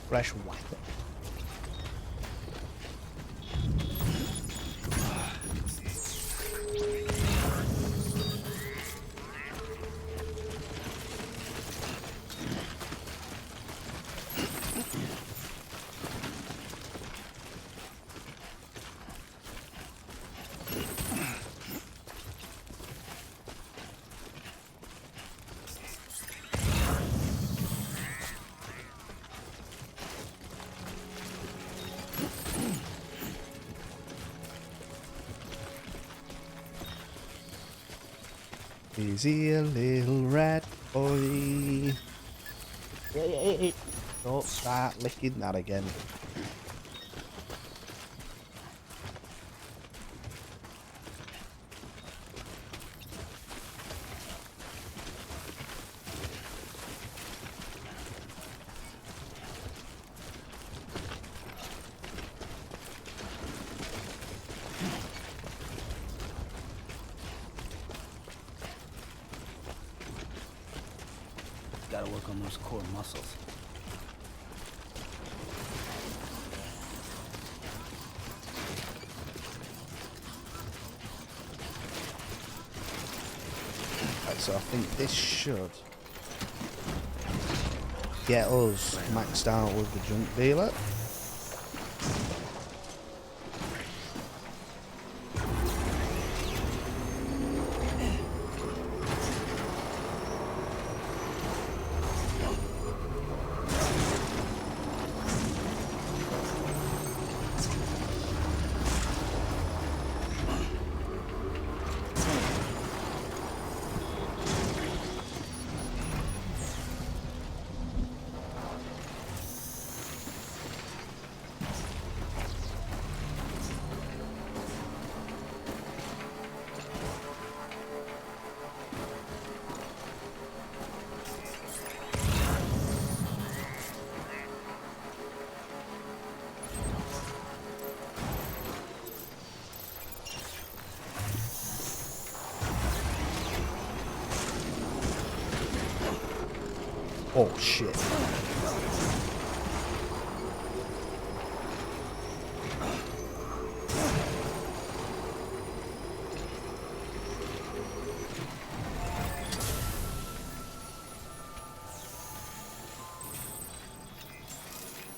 Fresh white. Easy, a little rat boy. Hey. Don't start licking that again. Gotta work on those core muscles. Right, so I think this should get us maxed out with the junk dealer. Oh shit.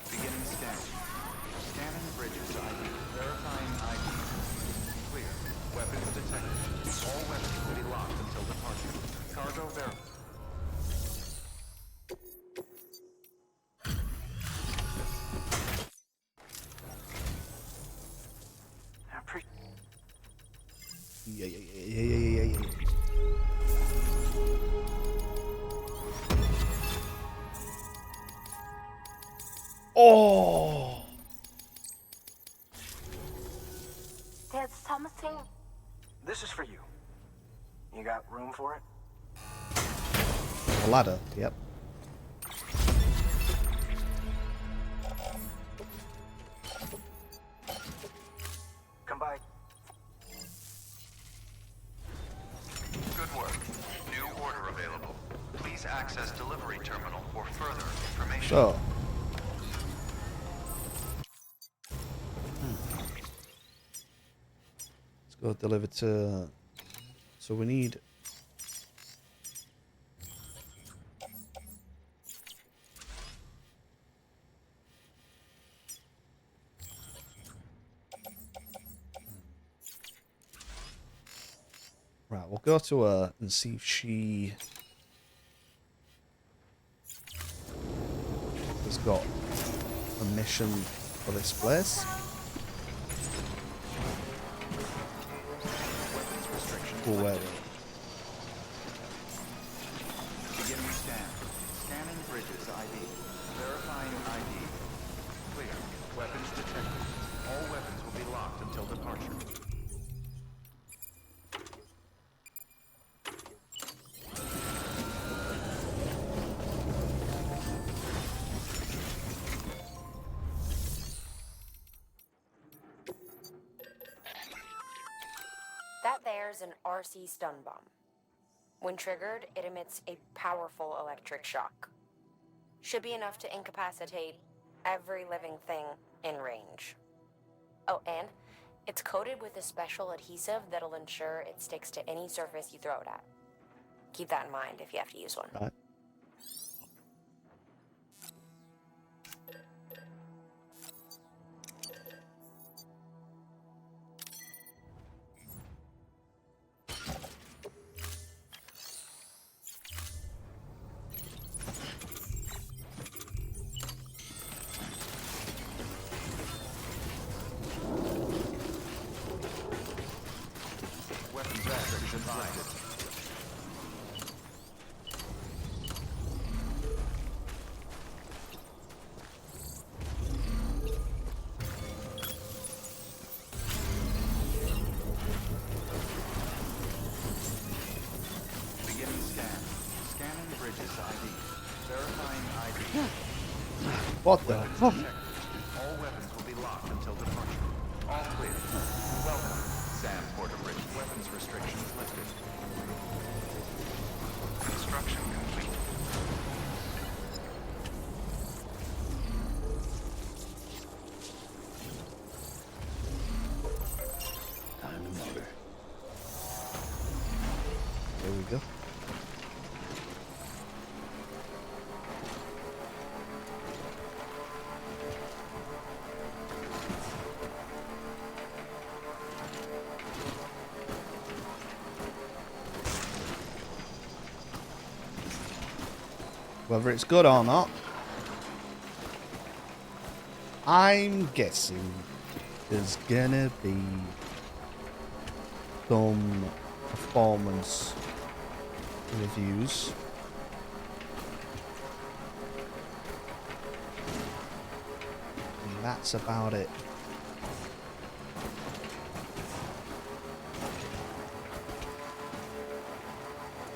Beginning scan. Scanning bridges ID. Verifying ID. Clear. Weapons detected. All weapons will be locked until departure. Cargo verified. Yeah. Oh! There's something. This is for you. You got room for it? A ladder, yep. So. Let's go deliver to... So we need... Right, we'll go to her and see if she has got a mission for this place. Cool, where Beginning scan. Scanning bridges ID. Verifying ID. Clear. Weapons detected. All weapons will be locked until departure. That there's an RC stun bomb. When triggered, it emits a powerful electric shock. Should be enough to incapacitate every living thing in range. Oh, and it's coated with a special adhesive that'll ensure it sticks to any surface you throw it at. Keep that in mind if you have to use one. right. Weapons restriction lifted. Beginning scan. Scanning bridges ID. Verifying ID. What the fuck? Detected. All weapons will be locked until departure. All clear. Welcome, Sam Porter Bridge. Weapons restrictions lifted. Construction complete. Time to motor. There we go. Whether it's good or not, I'm guessing there's gonna be some performance reviews. And that's about it.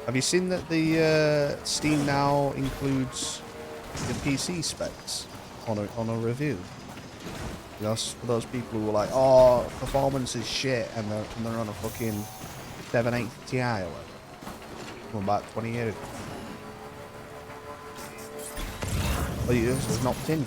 Have you seen that the Steam now includes the PC specs on a review? You know, for those people who were like, "Oh, performance is shit," and they're on a fucking 780 Ti or whatever from about 20 years ago. Well, yours was knocked in.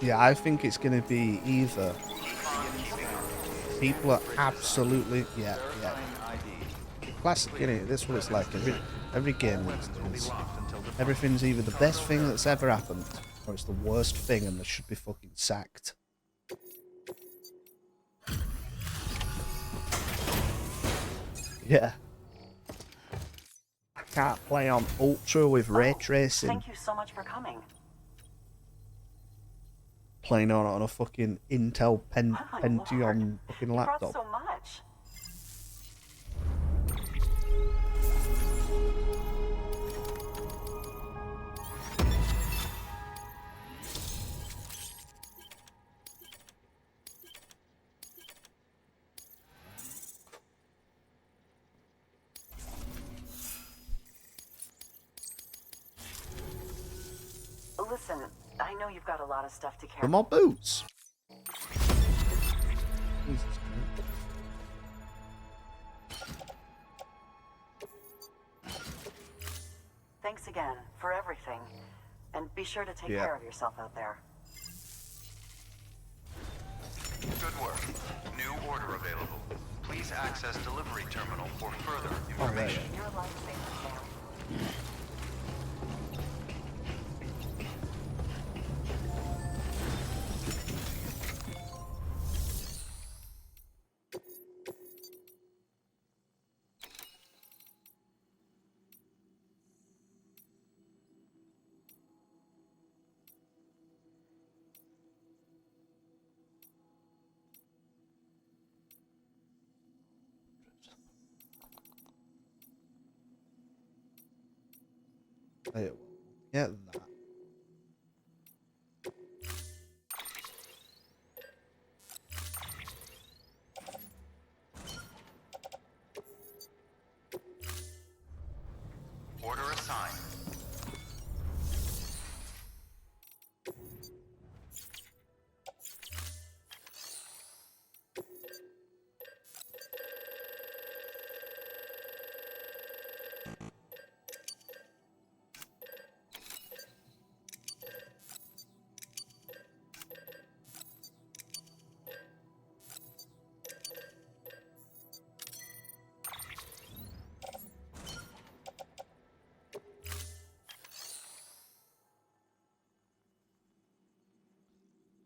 Yeah, I think it's going to be either people are absolutely yeah. Classic, innit? That's what it's like. Every game is everything's either the best thing that's ever happened or it's the worst thing and they should be fucking sacked. Yeah. I can't play on Ultra with ray tracing. Thank you so much for coming. playing on a fucking Intel Oh my Pentium lord. fucking You brought laptop. so much. Listen, I know you've got a lot of stuff to The carry. more boots. Jesus Christ. Thanks again for everything. And be sure to take Yeah. care of yourself out there. Good work. New order available. Please access delivery terminal for further Oh, there, information. You're a lifesaver, Sam. Hey, get that. Order assigned.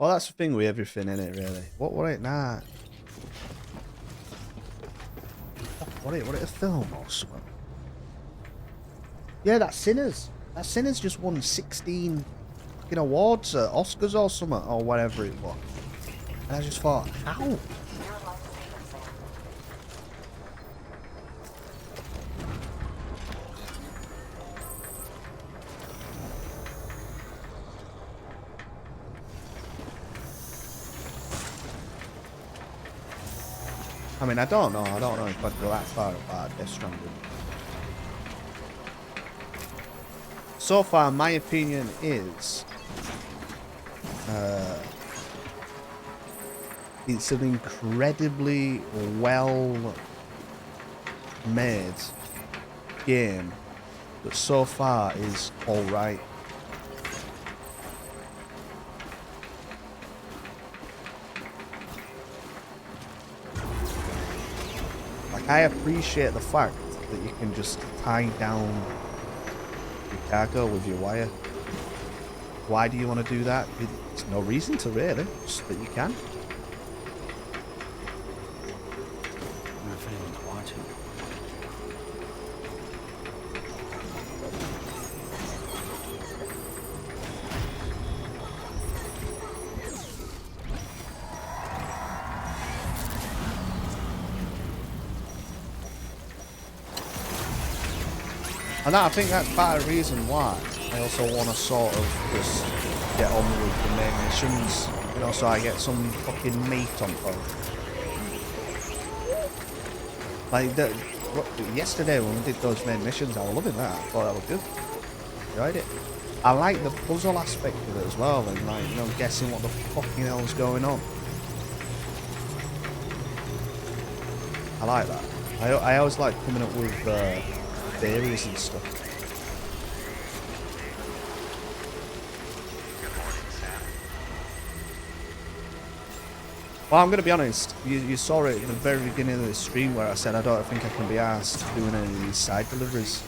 Well, that's the thing with everything in it, really. What it nah? What it a film or something? Yeah, that Sinners. That Sinners just won 16 fucking awards at Oscars or something or whatever it was. And I just thought, how? You're a lifesaver, Sam. I mean, I don't know. I don't know if I'd go that far about Death Stranding. So far, my opinion is it's an incredibly well made game that so far is alright. Like, I appreciate the fact that you can just tie down your cargo with your wire. Why do you want to do that? There's no reason to, really, just that you can. I wonder if anyone's watching. And I think that's part of the reason why I also want to sort of just get on with the main missions, you know, so I get some fucking meat on both. Like, yesterday when we did those main missions, I was loving that. I thought that was good. Enjoyed it. I like the puzzle aspect of it as well, and like, you know, guessing what the fucking hell's going on. I like that. I always like coming up with theories and stuff. Well, I'm going to be honest, you saw it at the very beginning of the stream where I said I don't think I can be arsed doing any of these side deliveries.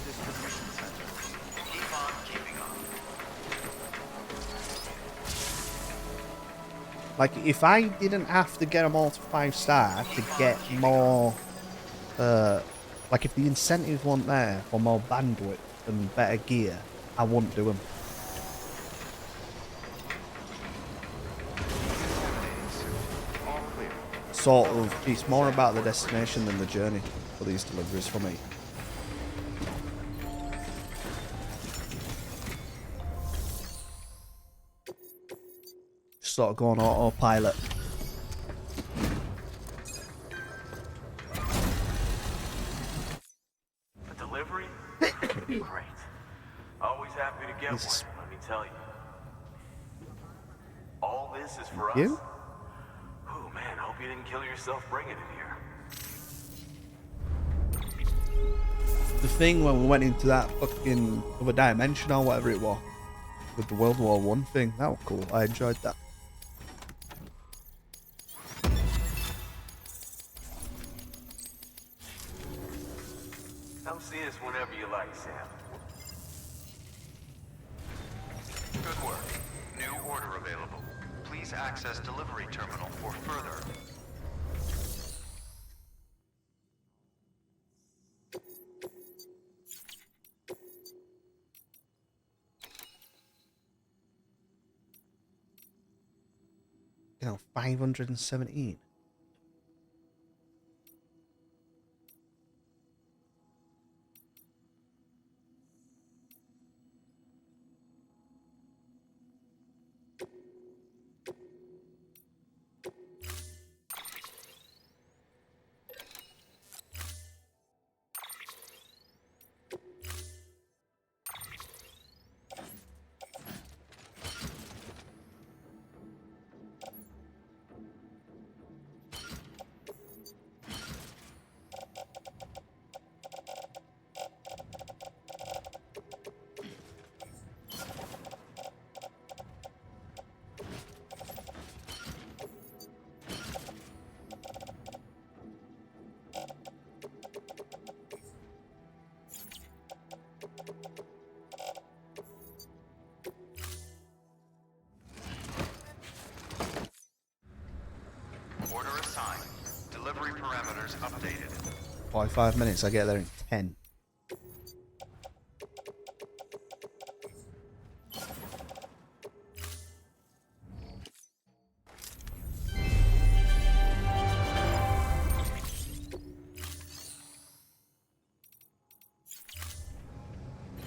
Like, if I didn't have to get them all to 5-star to get more, like if the incentives weren't there for more bandwidth and better gear, I wouldn't do them. sort of, it's more about the destination than the journey for these deliveries for me. Just sort of go on autopilot. A delivery? Great. Always happy to get one, let me tell you. All this is for us? Oh man, I hope you didn't kill yourself bringing it here. The thing when we went into that fucking other dimension or whatever it was, with the World War I thing, that was cool. I enjoyed that. Come see us whenever you like, Sam. Good work. New order available. Please access delivery terminal for further. You know, 517. Order assigned. Delivery parameters updated. 45 minutes, I get there in 10.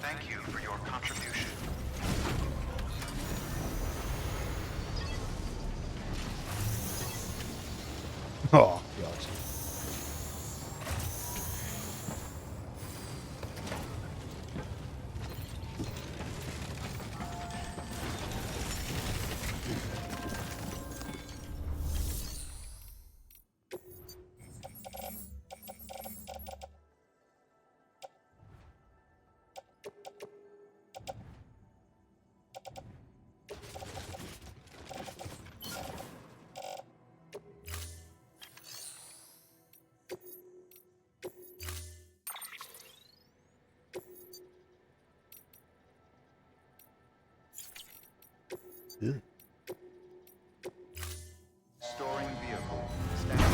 Thank you for your contribution. Oh, God. Ugh. Storing vehicle. Standing.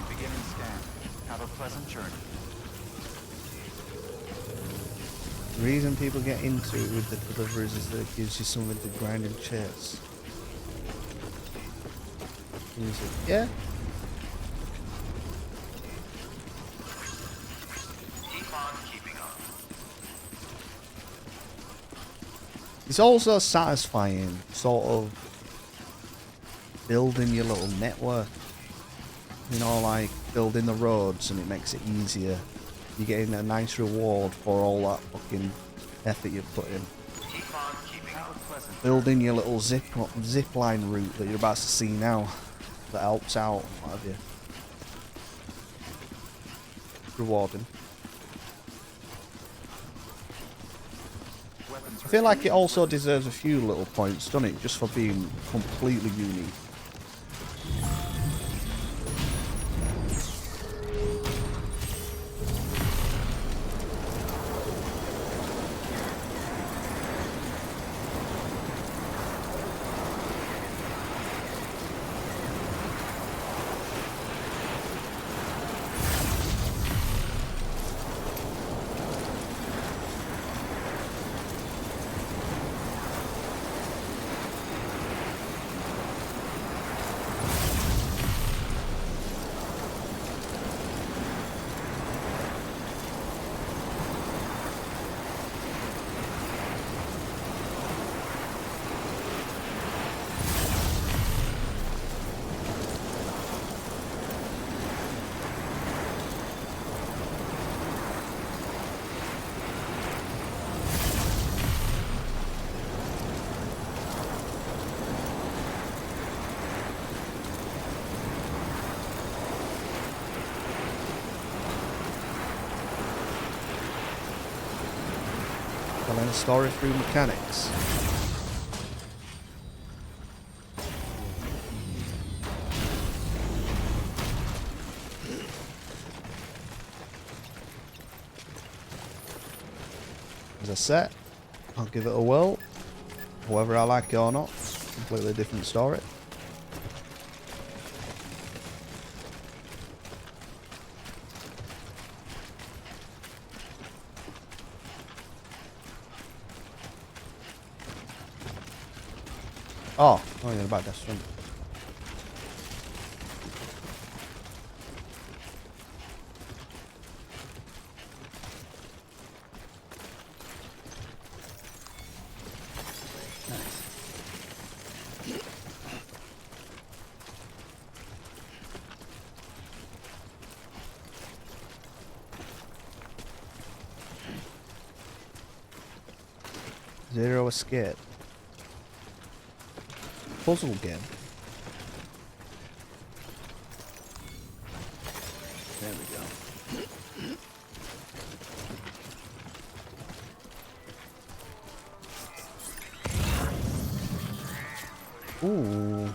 Beginning scan. Have a pleasant journey. The reason people get into it with the deliveries is that it gives you something to grind and chase. Music. Yeah. Keep on keeping up. It's also satisfying, sort of building your little network. You know, like building the roads, and it makes it easier. You're getting a nice reward for all that fucking effort you've put in. Keep on keeping up. Building your little zip line route that you're about to see now, that helps out, what have you. Rewarding. I feel like it also deserves a few little points, doesn't it? Just for being completely unique. Telling a story through mechanics. As I said, I'll give it a whirl. Whether I like it or not, completely different story. Oh yeah, about Death Stranding. Zero Escape. Puzzle game. There we go. Ooh.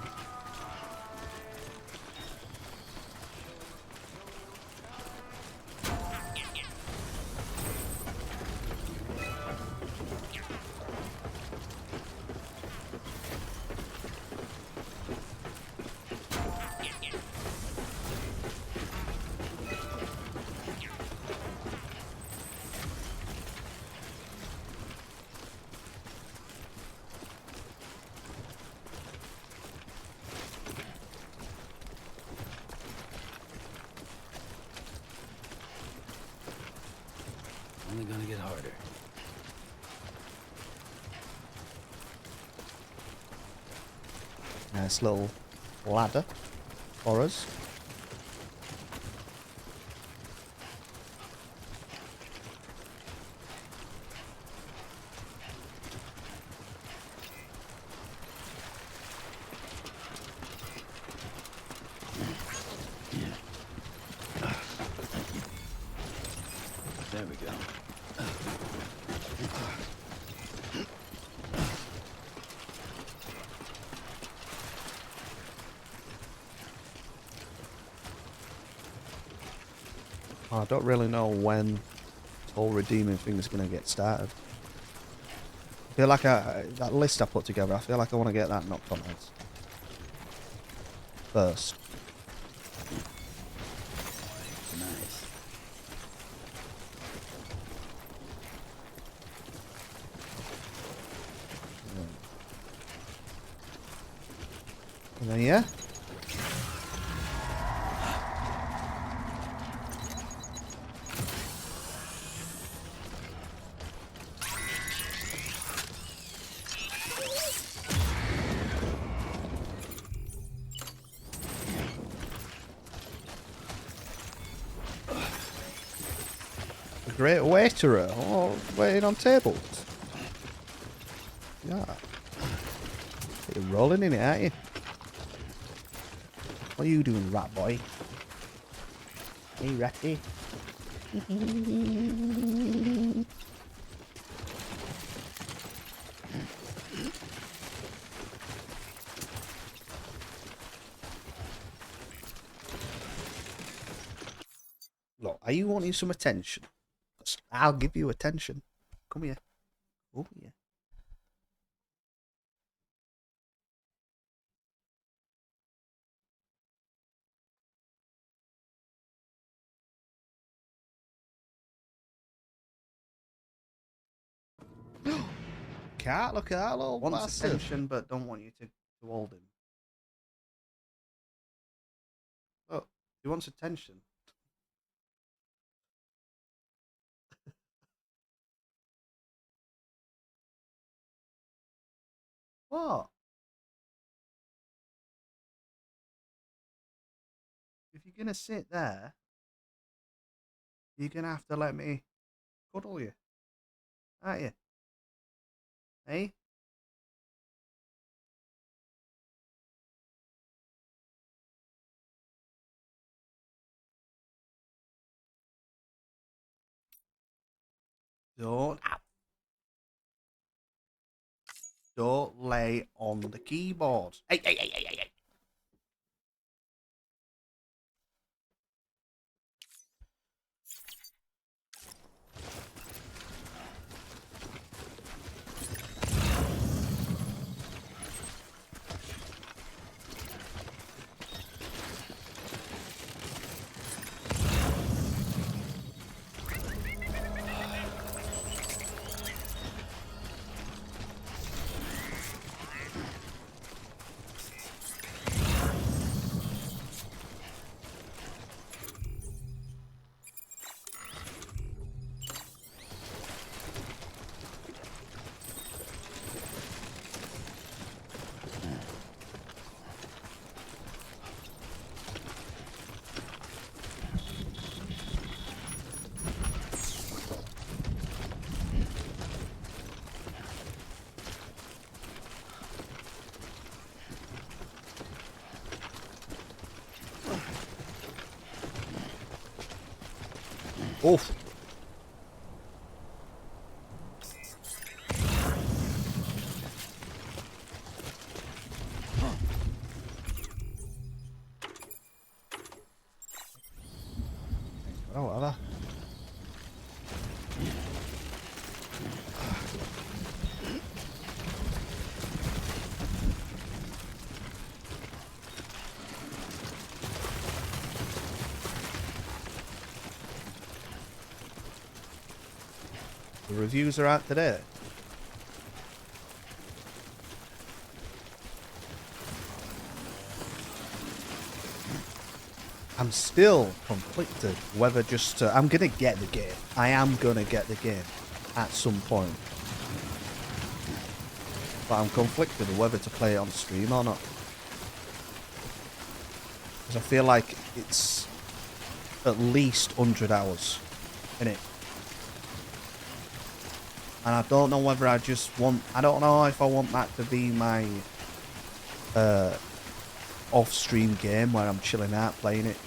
Only gonna get harder. Nice little ladder for us. There we go. I don't really know when this whole redeeming thing is going to get started. I feel like that list I put together, I feel like I want to get that knocked on heads first. Nice. And then yeah. A great waiterer. Oh, waiting on tables. Yeah. You're rolling in it, aren't you? What are you doing, rat boy? Hey, ratty. Look, are you wanting some attention? 'Cause I'll give you attention. Come here. Oh, yeah. Cat, look at that little wants bastard. Attention, but don't want you to hold him. Oh, he wants attention. What? If you're gonna sit there, you're gonna have to let me cuddle you, aren't you? Hey? Don't. Don't lay on the keyboard. Hey, hey, hey, hey, hey, hey. Oof. Oh, whatever. The reviews are out today. I'm still conflicted whether just to... I'm going to get the game. I am going to get the game at some point. But I'm conflicted whether to play it on stream or not. Because I feel like it's at least 100 hours in it. And I don't know whether I just want... I don't know if I want that to be my off-stream game where I'm chilling out playing it.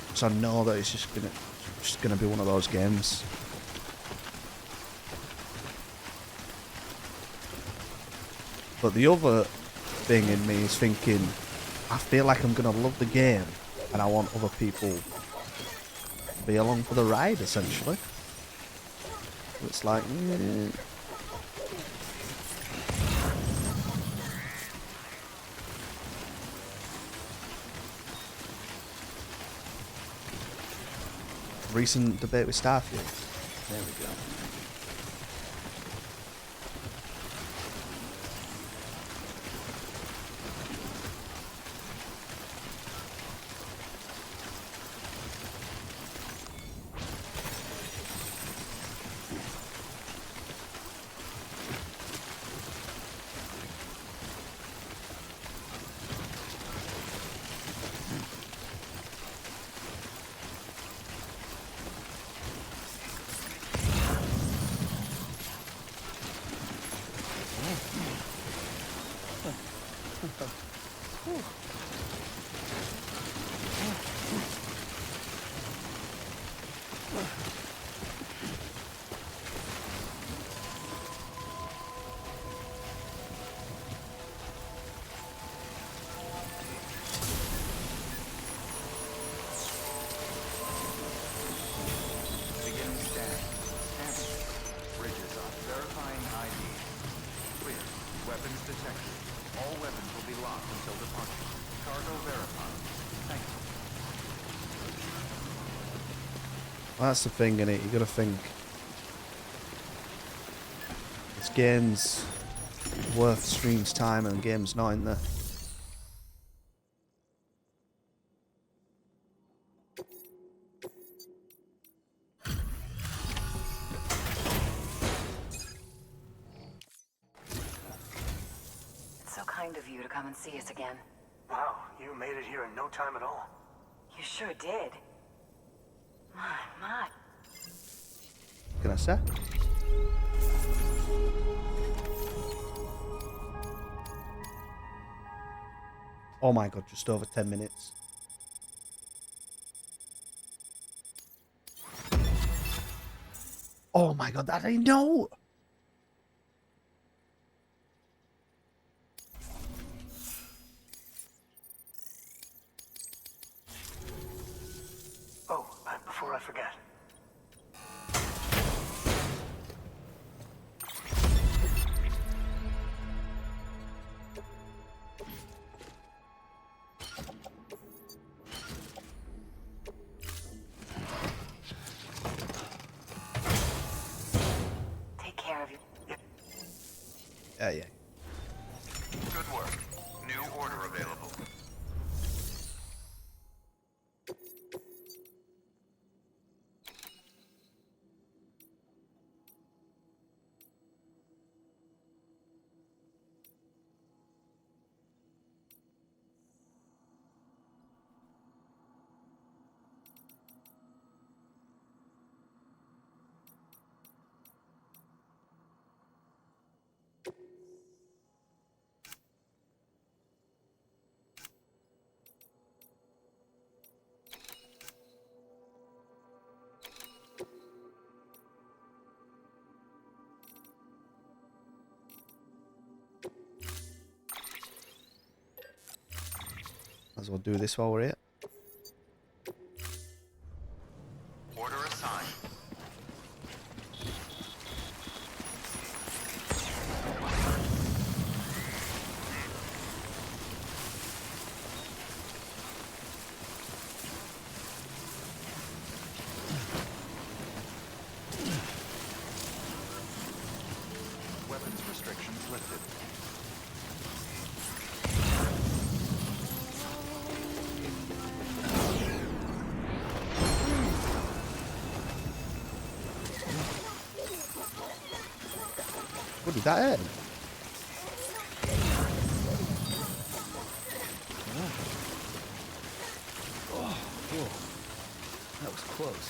Because I know that it's just gonna be one of those games. But the other thing in me is thinking, I feel like I'm gonna love the game, and I want other people to be along for the ride, essentially. It's like, recent debate with Starfield. There we go. Beginning scan. Scanning. Bridges up. Verifying ID. Clear. Weapons detected. All weapons will be locked until departure. Cargo verified. Thank you. Well, that's the thing, innit? You gotta think. This game's worth stream's time and the game's not in there. It's so kind of you to come and see us again. Wow, you made it here in no time at all. You sure did. My. Can I say? Oh my god, just over 10 minutes. Oh my god, that I know! forget. Take care of you. Yeah. Good work. New order available. Might as well do this while we're here. Order assigned. Weapons restrictions lifted. What did that end? That was close.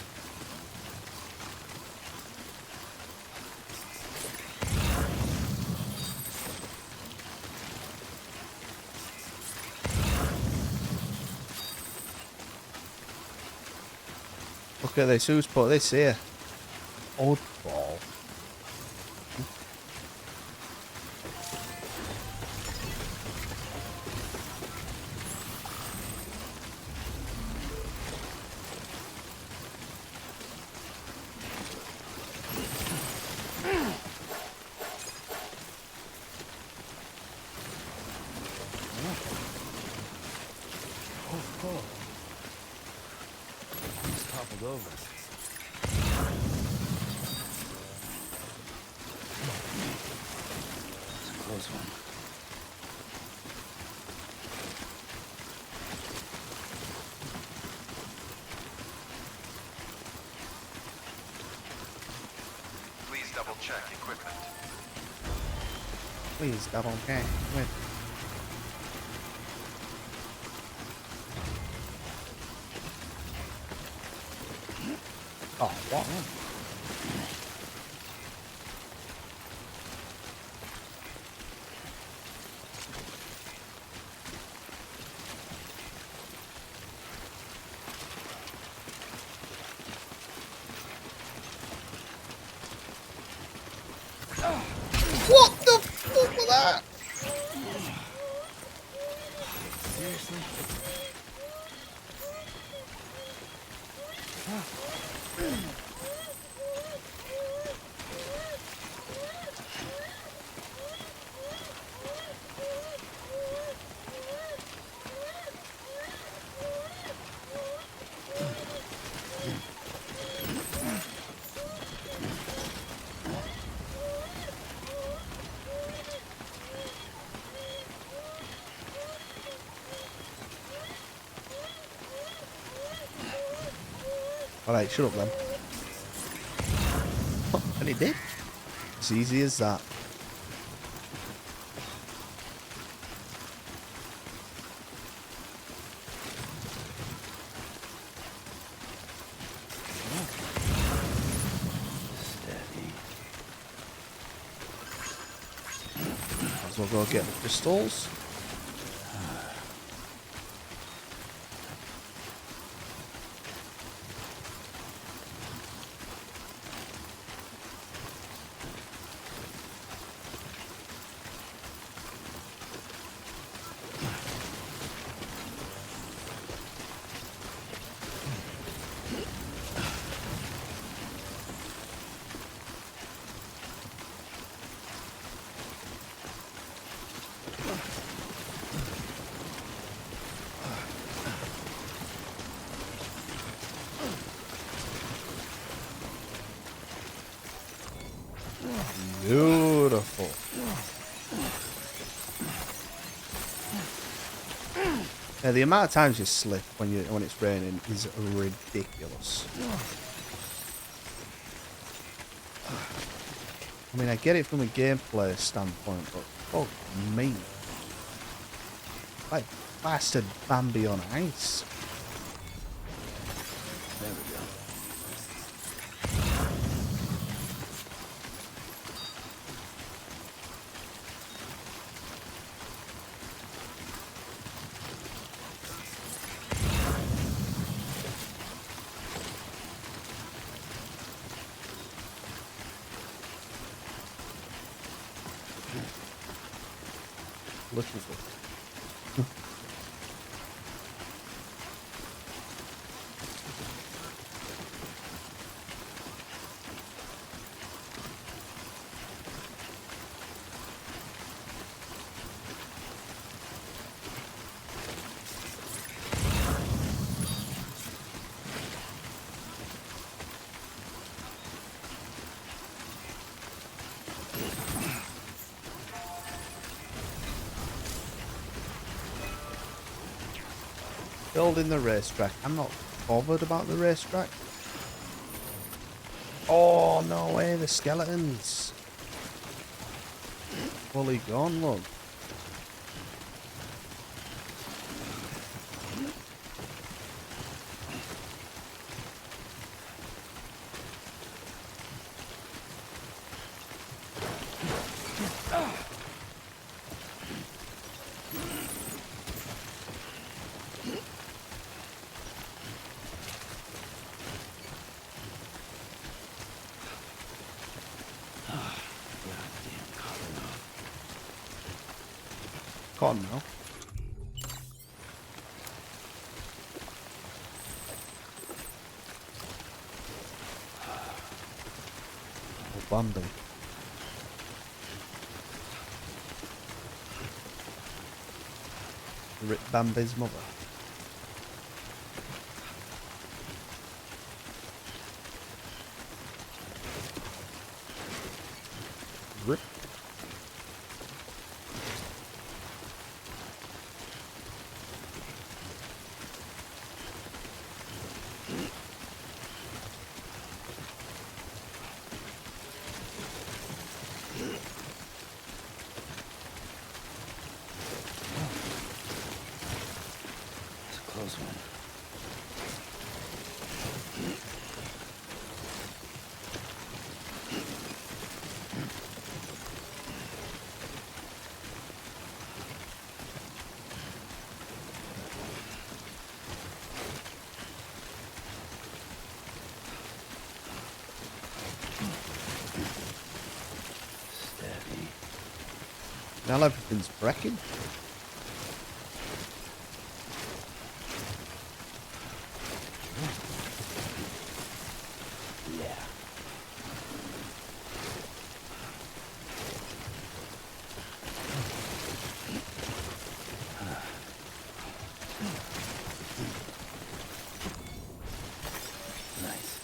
Look at this. Who's put this here? Oddball. Oh. He's toppled over. It's a close one. Please double check equipment. Please double check. Wait. Oh, what? What the fuck was that? Seriously? Alright, shut up then. Oh, and it did. As easy as that. Steady. Might as well go get the crystals. Beautiful. Yeah, the amount of times you slip when it's raining is ridiculous. I mean, I get it from a gameplay standpoint, but fuck me. Like bastard Bambi on ice. There we go. Looking for. Building the racetrack. I'm not bothered about the racetrack. Oh, no way, the skeletons. Fully gone, look. Cotton now. Oh, Bambi. Rip Bambi's mother. Rip. It's a close one. Steady. Now everything's breaking. Yeah. Nice.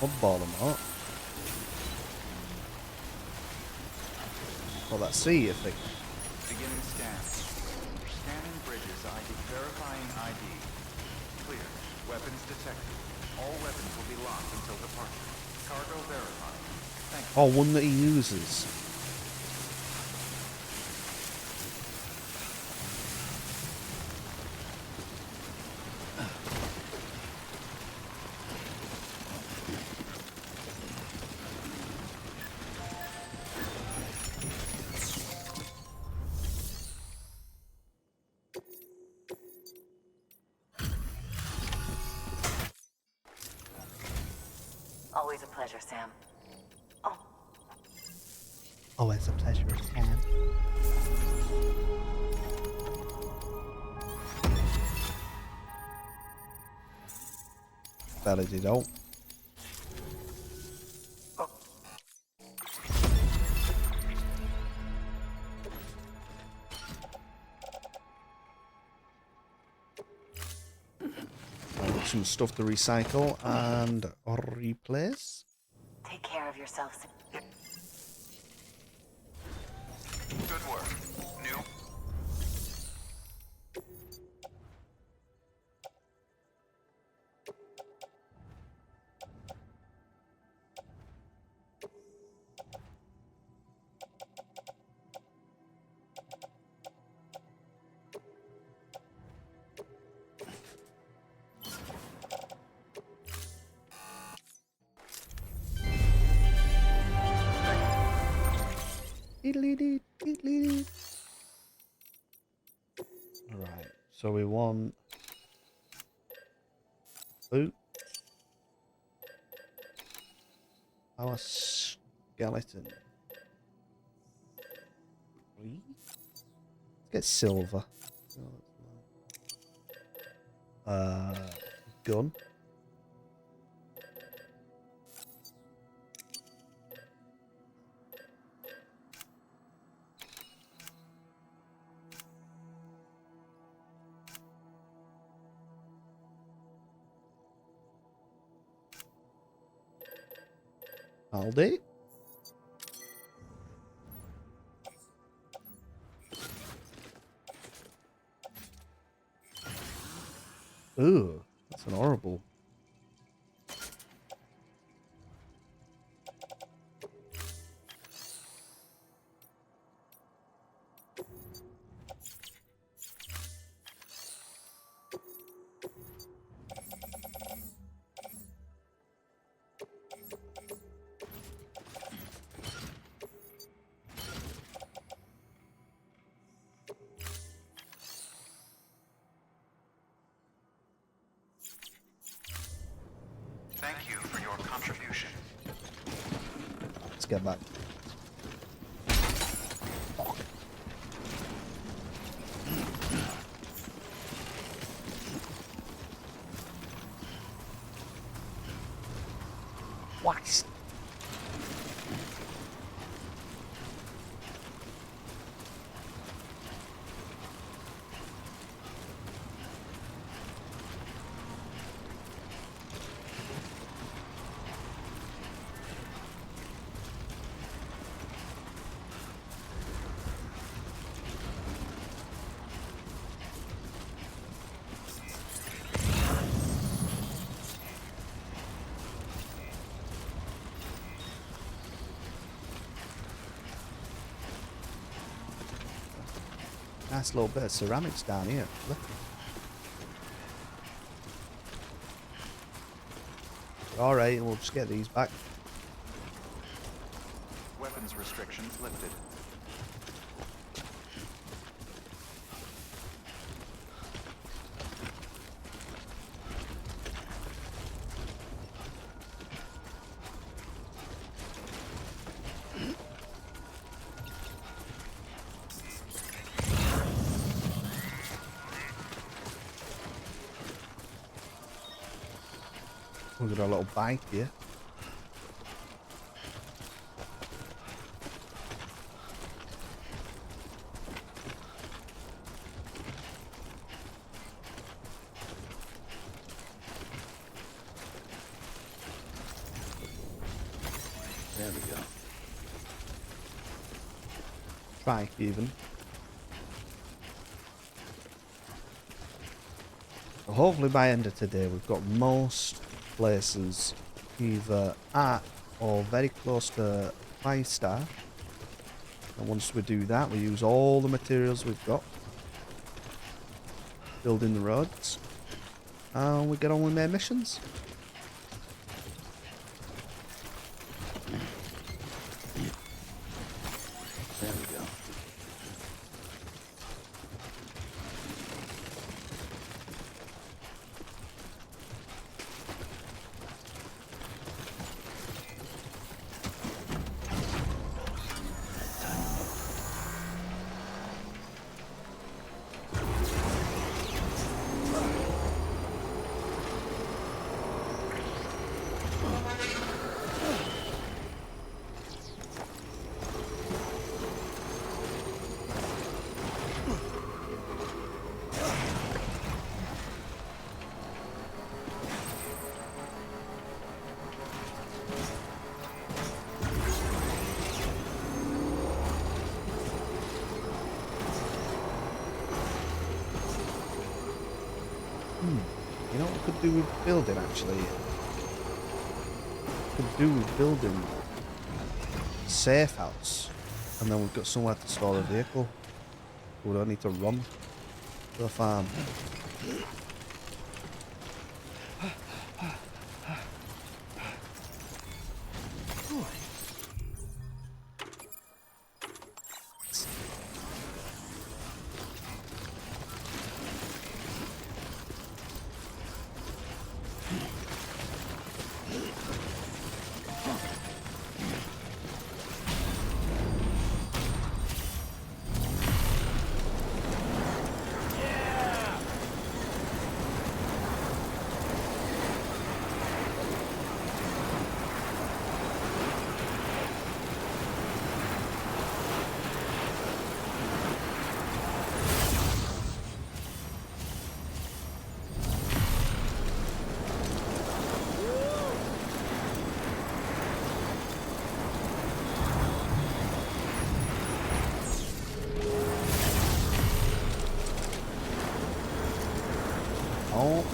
Oddball them out. Well, that sea you think. Beginning scan. Scanning bridges ID. Verifying ID. Clear. Weapons detected. All weapons will be locked until departure. Cargo verified. Thank you. Oh, one that he uses. Always a pleasure, Sam. Oh, Always a pleasure, Sam. Belly did all. Some stuff to recycle and replace. Take care of yourselves. Good work. New. Right, so we want boot. Our skeleton. Let's get silver. Gun. Aldi. Ooh, that's an horrible. Thank you for your contribution. Let's get back. What? Nice little bit of ceramics down here. Look. Alright, we'll just get these back. Weapons restrictions lifted. We've got a little bike here. There we go. Trike even. So hopefully by end of today we've got most places either at or very close to 5-star. And once we do that, we use all the materials we've got, building the roads, and we get on with their missions. There we go. do with building, actually. Could do with building a safe house, and then we've got somewhere to store the vehicle. We don't need to run to the farm. Oh.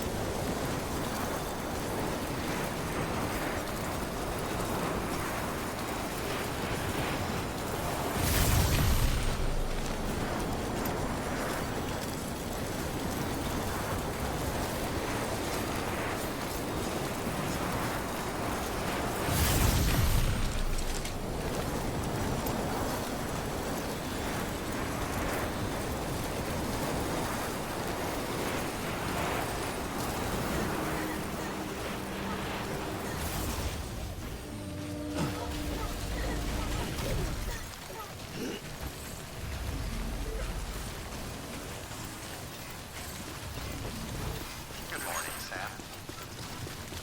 Good morning, Sam.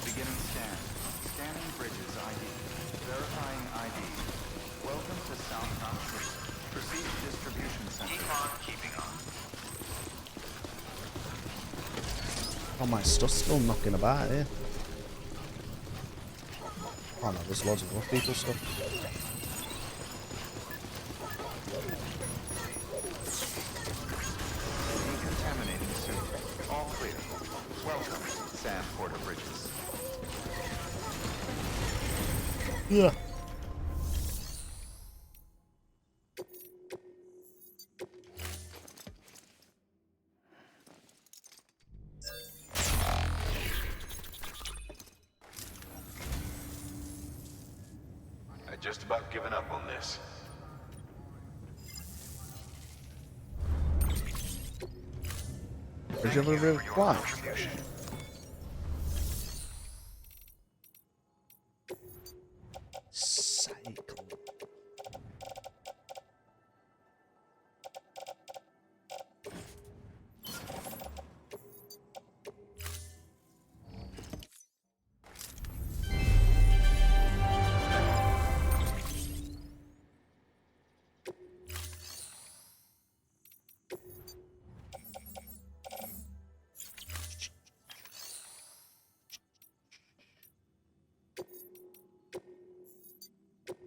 Beginning scan. Scanning bridges ID. Verifying ID. Welcome to South Knox City. Proceed to distribution center. Keep on keeping on. Oh, my stuff's still knocking about here. Oh no, there's loads of other people's stuff. Decontaminating suit. All clear. Welcome, Sam Porter Bridges. Yeah. I'd just about given up on this. Did you ever really fly? Cycle.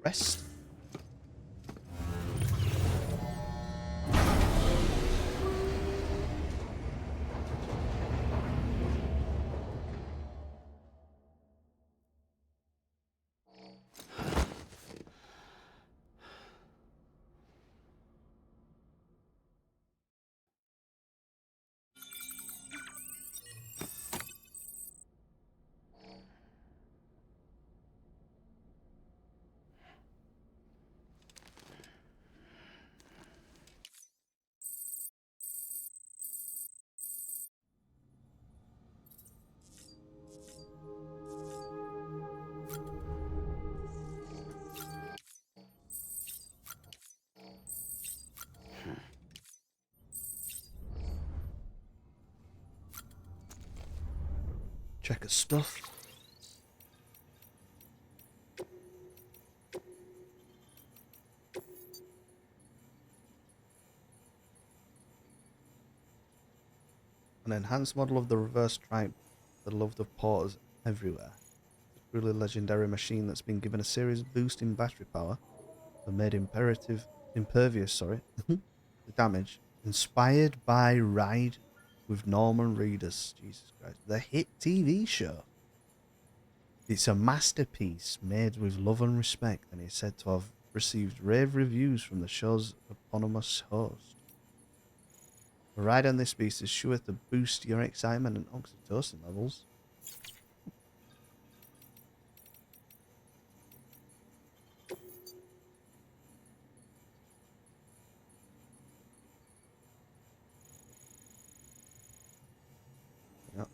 Rest. Check his stuff. An enhanced model of the reverse tribe, the loved of porters everywhere. A truly legendary machine that's been given a serious boost in battery power and made impervious, to damage. Inspired by Ride with Norman Reedus. Jesus Christ. The hit TV show. It's a masterpiece made with love and respect, and is said to have received rave reviews from the show's eponymous host. A ride on this beast is sure to boost your excitement and oxytocin levels. Yep.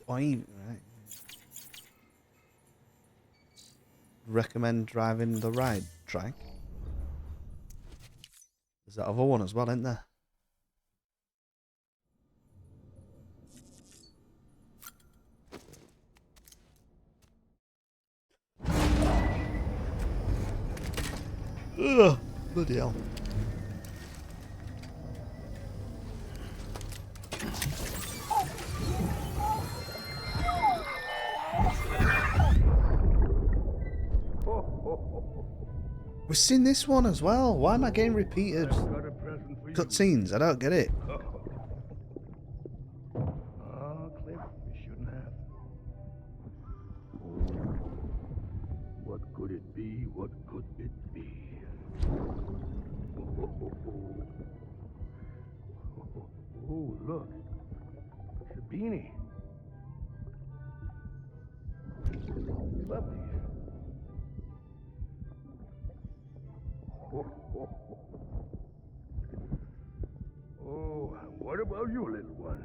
Right. Recommend driving the ride track. There's that other one as well, isn't there? Ugh, bloody hell. We've seen this one as well. Why am I getting repeated cutscenes? I don't get it. Oh, Cliff, you shouldn't have. What could it be? What could it be? Oh, look. It's a beanie. Love these. Oh, what about you, little one?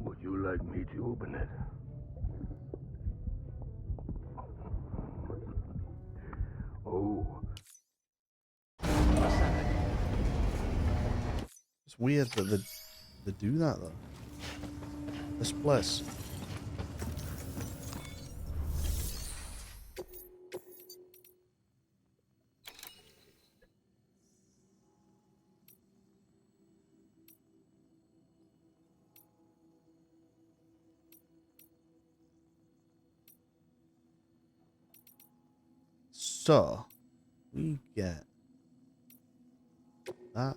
Would you like me to open it? Oh. It's weird that they do that though. The splits. So we get that.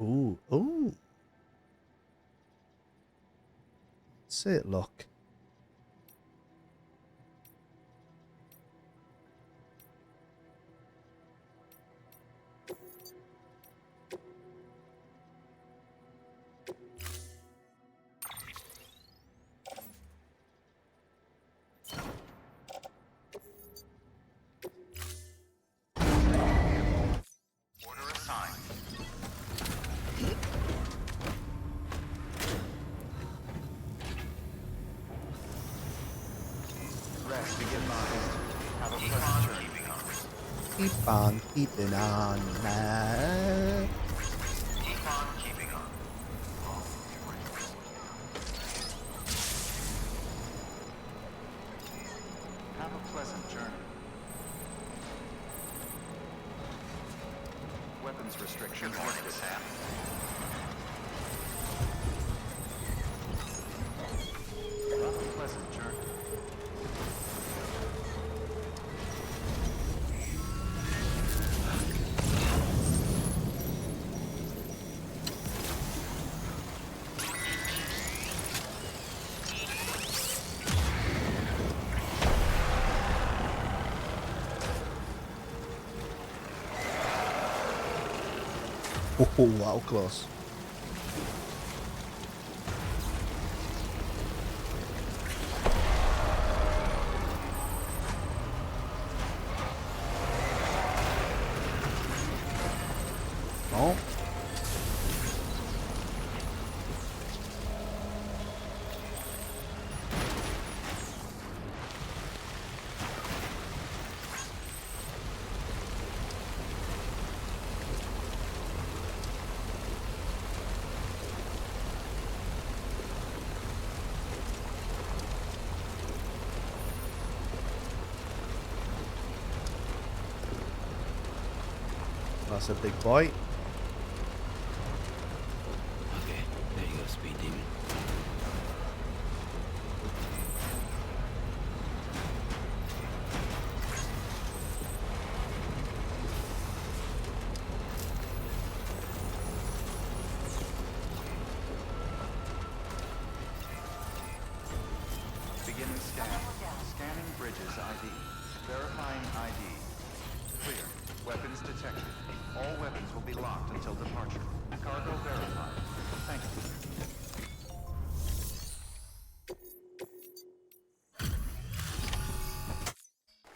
Ooh, ooh. Say it, look. Order assigned. Rest, begin mine. Have a pleasant journey. Keep on keeping on. Keep on keeping on. Have a pleasant journey. Weapons restrictions Good morning, lifted. Sam. Have a pleasant journey. Oh, wow, close. Oh. That's a big boy. Okay, there you go, Speed Demon. Beginning scan. Scanning bridges ID. Verifying ID. Clear. Weapons detected. All weapons will be locked until departure. Cargo verified. Thank you.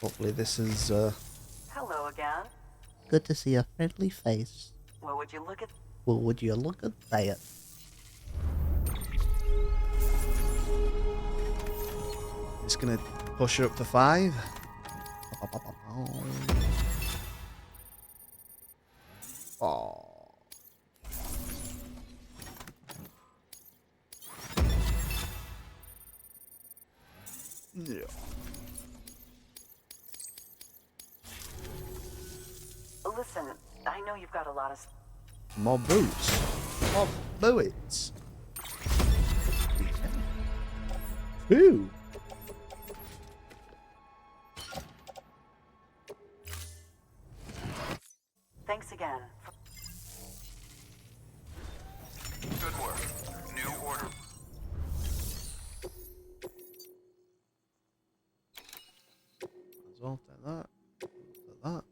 Hopefully this is Hello again. good to see a friendly face. Well, would you look at... Well, would you look at that? Just gonna push her up to 5. Oh. Yeah. Listen, I know you've got a lot of... More boots. More boots. Ooh. Thanks again. Good work. New order. As well, take that. Take that.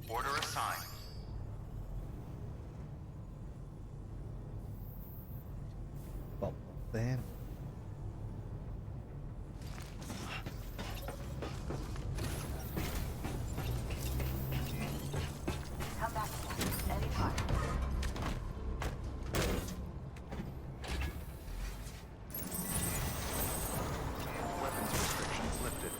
Order assigned. Well, then. Come back anytime. Weapons restrictions lifted.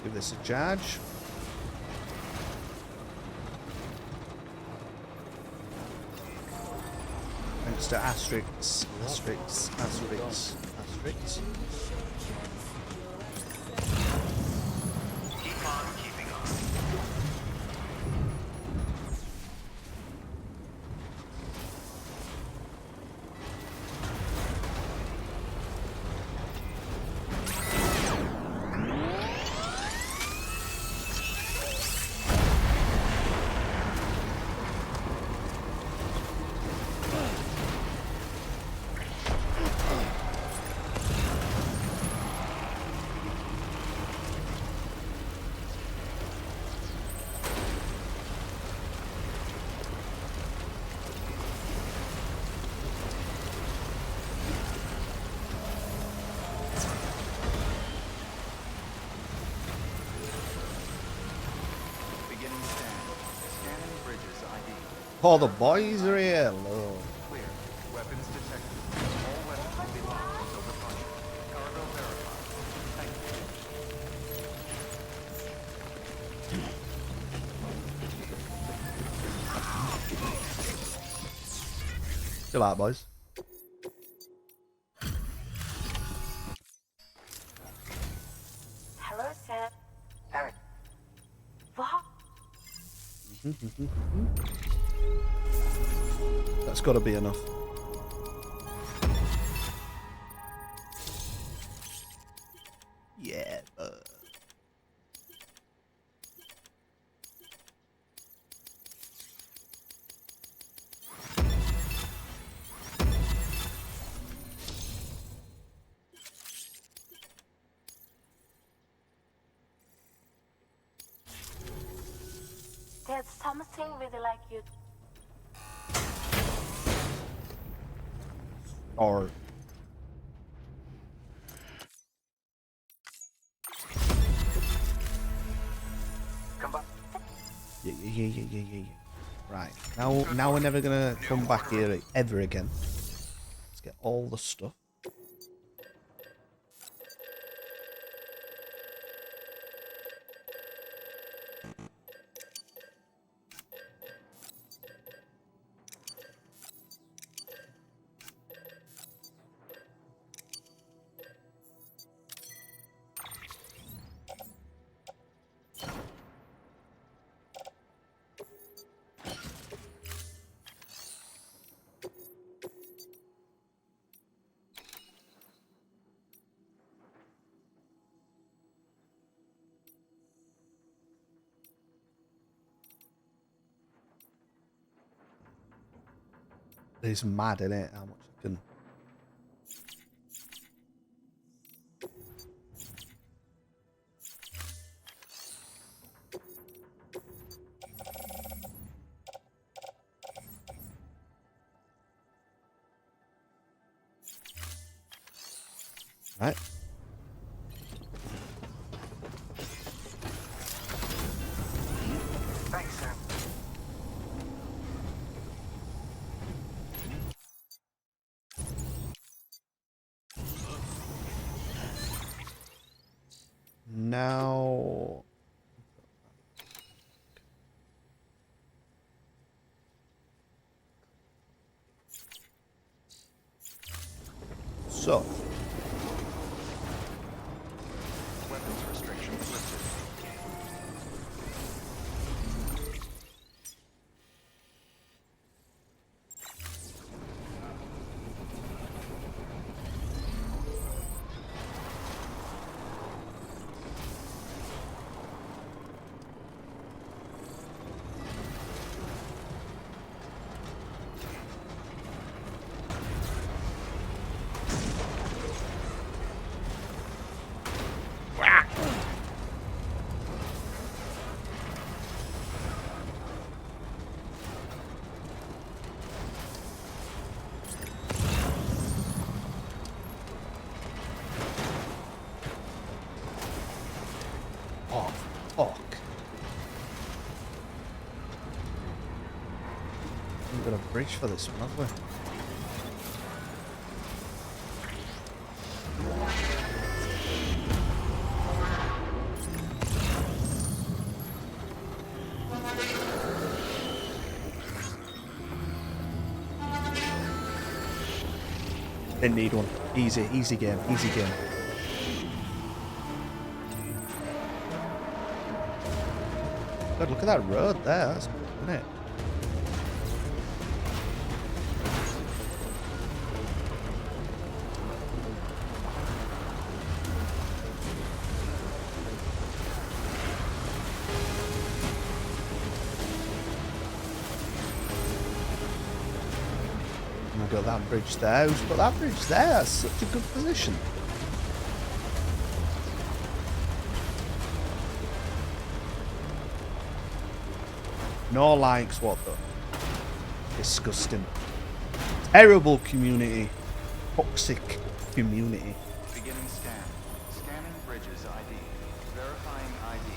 Give this a charge. Thanks to Asterix. Keep on keeping on. Beginning scan. Scanning bridges ID. Oh, the boys are here. Lord. Clear. Weapons detected. All weapons will be locked until departure. Cargo verified. Thank you. Chill out, boys. Hello, Sam. Eric. What? That's got to be enough. Yeah, There's something really like you. Or Come back. yeah. Right. Now we're never gonna come back here ever again. Let's get all the stuff. It's mad, isn't it? How much you can. Right. Thanks, Sam. Now. So. Weapons restrictions lifted. Oh, fuck. We've got a bridge for this one, haven't we? Didn't need one. Easy game, easy game. God, look at that road there. That's good, isn't it? We've got that bridge there. Who's got that bridge there? That's such a good position. No likes, what the? Disgusting. Terrible community. Toxic community. Beginning scan. Scanning bridges ID. Verifying ID.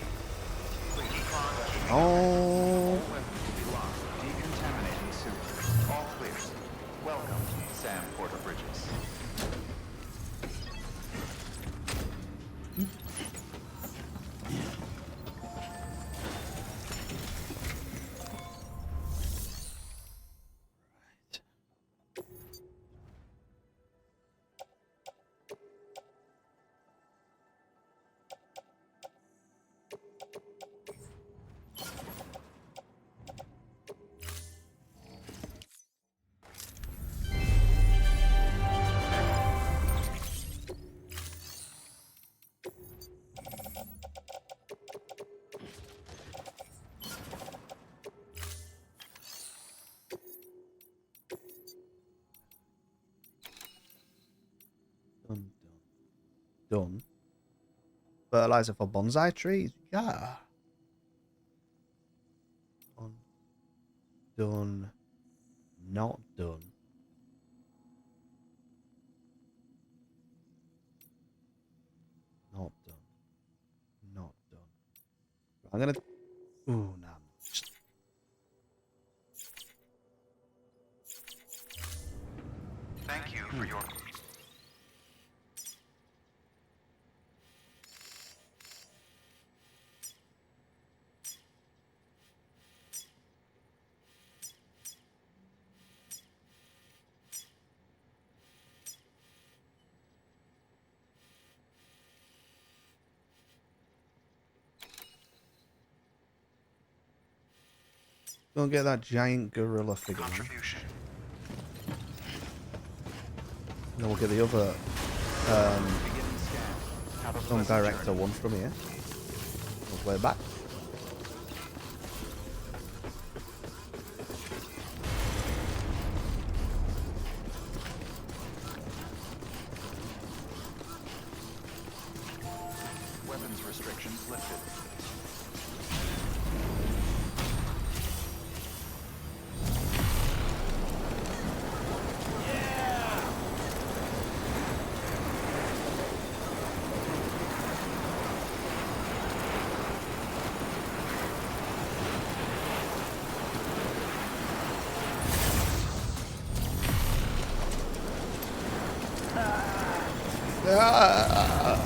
Please. Oh. All weapons will be locked. Decontaminating soon. All clear. Welcome, Sam Porter Bridges. Done. Fertilizer for bonsai trees? Yeah. done. Not done. Not done. Not done. I'm gonna. Ooh, nah. Thank you for your... Don't get that giant gorilla figure. Contribution. Then we'll get the other film director one from here. We'll play it back. Weapons restrictions lifted. Ah!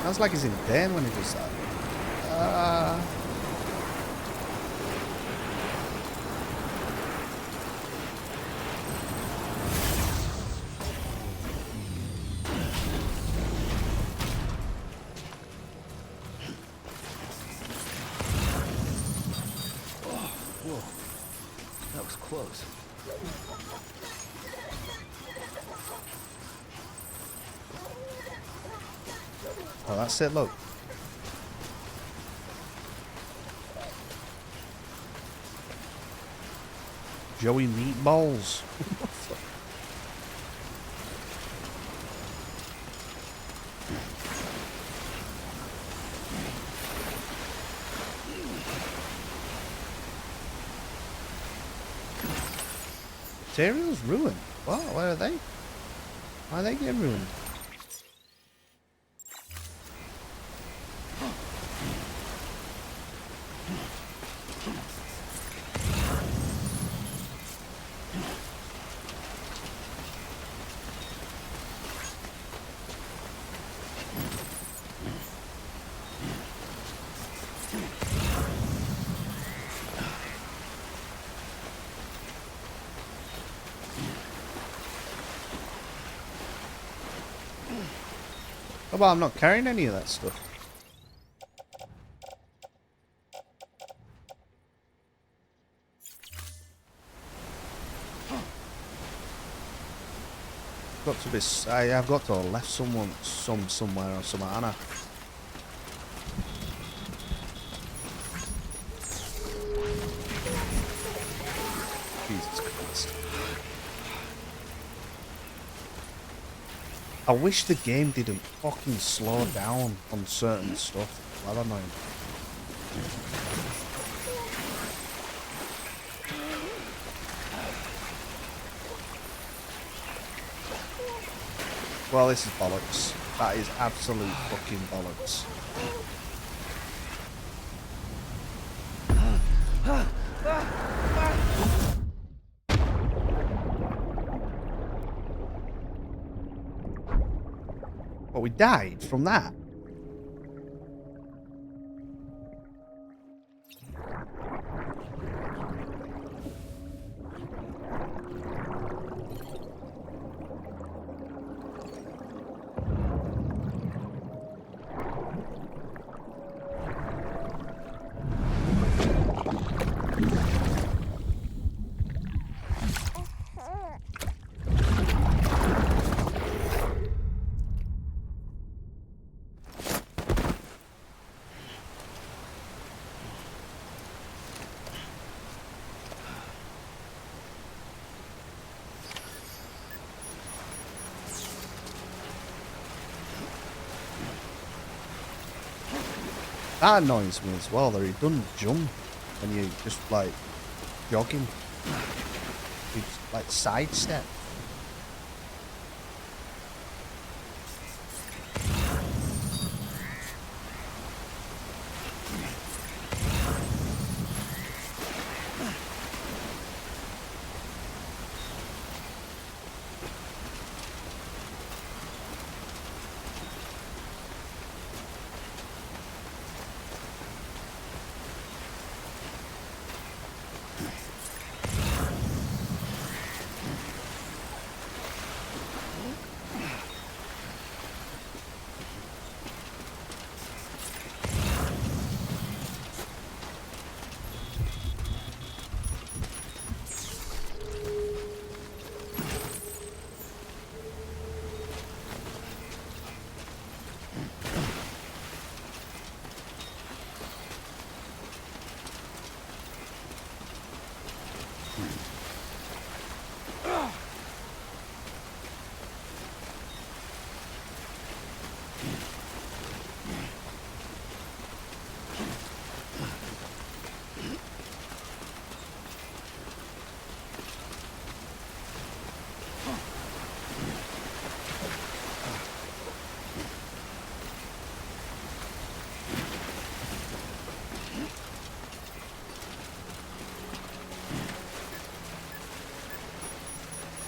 Sounds like he's in pain when he does that. Whoa. That was close. Oh, that's it, look. Joey Meatballs. Materials ruined. What? Where are they? Why are they getting ruined? Oh, but I'm not carrying any of that stuff. Got to be. I've got to have left someone somewhere or somewhere, haven't I? Jesus Christ. I wish the game didn't fucking slow down on certain stuff. Well, annoying. Well, this is bollocks. That is absolute fucking bollocks. But we died from that. That annoys me as well, that he doesn't jump when you just like jogging. He just like sidestep.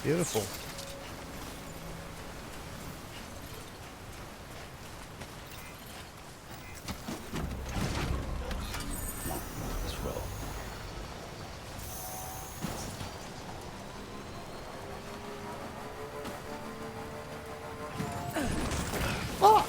Beautiful. Let's roll. Oh!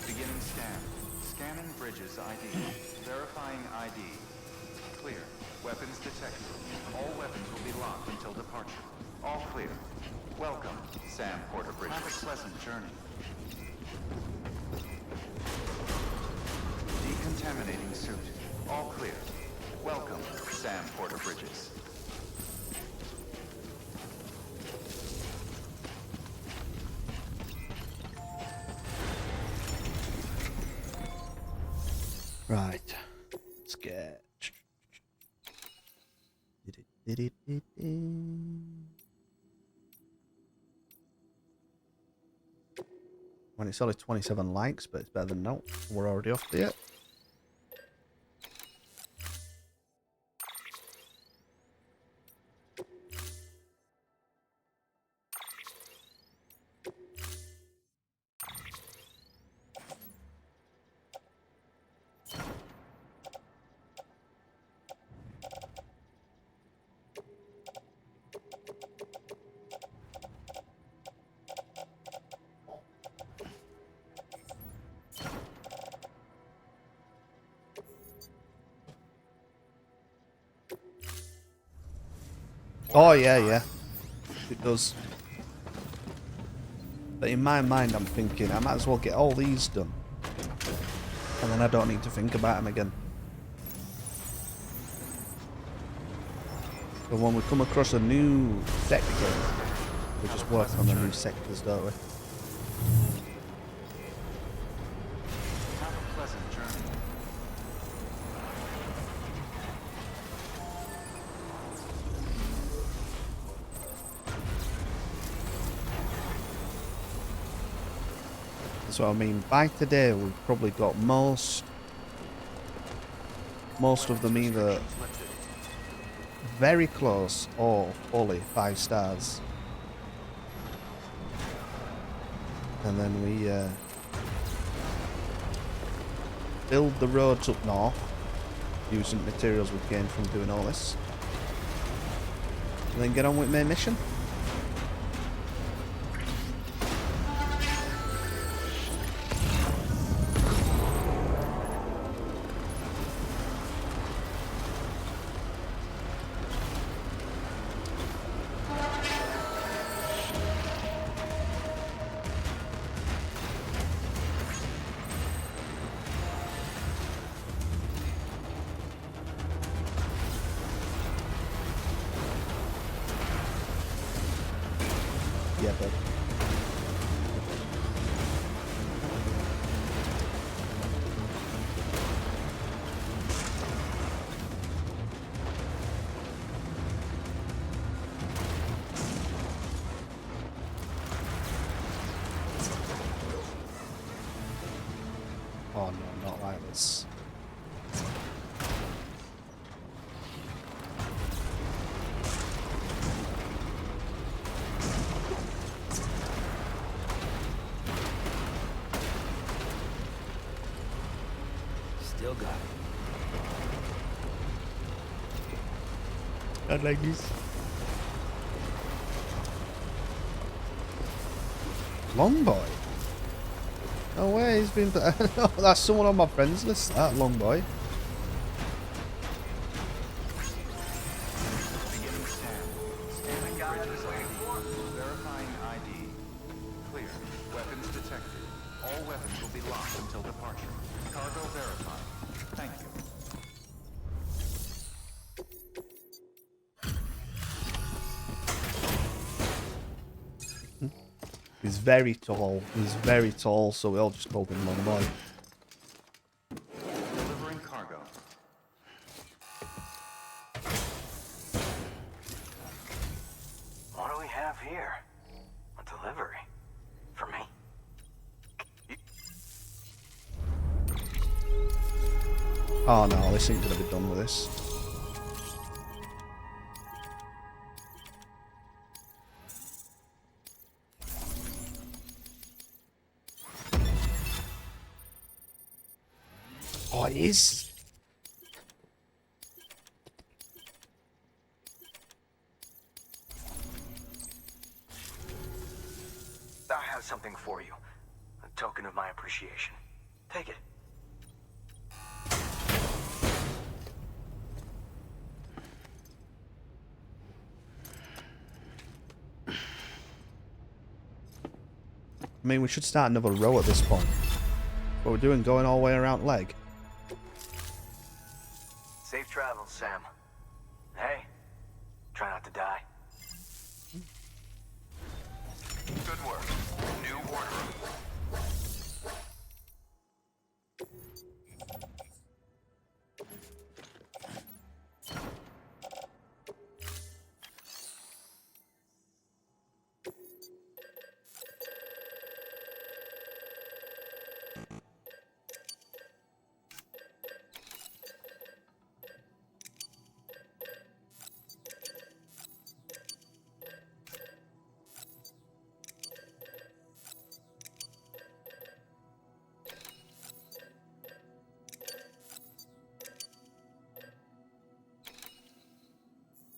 Beginning scan. Scanning bridges ID. Verifying ID. Clear. Weapons detected. All weapons will be locked until departure. All clear. Welcome, Sam Porter Bridges. Have a pleasant journey. Decontaminating suit. All clear. Welcome, Sam Porter Bridges. Right. Let's get. When it's only 27 likes, but it's better than no. We're already off there. Oh yeah, yeah. It does. But in my mind, I'm thinking I might as well get all these done, and then I don't need to think about them again. So when we come across a new sector, we just work on the new sectors, don't we? Have a pleasant journey. So I mean, by today we've probably got most of them either very close or fully 5 stars. And then we build the roads up north using materials we've gained from doing all this. And then get on with main mission. Yeah, bud. Oh no, not like this. Still got it. Not like this. Long boy. No way, he's been. Oh, that's someone on my friends list. That long boy. Beginning scan. Scanning bridges ID. Verifying ID. Clear. Weapons detected. All weapons will be locked until departure. Cargo verified. Thank you. He's very tall. He's very tall, so we all just called him Long Boy. Delivering cargo. What do we have here? A delivery? For me? Oh no, this ain't gonna be done with this. Oh, it is. I have something for you. A token of my appreciation. Take it. I mean, we should start another row at this point. What we're doing, going all the way around leg. Safe travels, Sam. Hey, try not to die. Good work. New order.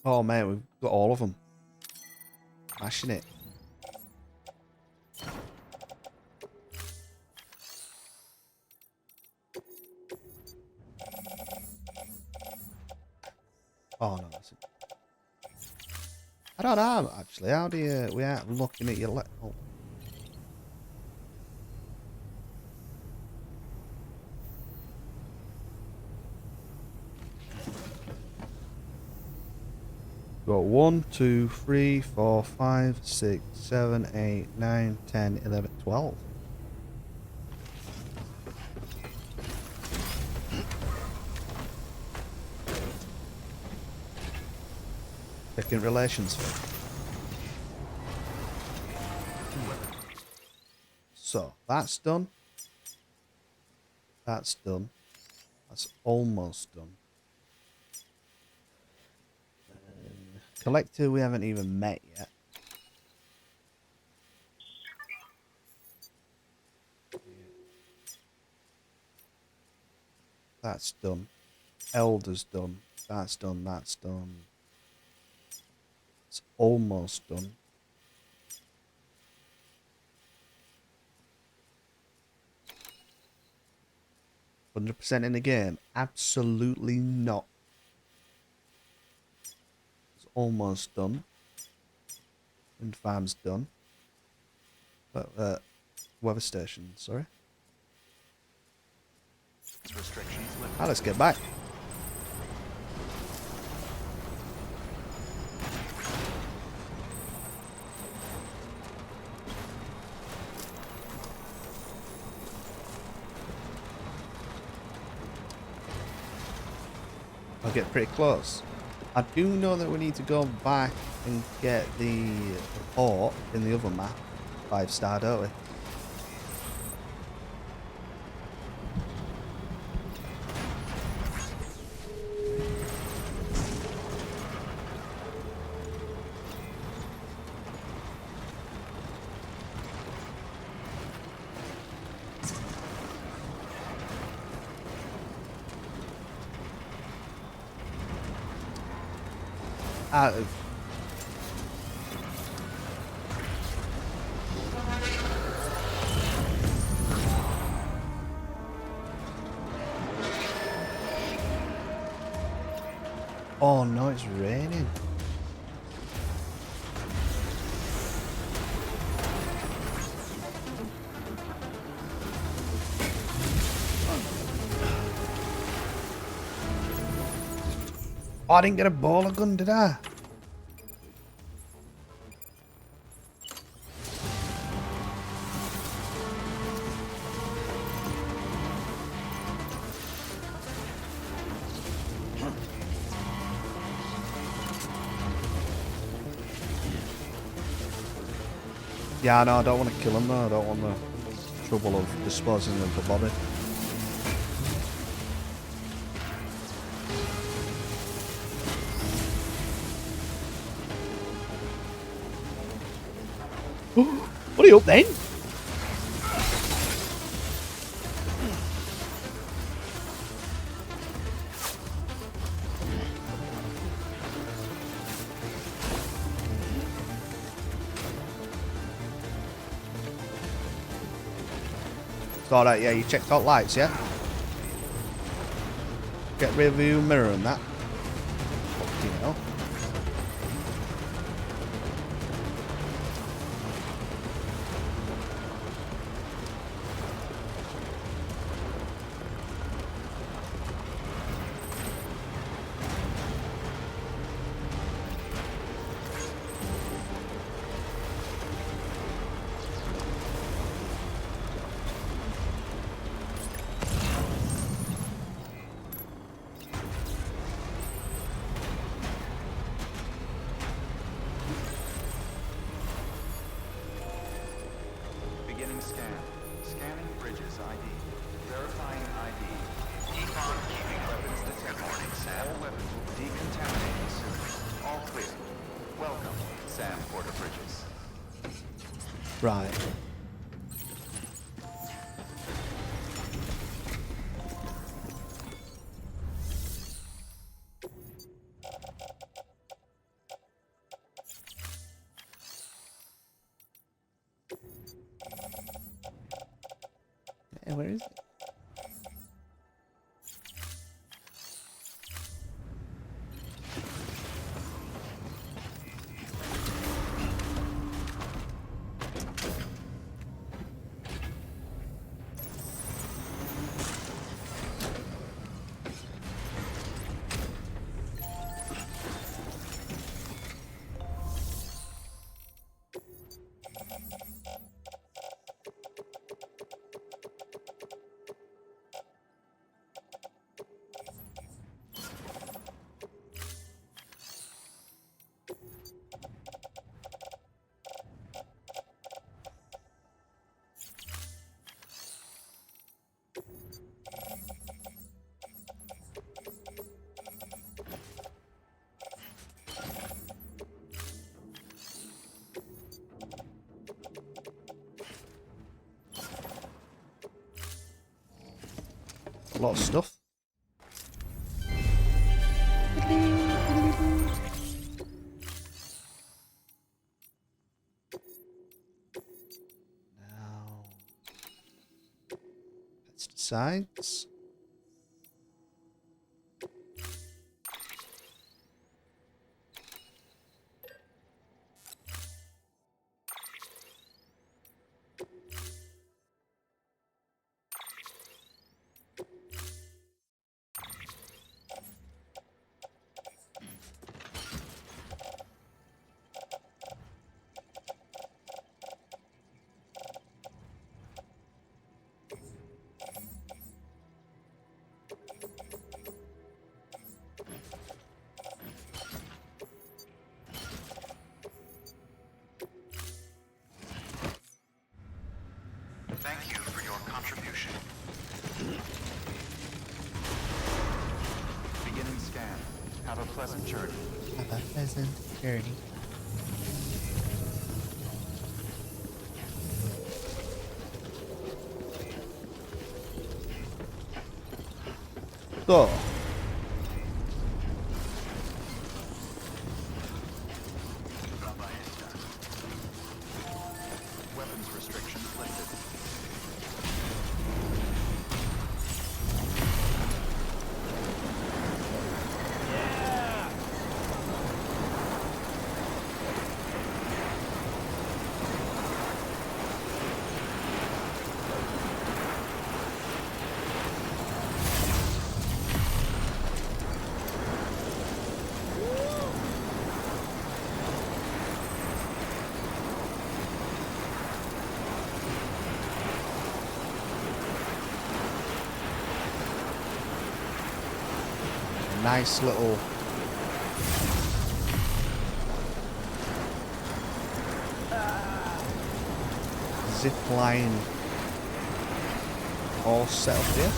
Oh man, we've got all of them. Smashing it. Oh no, that's it. I don't know actually. How do you? Without looking at your oh. got 1, 2, 3, 4, 5, 6, 7, 8, 9, 10, 11, 12. Checking relations. So that's done. That's done. That's almost done. Collector we haven't even met yet. That's done. Elder's done. That's done. That's done. It's almost done. %, in the game? Absolutely not. It's almost done. Wind farm's done. But weather station, sorry. Ah, let's get back. I'll get pretty close. I do know that we need to go back and get the port in the other map. 5-star, don't we? Out of. Oh no, it's raining. Oh, I didn't get a baller gun, did I? Yeah, no, I don't want to kill him though. I don't want the trouble of disposing of the body. What are you up then? It's alright, yeah, you checked out lights, yeah? Get rear view mirror and that. Fucking hell. Right. Hey, where is it? a lot of stuff. Now, pesticides. Thank you for your contribution. Beginning scan. Have a pleasant journey. Have a pleasant journey. So. Weapons restrictions lifted. Nice little zip line all set up here.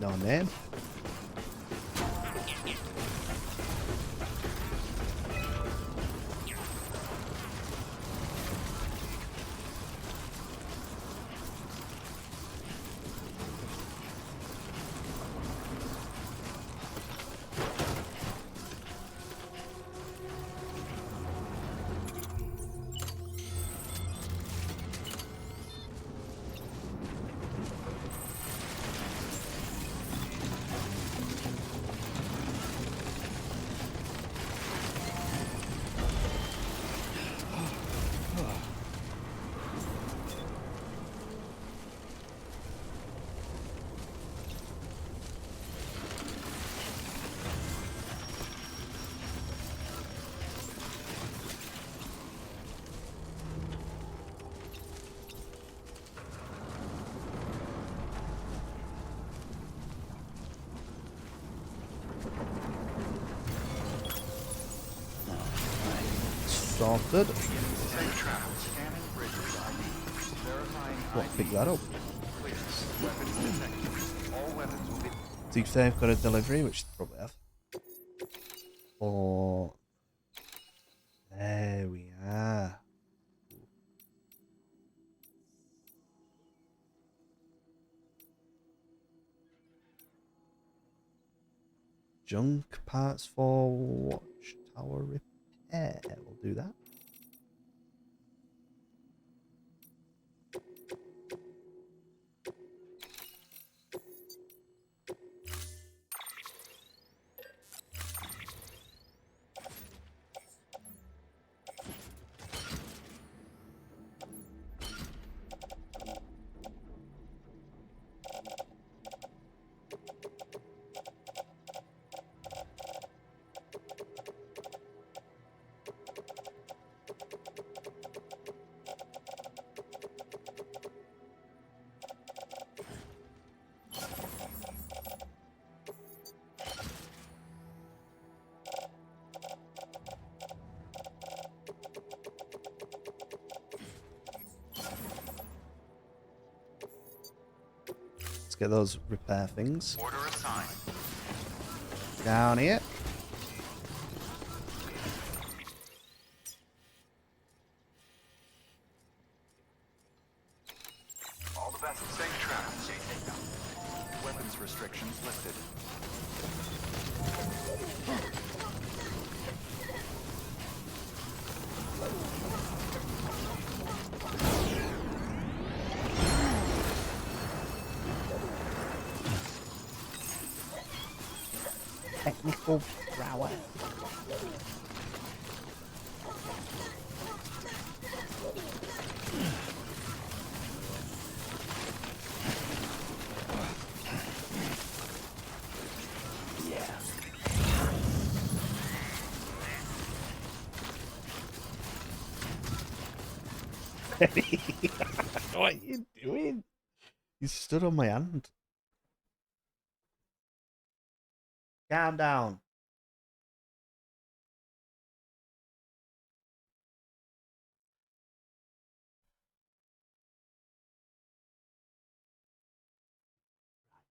No name. Sorted. Safe travel. Scanning bridges ID. Verifying What, ID. pick that up? Clear. Weapons detected. All weapons will be... To be fair, I've got a delivery, which they probably have. Oh, there we are. junk parts for watchtower repair. We'll do that. Get those repair things. Order assigned. Down here. All the best. Safe travel. Safe takeout. Weapons restrictions lifted. Technical prowess. What are you doing? You stood on my hand. Calm down.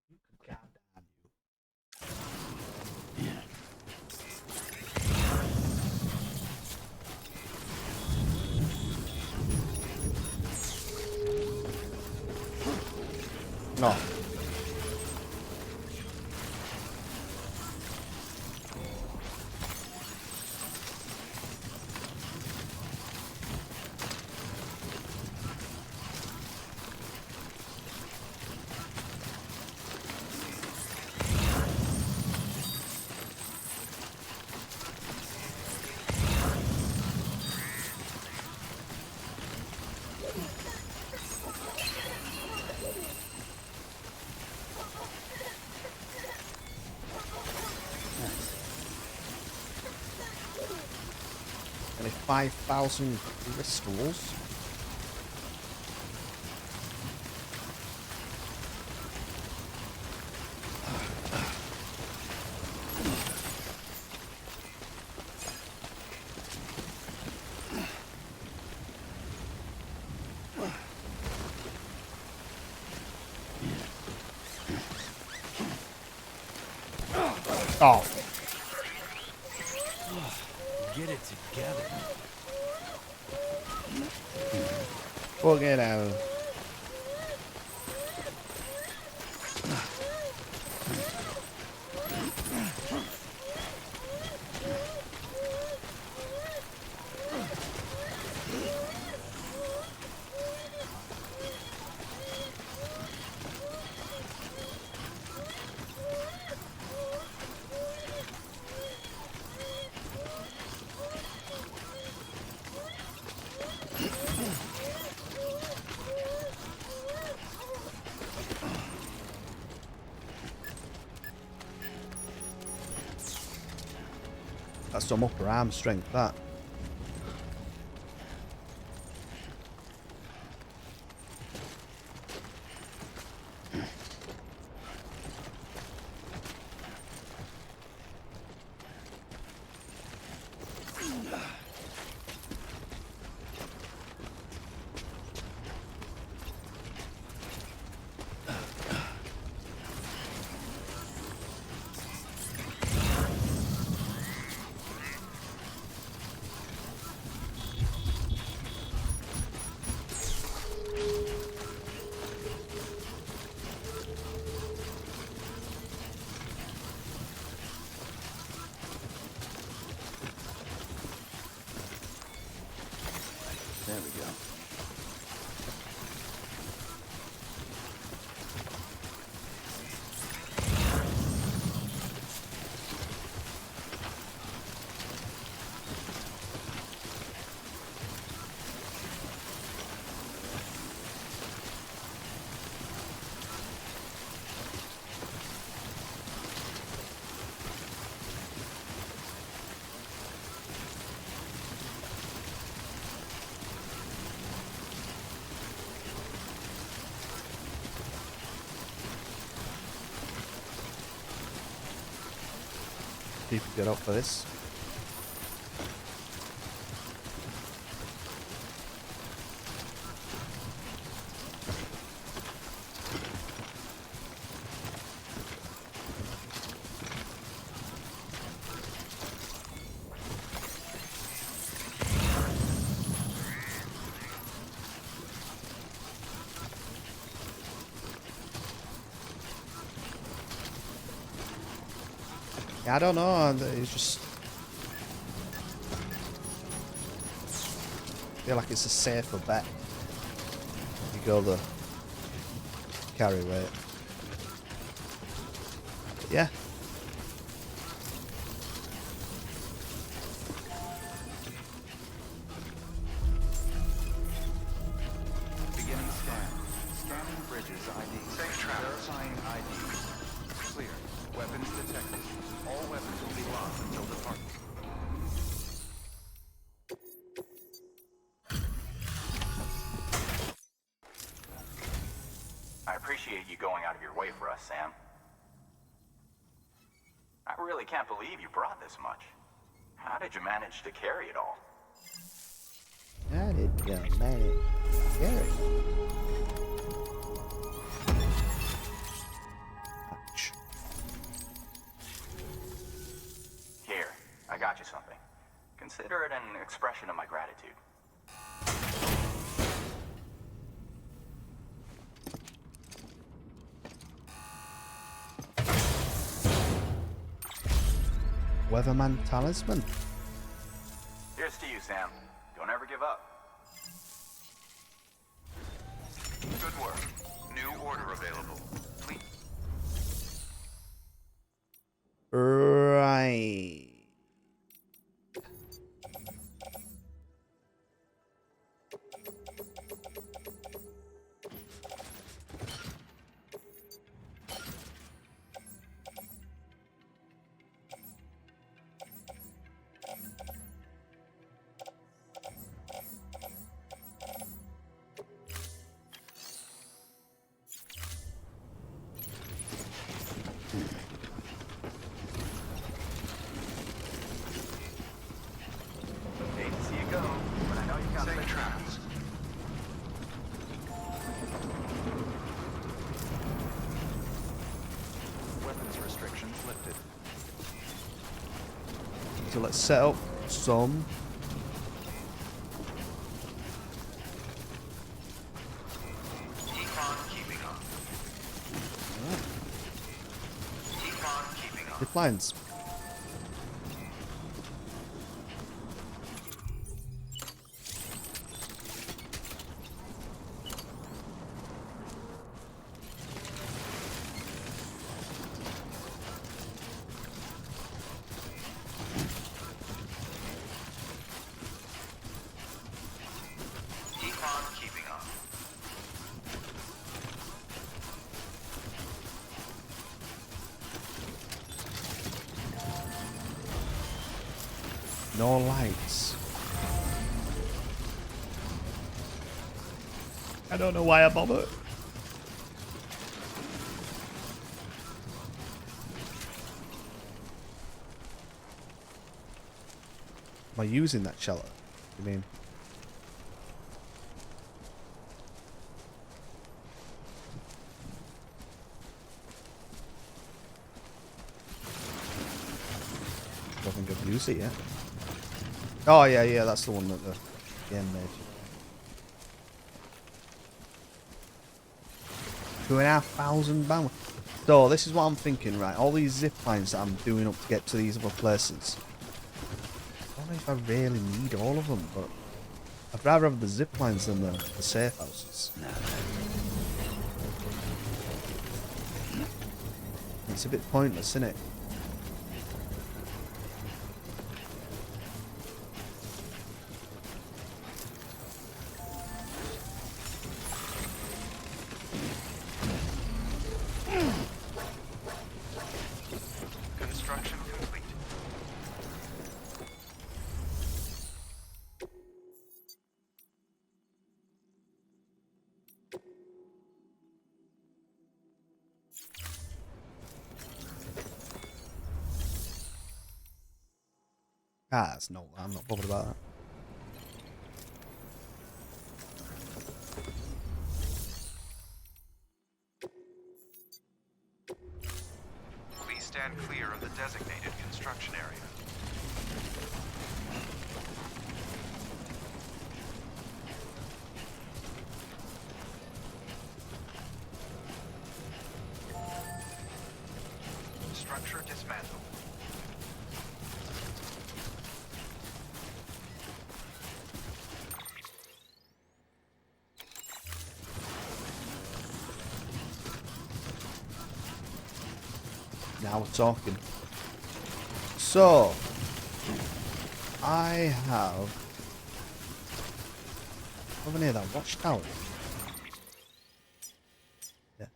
You can calm down, you. No. Only 5,000 crystals. Oh. Get it together. Fuck it out. That's some upper arm strength, that. There we go. People get up for this. Yeah, I don't know. It's just feel like it's a safer bet. You go the carry weight. But yeah. Beginning scan. Scanning bridges ID. Safe travels. Verifying ID. Clear. Weapons detected. All weapons will be locked until departure. I appreciate you going out of your way for us, Sam. I really can't believe you brought this much. How did you manage to carry it all? How did you manage to carry? Ouch. Here, I got you something. Consider it an expression of my gratitude. Weatherman talisman. Here's to you, Sam. Don't ever give up. Good work. New order available. Please. Right. Hate to see you go, but I know you got Safe places. travels. Weapons restrictions lifted. So let's set up some. Keep on keeping up. Keep on keeping up. Zip lines. Keep on keeping up. No lights. I don't know why I bother. Am I using that shelter? You mean? I don't think I've used it yet. Oh yeah, that's the one that the game made. 2,500 bandwidth. So this is what I'm thinking, right? All these zip lines that I'm doing up to get to these other places. I don't know if I really need all of them, but I'd rather have the zip lines than the safe houses. It's a bit pointless, isn't it? Construction complete. Ah, that's no, I'm not bothered about that. Please stand clear of the designated construction area. Structure dismantled. Now we're talking. So, I have over near that watchtower. Yeah.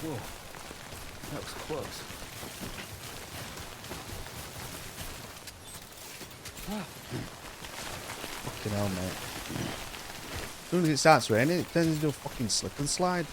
Whoa. That was close. Fucking hell, mate. As soon as it starts raining, it turns into a fucking slip and slide.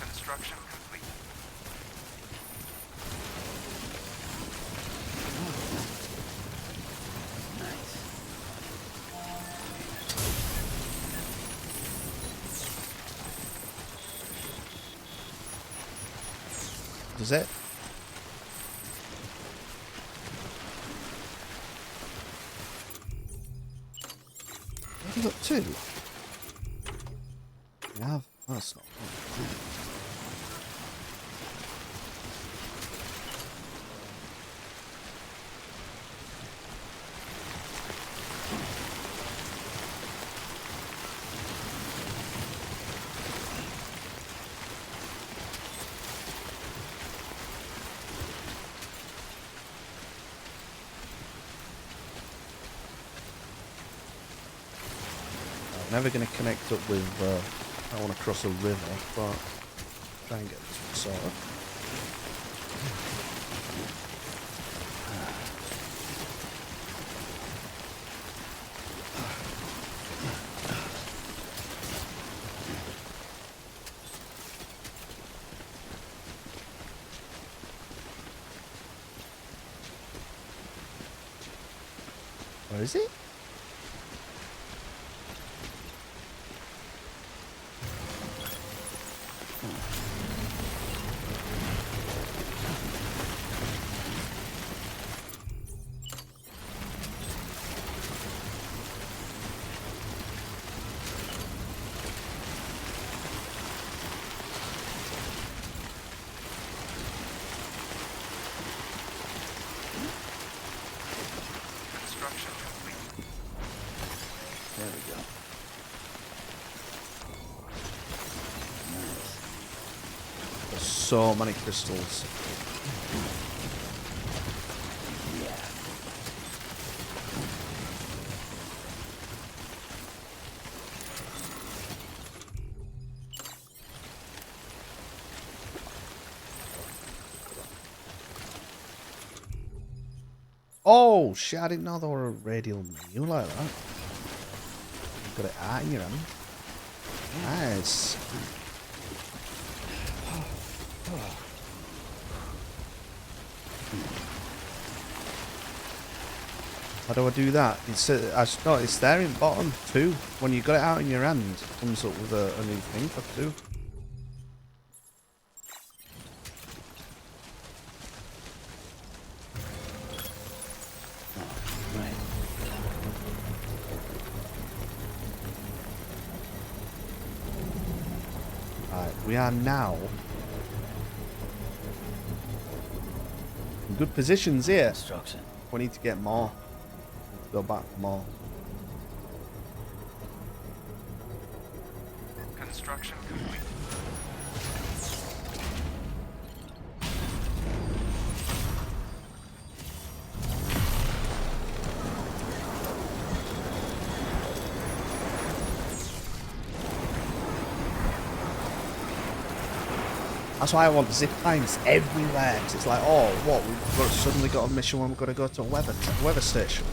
Construction complete. Does it? Have you got two? You have? Oh, that's not good. I'm never going to connect up with, I don't want to cross a river, but try and get this one sorted. Where is it? So many crystals. Oh shit, I didn't know there were a radial menu like that. You've got it out in your hand. Nice. How do I do that? It's there in bottom too. When you got it out in your hand, it comes up with a new thing for two. Right, we are now in good positions here. Construction. We need to get more. Let's go back for more. Construction complete. That's why I want zip lines everywhere. Cause it's like, oh, what? Suddenly got a mission when we've got to go to a weather station.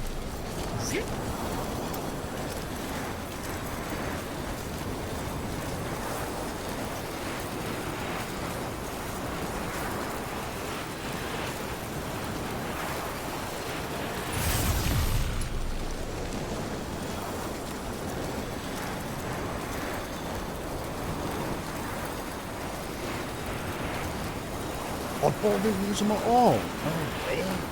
Oddball didn't use them at all. Oh, man.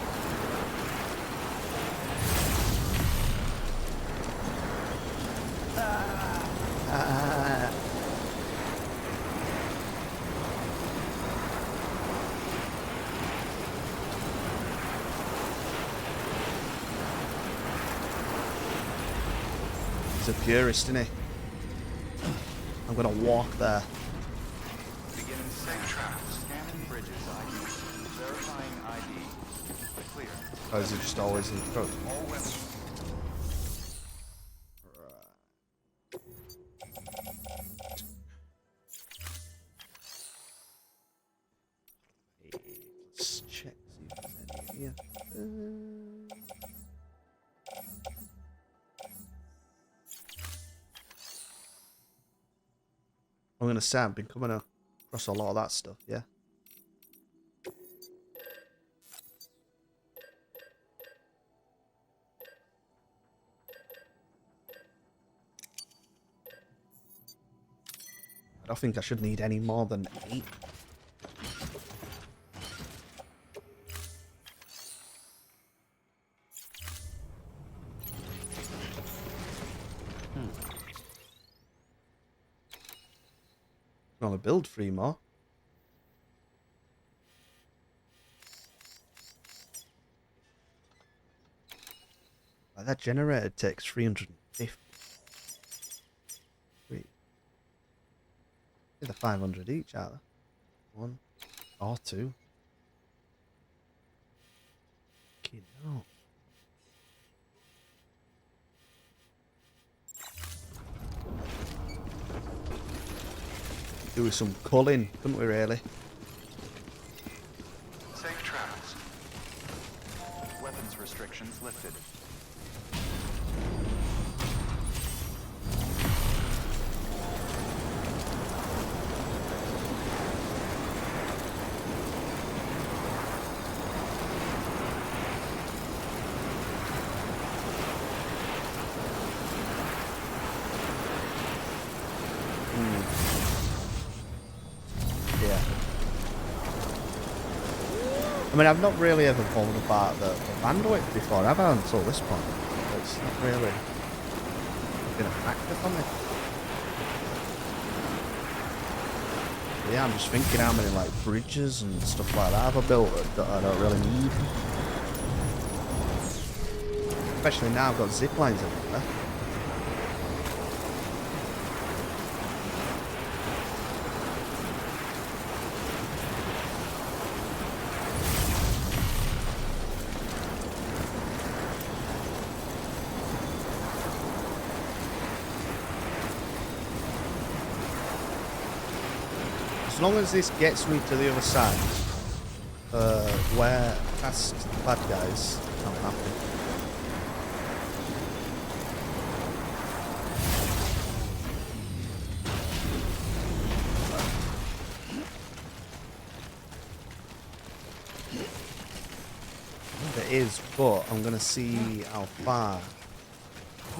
He's a purist, isn't he? I'm gonna walk there. Beginning safe travel. Scanning bridges ID. Verifying ID. Clear. Or is it just always in front? All weapons. Let's check, see if there's any here. I'm gonna say I've been coming across a lot of that stuff, yeah. I don't think I should need any more than 8. I'm gonna build 3 more. Like that generator takes 350. They're 500 each, are they? 1 or 2. Okay, no. Do some culling, couldn't we, really? Safe travels. Weapons restrictions lifted. Yeah. I mean, I've not really ever bothered about the bandwidth before, have I, until this point? It's not really been a factor for me. Yeah, I'm just thinking how many like bridges and stuff like that have I built that I don't really need. Especially now I've got zip lines everywhere. long as this gets me to the other side, where past the bad guys, I'm happy. There is, but I'm gonna see how far I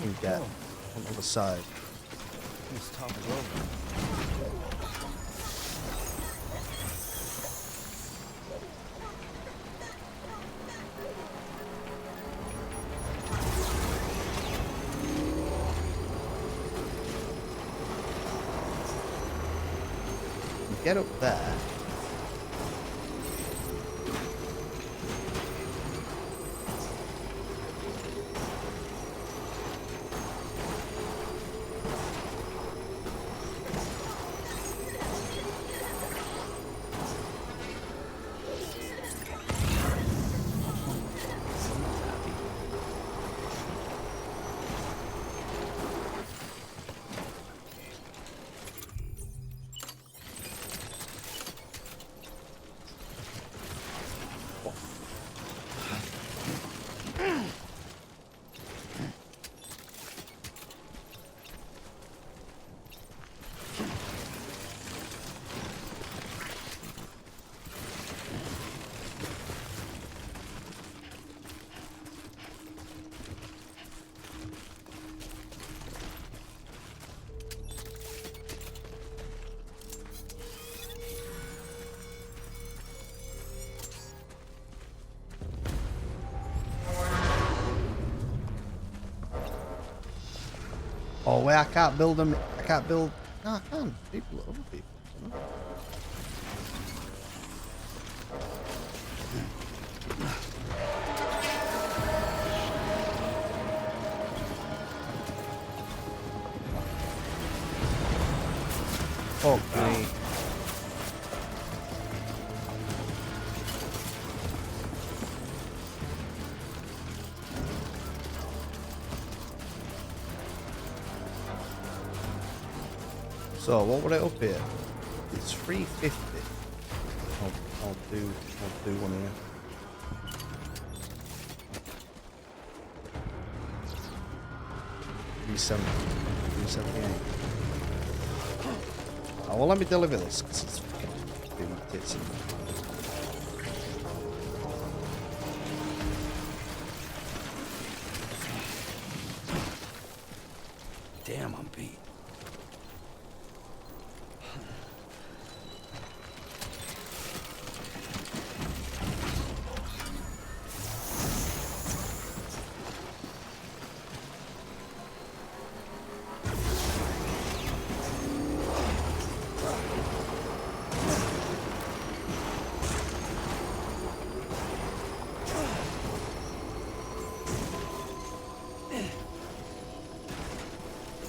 can get on the other side. This top is over. Get up there. Oh, wait, I can't build them. I can't build. No, I can. People, other people. You know? Oh, great. So what would I up here? It's 350. I'll do one here. $378. Oh, well, let me deliver this because it's fucking doing my tits in. Damn, I'm beat.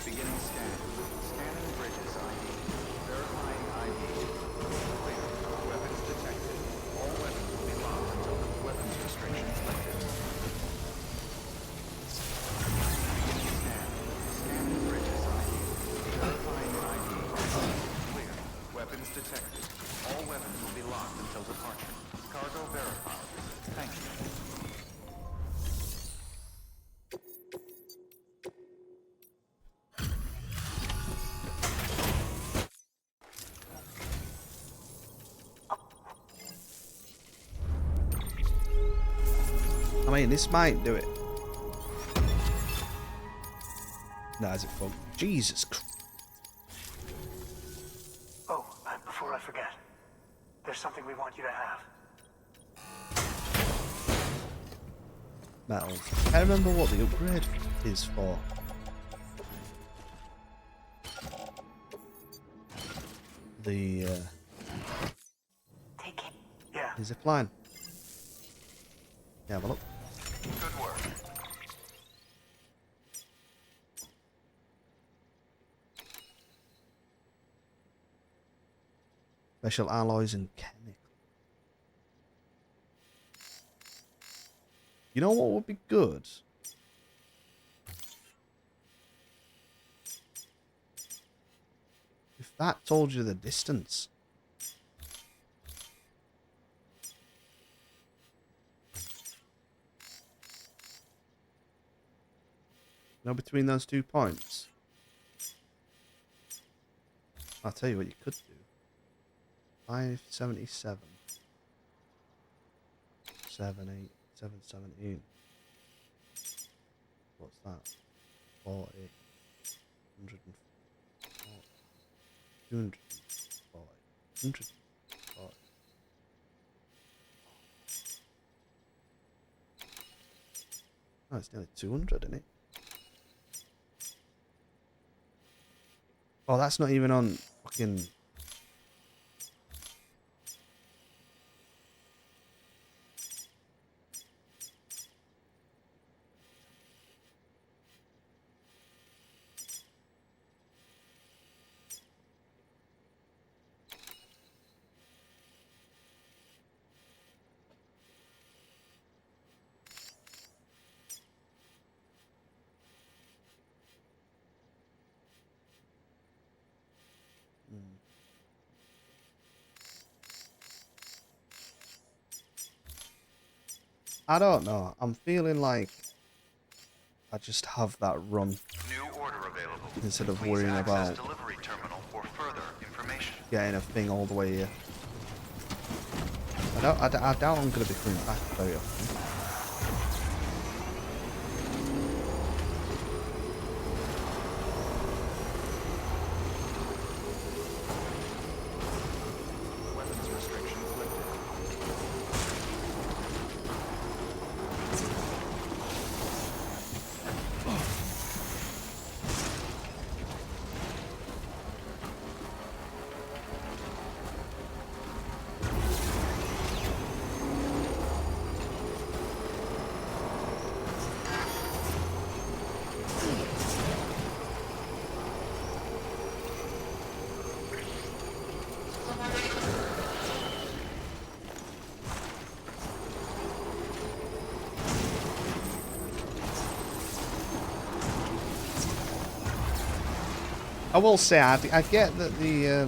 Beginning scan. Scanning bridges ID. Verifying ID. Clear. Weapons detected. All weapons will be locked until the weapons restrictions lifted. Beginning scan. Scanning bridges ID. Verifying ID. Clear. Weapons detected. All weapons will be locked until departure. Cargo verified. Thank you. I mean, this might do it. Nah, is it fun? Jesus Christ. Oh, before I forget, there's something we want you to have. Metal. I can't remember what the upgrade is for. The Take it. Yeah. the zip line. Yeah, have a look. Good work. Special alloys and chemical. You know what would be good? If that told you the distance. No, between those 2 points. I'll tell you what you could do. 577. 717. What's that? 40. 140. 240. 140. Oh, it's nearly 200, isn't it? Oh, that's not even on fucking... I don't know. I'm feeling like I just have that run New order available. instead of Please worrying access about delivery terminal for further information. getting a thing all the way here. I doubt I'm going to be coming back very often. Weapons restrictions lifted. I will say, I get that the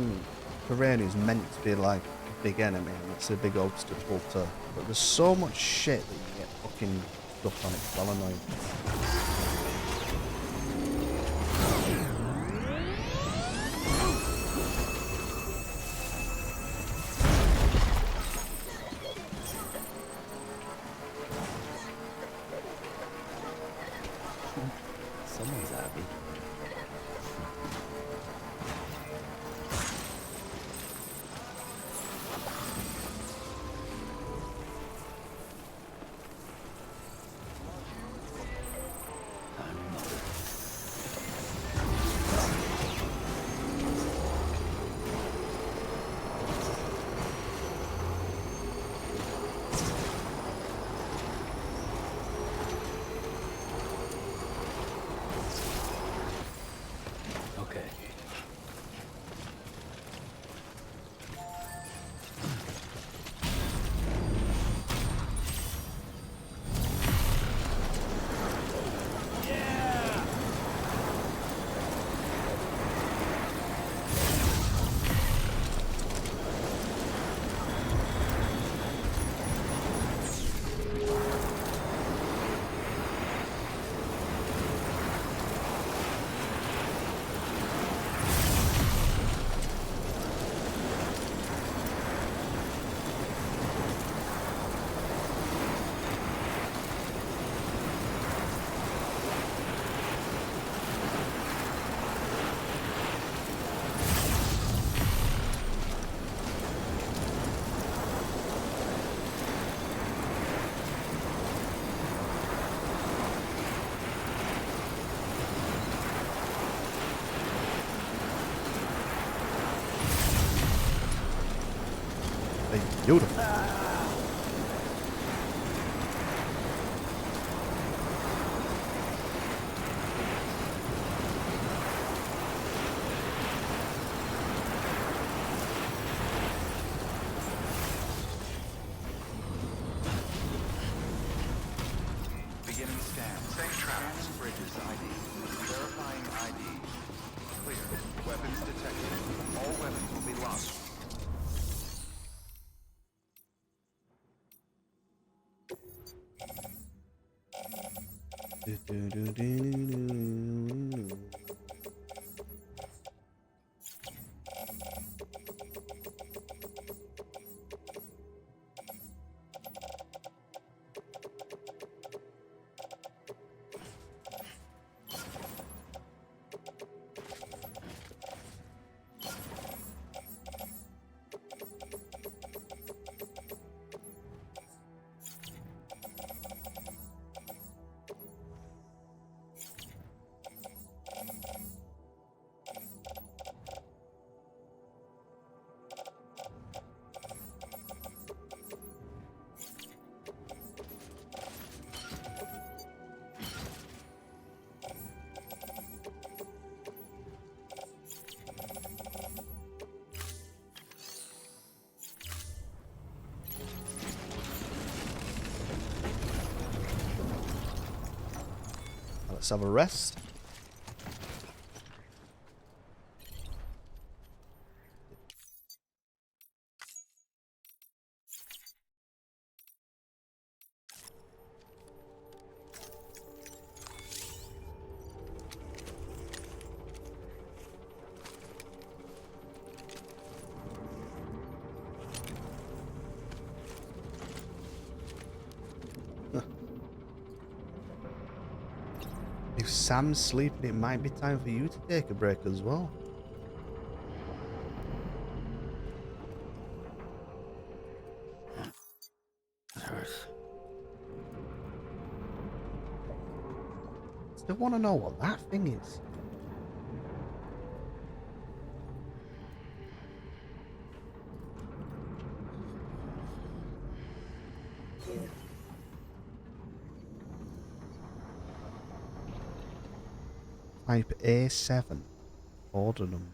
terrain is meant to be like a big enemy and it's a big obstacle to, but there's so much shit that you get fucking stuck on it. It's well annoying. Someone's happy. Okay. Beautiful. Beginning scan. Safe travels. Scanning bridges ID. Verifying ID. Clear. Weapons detected. All weapons will be locked. Let's have a rest. If Sam's sleeping, it might be time for you to take a break as well. It hurts. Still want to know what that thing is. Type A7. Order number.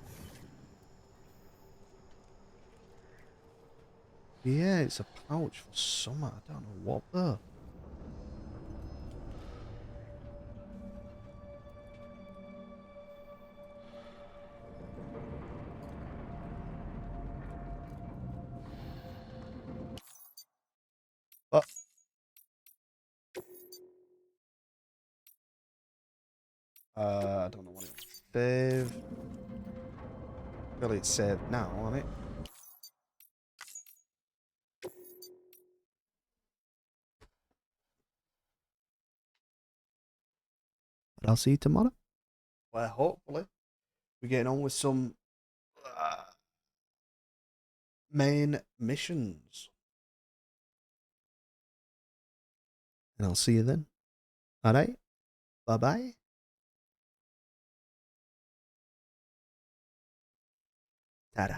Yeah, it's a pouch for summer. I don't know what though. But I don't know what it is. Save. Well, it's saved now, isn't it? But I'll see you tomorrow. Well, hopefully we're getting on with some main missions. And I'll see you then. Alright? Bye-bye. Ta-da.